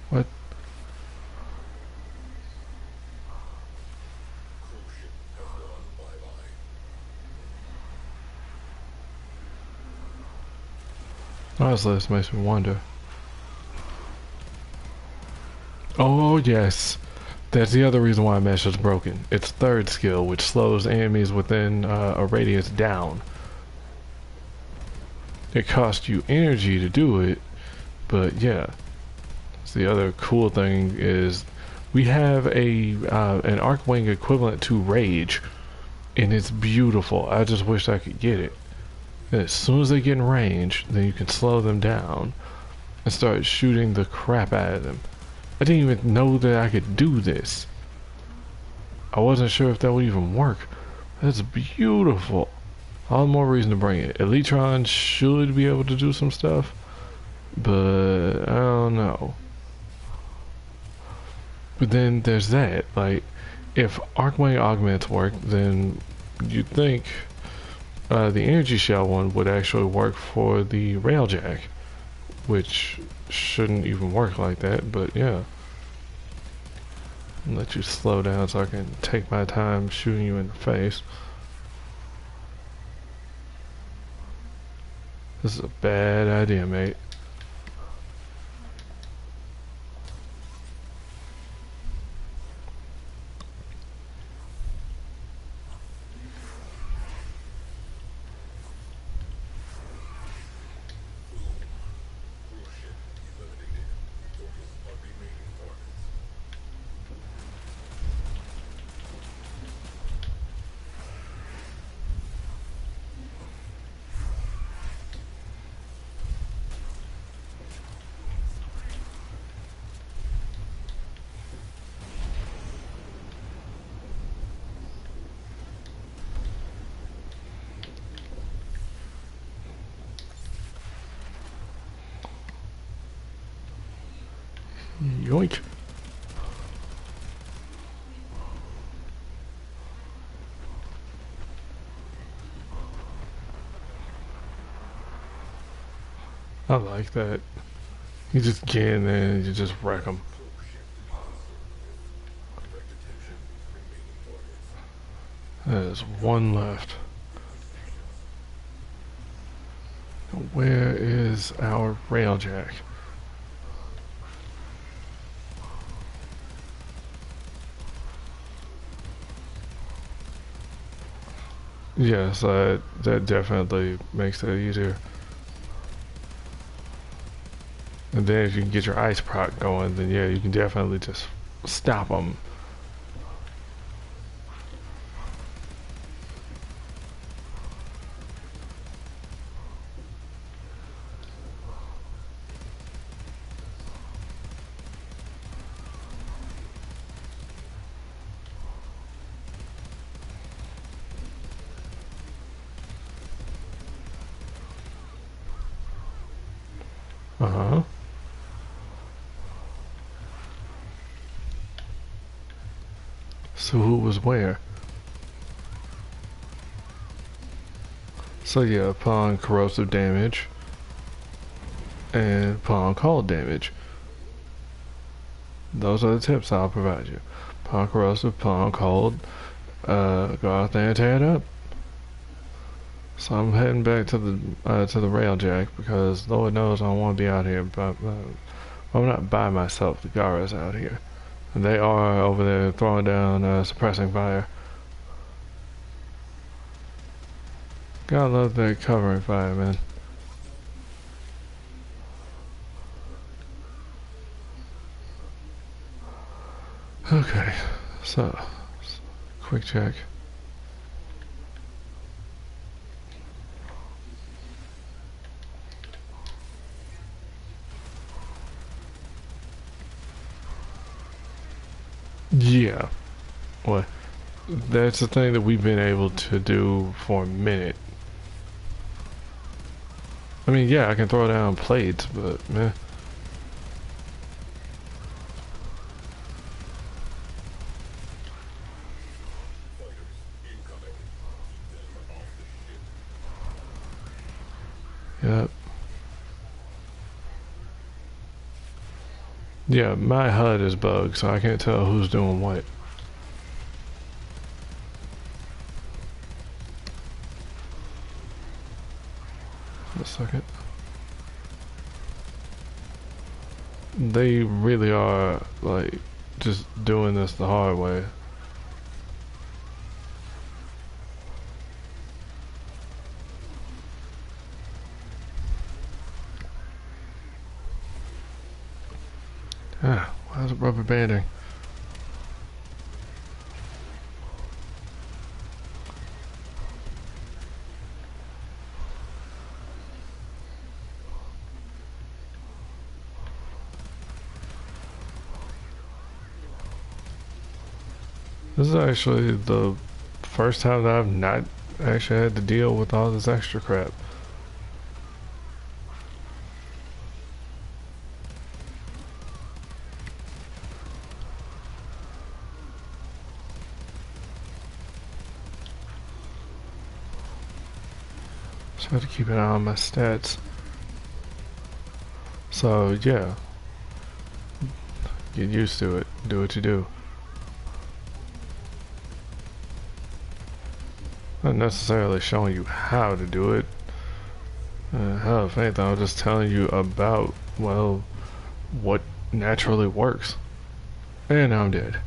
What? Honestly, this makes me wonder. Oh yes, that's the other reason why Mesh is broken. Its third skill, which slows enemies within a radius down. It costs you energy to do it, but yeah. So the other cool thing is we have an Arcwing equivalent to Rage, and it's beautiful. I just wish I could get it. And as soon as they get in range, then you can slow them down and start shooting the crap out of them. I didn't even know that I could do this. I wasn't sure if that would even work. That's beautiful. All the more reason to bring it. Elytron should be able to do some stuff, but I don't know. But then there's that. Like, if Arcwing augments work, then you'd think the energy shell one would actually work for the railjack, which shouldn't even work like that, but yeah. Let you slow down so I can take my time shooting you in the face. This is a bad idea, mate. Yoink. I like that. You just get in there and you just wreck them. There's one left. Where is our railjack? Yes, that definitely makes it easier. And then if you can get your ice proc going, then yeah, you can definitely just stop them. Uh-huh. So who was where? So yeah, upon corrosive damage and upon cold damage. Those are the tips I'll provide you. Upon corrosive, upon cold, go out there and tear it up. So I'm heading back to the railjack because Lord knows I don't want to be out here. But I'm not by myself. The Gara's out here, and they are over there throwing down suppressing fire. Gotta love that covering fire, man. Okay, so quick check. Yeah. What? That's the thing that we've been able to do for a minute. I mean, yeah, I can throw down plates, but man. Yep. Yeah, my HUD is bugged, so I can't tell who's doing what. A second. They really are, like, just doing this the hard way. Ah, why is it rubber banding? This is actually the first time that I've not actually had to deal with all this extra crap. So I have to keep an eye on my stats. So yeah, get used to it. Do what you do. Not necessarily showing you how to do it. Hell, if anything, I'm just telling you about, well, what naturally works. And now I'm dead.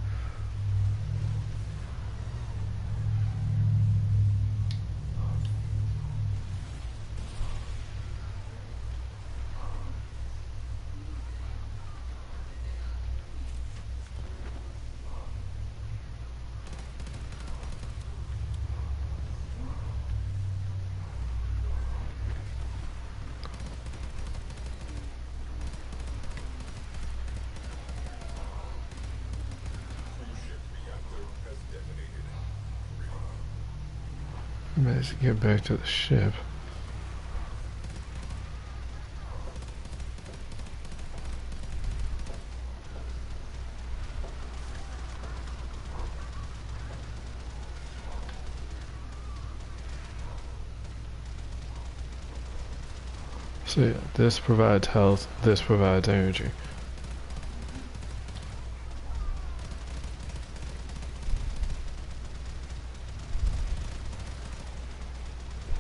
I managed to get back to the ship. So yeah, this provides health, this provides energy.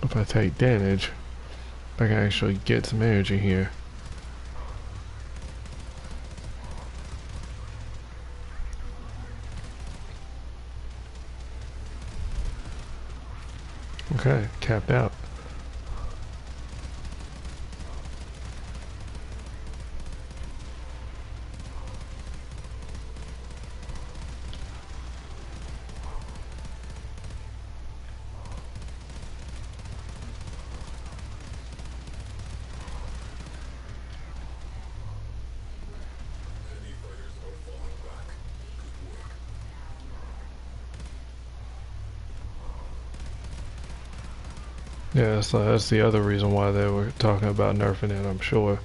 If I take damage, I can actually get some energy here. Okay, capped out. Yeah, so that's the other reason why they were talking about nerfing it, I'm sure.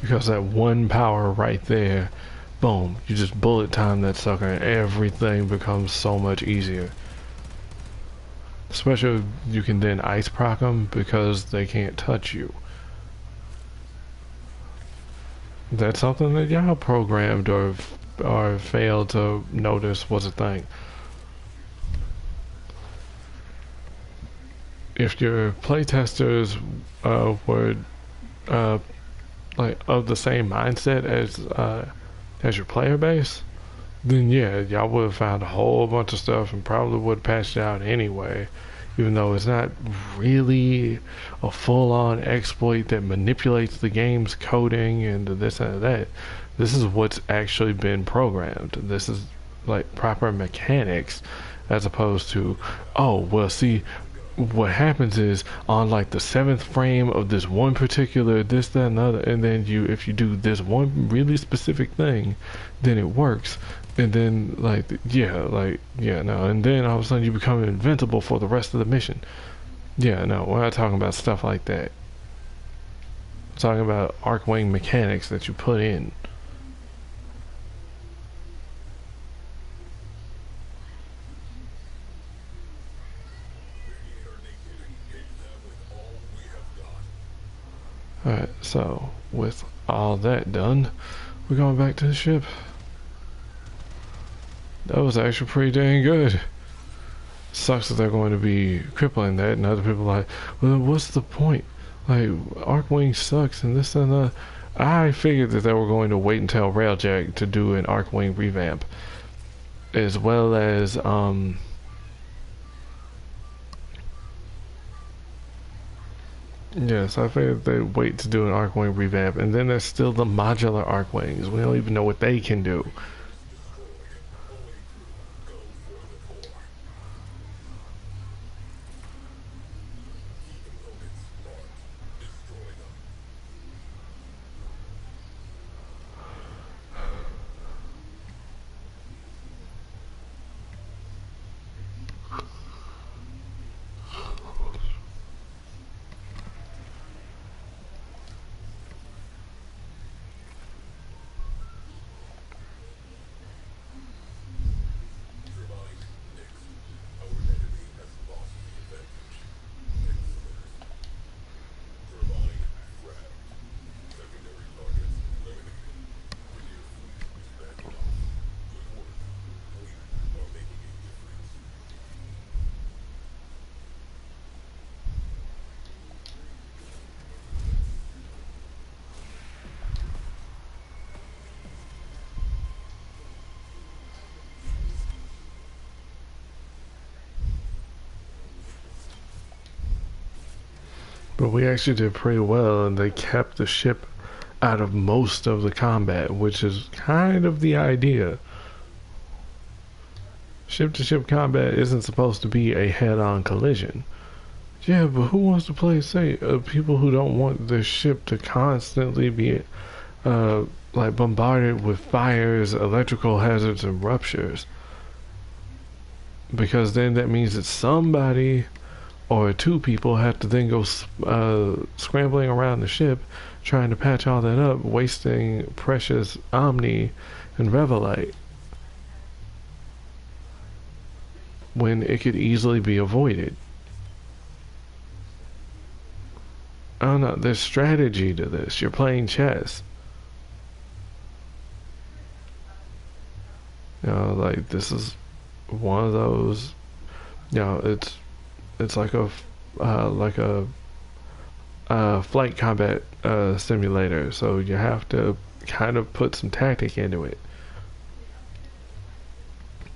Because that one power right there, boom, you just bullet time that sucker and everything becomes so much easier. Especially if you can then ice proc them because they can't touch you. That's something that y'all programmed or failed to notice was a thing. If your playtesters were uh, like of the same mindset as your player base, then yeah, y'all would have found a whole bunch of stuff and probably would have patched it out anyway. Even though it's not really a full-on exploit that manipulates the game's coding and this and that. This is what's actually been programmed. This is like proper mechanics as opposed to, oh, well, see, what happens is on like the seventh frame of this one particular this that and other, and then you if you do this one really specific thing, then it works, and then like no, and then all of a sudden you become invincible for the rest of the mission. Yeah, no, we're not talking about stuff like that. I'm talking about Arcwing mechanics that you put in. Alright, so with all that done, we're going back to the ship. That was actually pretty dang good. Sucks that they're going to be crippling that, and other people are like, well, what's the point? Like, Arcwing sucks, and this and that. I figured that they were going to wait until Railjack to do an Arcwing revamp, as well as yes, I figured they'd wait to do an Arcwing revamp, and then there's still the modular Arcwings. We don't even know what they can do. But we actually did pretty well, and they kept the ship out of most of the combat, which is kind of the idea. Ship to ship combat isn't supposed to be a head on collision. Yeah, but who wants to play safe? People who don't want their ship to constantly be uh, like bombarded with fires, electrical hazards, and ruptures. Because then that means that somebody or two people have to then go scrambling around the ship trying to patch all that up, wasting precious Omni and Revelite when it could easily be avoided. I don't know, there's strategy to this. You're playing chess. You know, like this is one of those. You know, it's like a flight combat simulator. So you have to kind of put some tactic into it.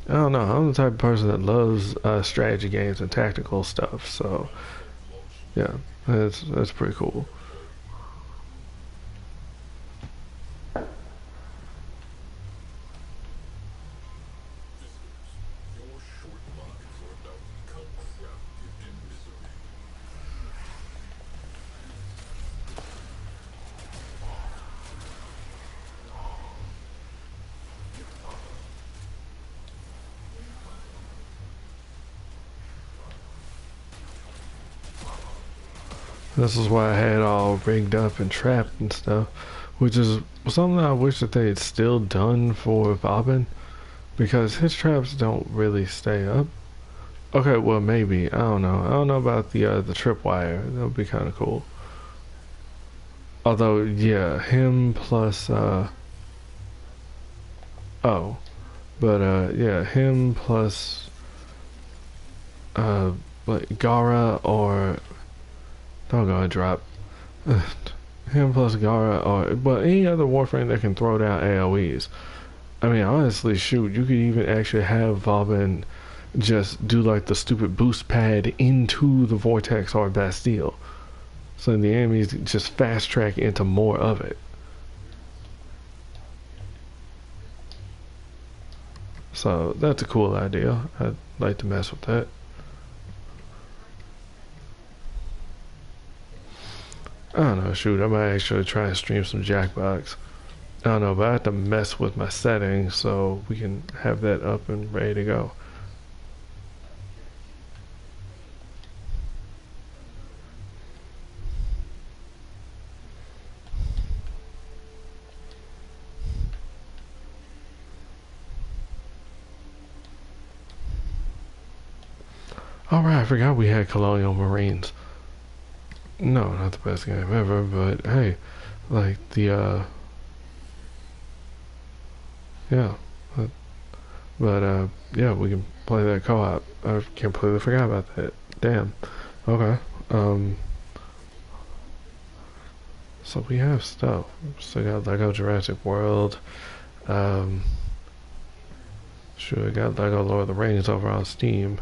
I don't know. I'm the type of person that loves strategy games and tactical stuff. So yeah, that's pretty cool. This is why I had all rigged up and trapped and stuff, which is something I wish that they had still done for Bobbin, because his traps don't really stay up. Okay, well maybe I don't know. I don't know about the tripwire. That would be kind of cool. Although yeah, him plus oh, but yeah, him plus uh like Gara or doggone drop. Him plus Gara or but any other Warframe that can throw down AoEs. I mean, honestly, shoot, you could even actually have Vauban just do like the stupid boost pad into the Vortex or Bastille. So the enemies just fast track into more of it. So that's a cool idea. I'd like to mess with that. I don't know, shoot, I might actually try and stream some Jackbox. I don't know, but I have to mess with my settings so we can have that up and ready to go. Alright, I forgot we had Colonial Marines. No, not the best game ever, but hey, like yeah. Yeah, we can play that co-op. I completely forgot about that. Damn. Okay. Um, so we have stuff. So we got Lego Jurassic World. Um, sure, we got Lego Lord of the Rings over on Steam.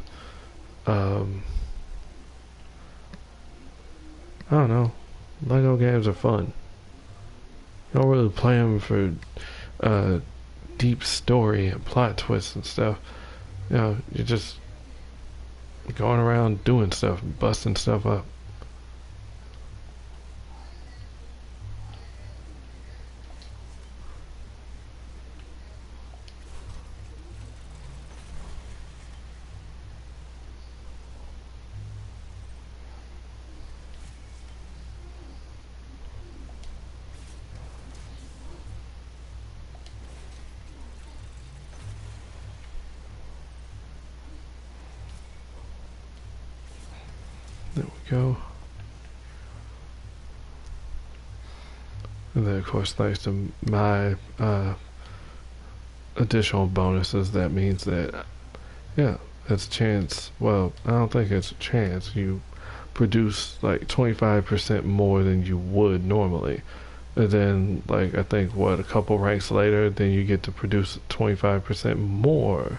Um, I don't know. Lego games are fun. You don't really play them for uh, deep story and plot twists and stuff. You know, you're just going around doing stuff, busting stuff up. There we go. And then, of course, thanks to my additional bonuses, that means that, yeah, it's a chance. Well, I don't think it's a chance. You produce like 25% more than you would normally. And then, like, I think, what, a couple ranks later, then you get to produce 25% more.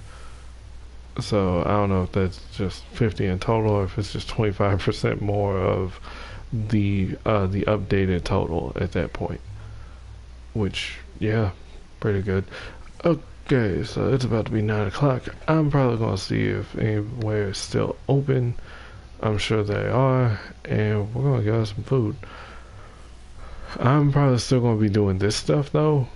So I don't know if that's just 50 in total or if it's just 25% more of the updated total at that point. Which, yeah, pretty good. Okay, so it's about to be 9 o'clock. I'm probably going to see if anywhere is still open. I'm sure they are, and we're going to get us some food. I'm probably still going to be doing this stuff, though.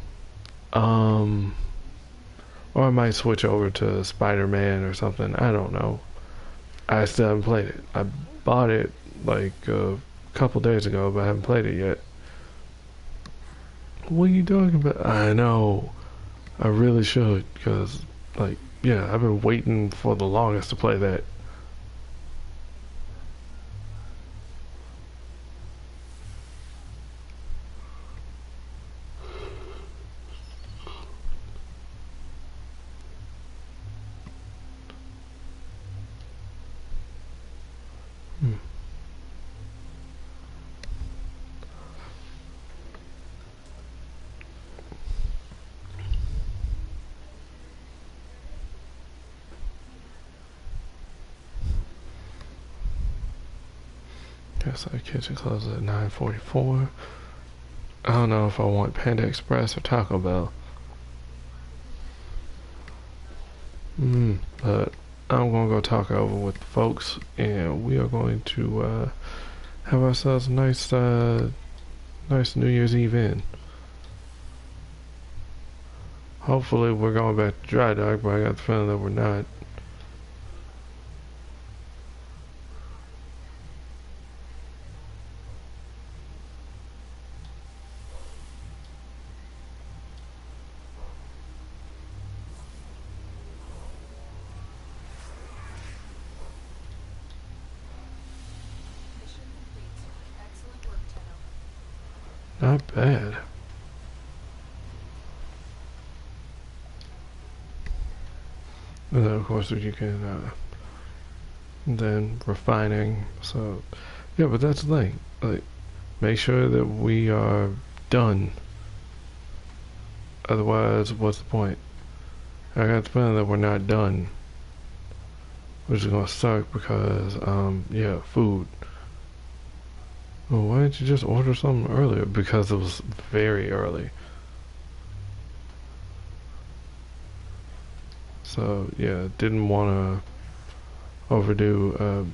Or I might switch over to Spider-Man or something. I don't know. I still haven't played it. I bought it like a couple days ago, but I haven't played it yet. What are you talking about? I know. I really should, because, like, yeah, I've been waiting for the longest to play that. Hmm. Guess our kitchen closes at 9:44. I don't know if I want Panda Express or Taco Bell. But I'm gonna go talk over with the folks, and we are going to have ourselves a nice New Year's Eve in. Hopefully, we're going back to dry dock, but I got the feeling that we're not. Not bad. And then, of course, you can then refining. So, yeah, but that's the thing. Like, make sure that we are done. Otherwise, what's the point? I got the feeling that we're not done, which is gonna suck because, yeah, food. Well, why didn't you just order something earlier? Because it was very early. So, yeah, didn't want to overdo,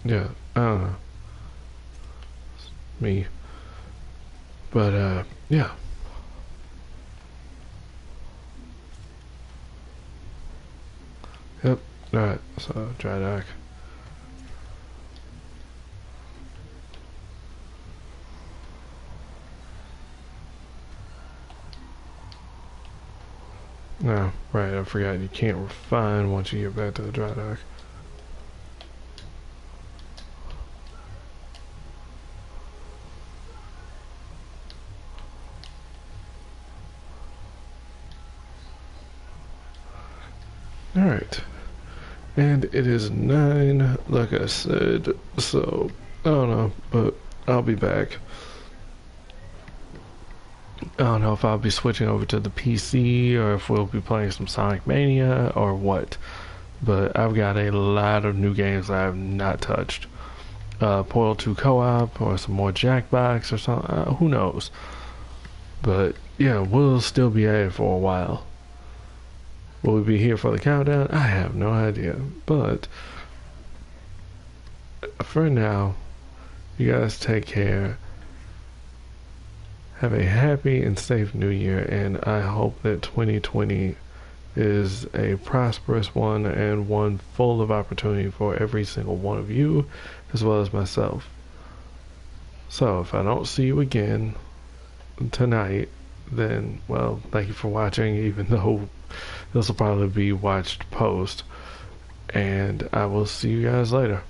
yeah, I don't know. Me. But yeah. Yep. Alright, so dry dock. No, right, I forgot you can't refine once you get back to the dry dock. Alright. And it is 9, like I said, so I don't know, but I'll be back. I don't know if I'll be switching over to the PC or if we'll be playing some Sonic Mania or what. But I've got a lot of new games I have not touched. Portal 2 co-op or some more Jackbox or something. Who knows? But yeah, we'll still be at it for a while. Will we be here for the countdown? I have no idea. But for now, you guys take care. Have a happy and safe new year, and I hope that 2020 is a prosperous one and one full of opportunity for every single one of you, as well as myself. So, if I don't see you again tonight, then, well, thank you for watching, even though this will probably be watched post, and I will see you guys later.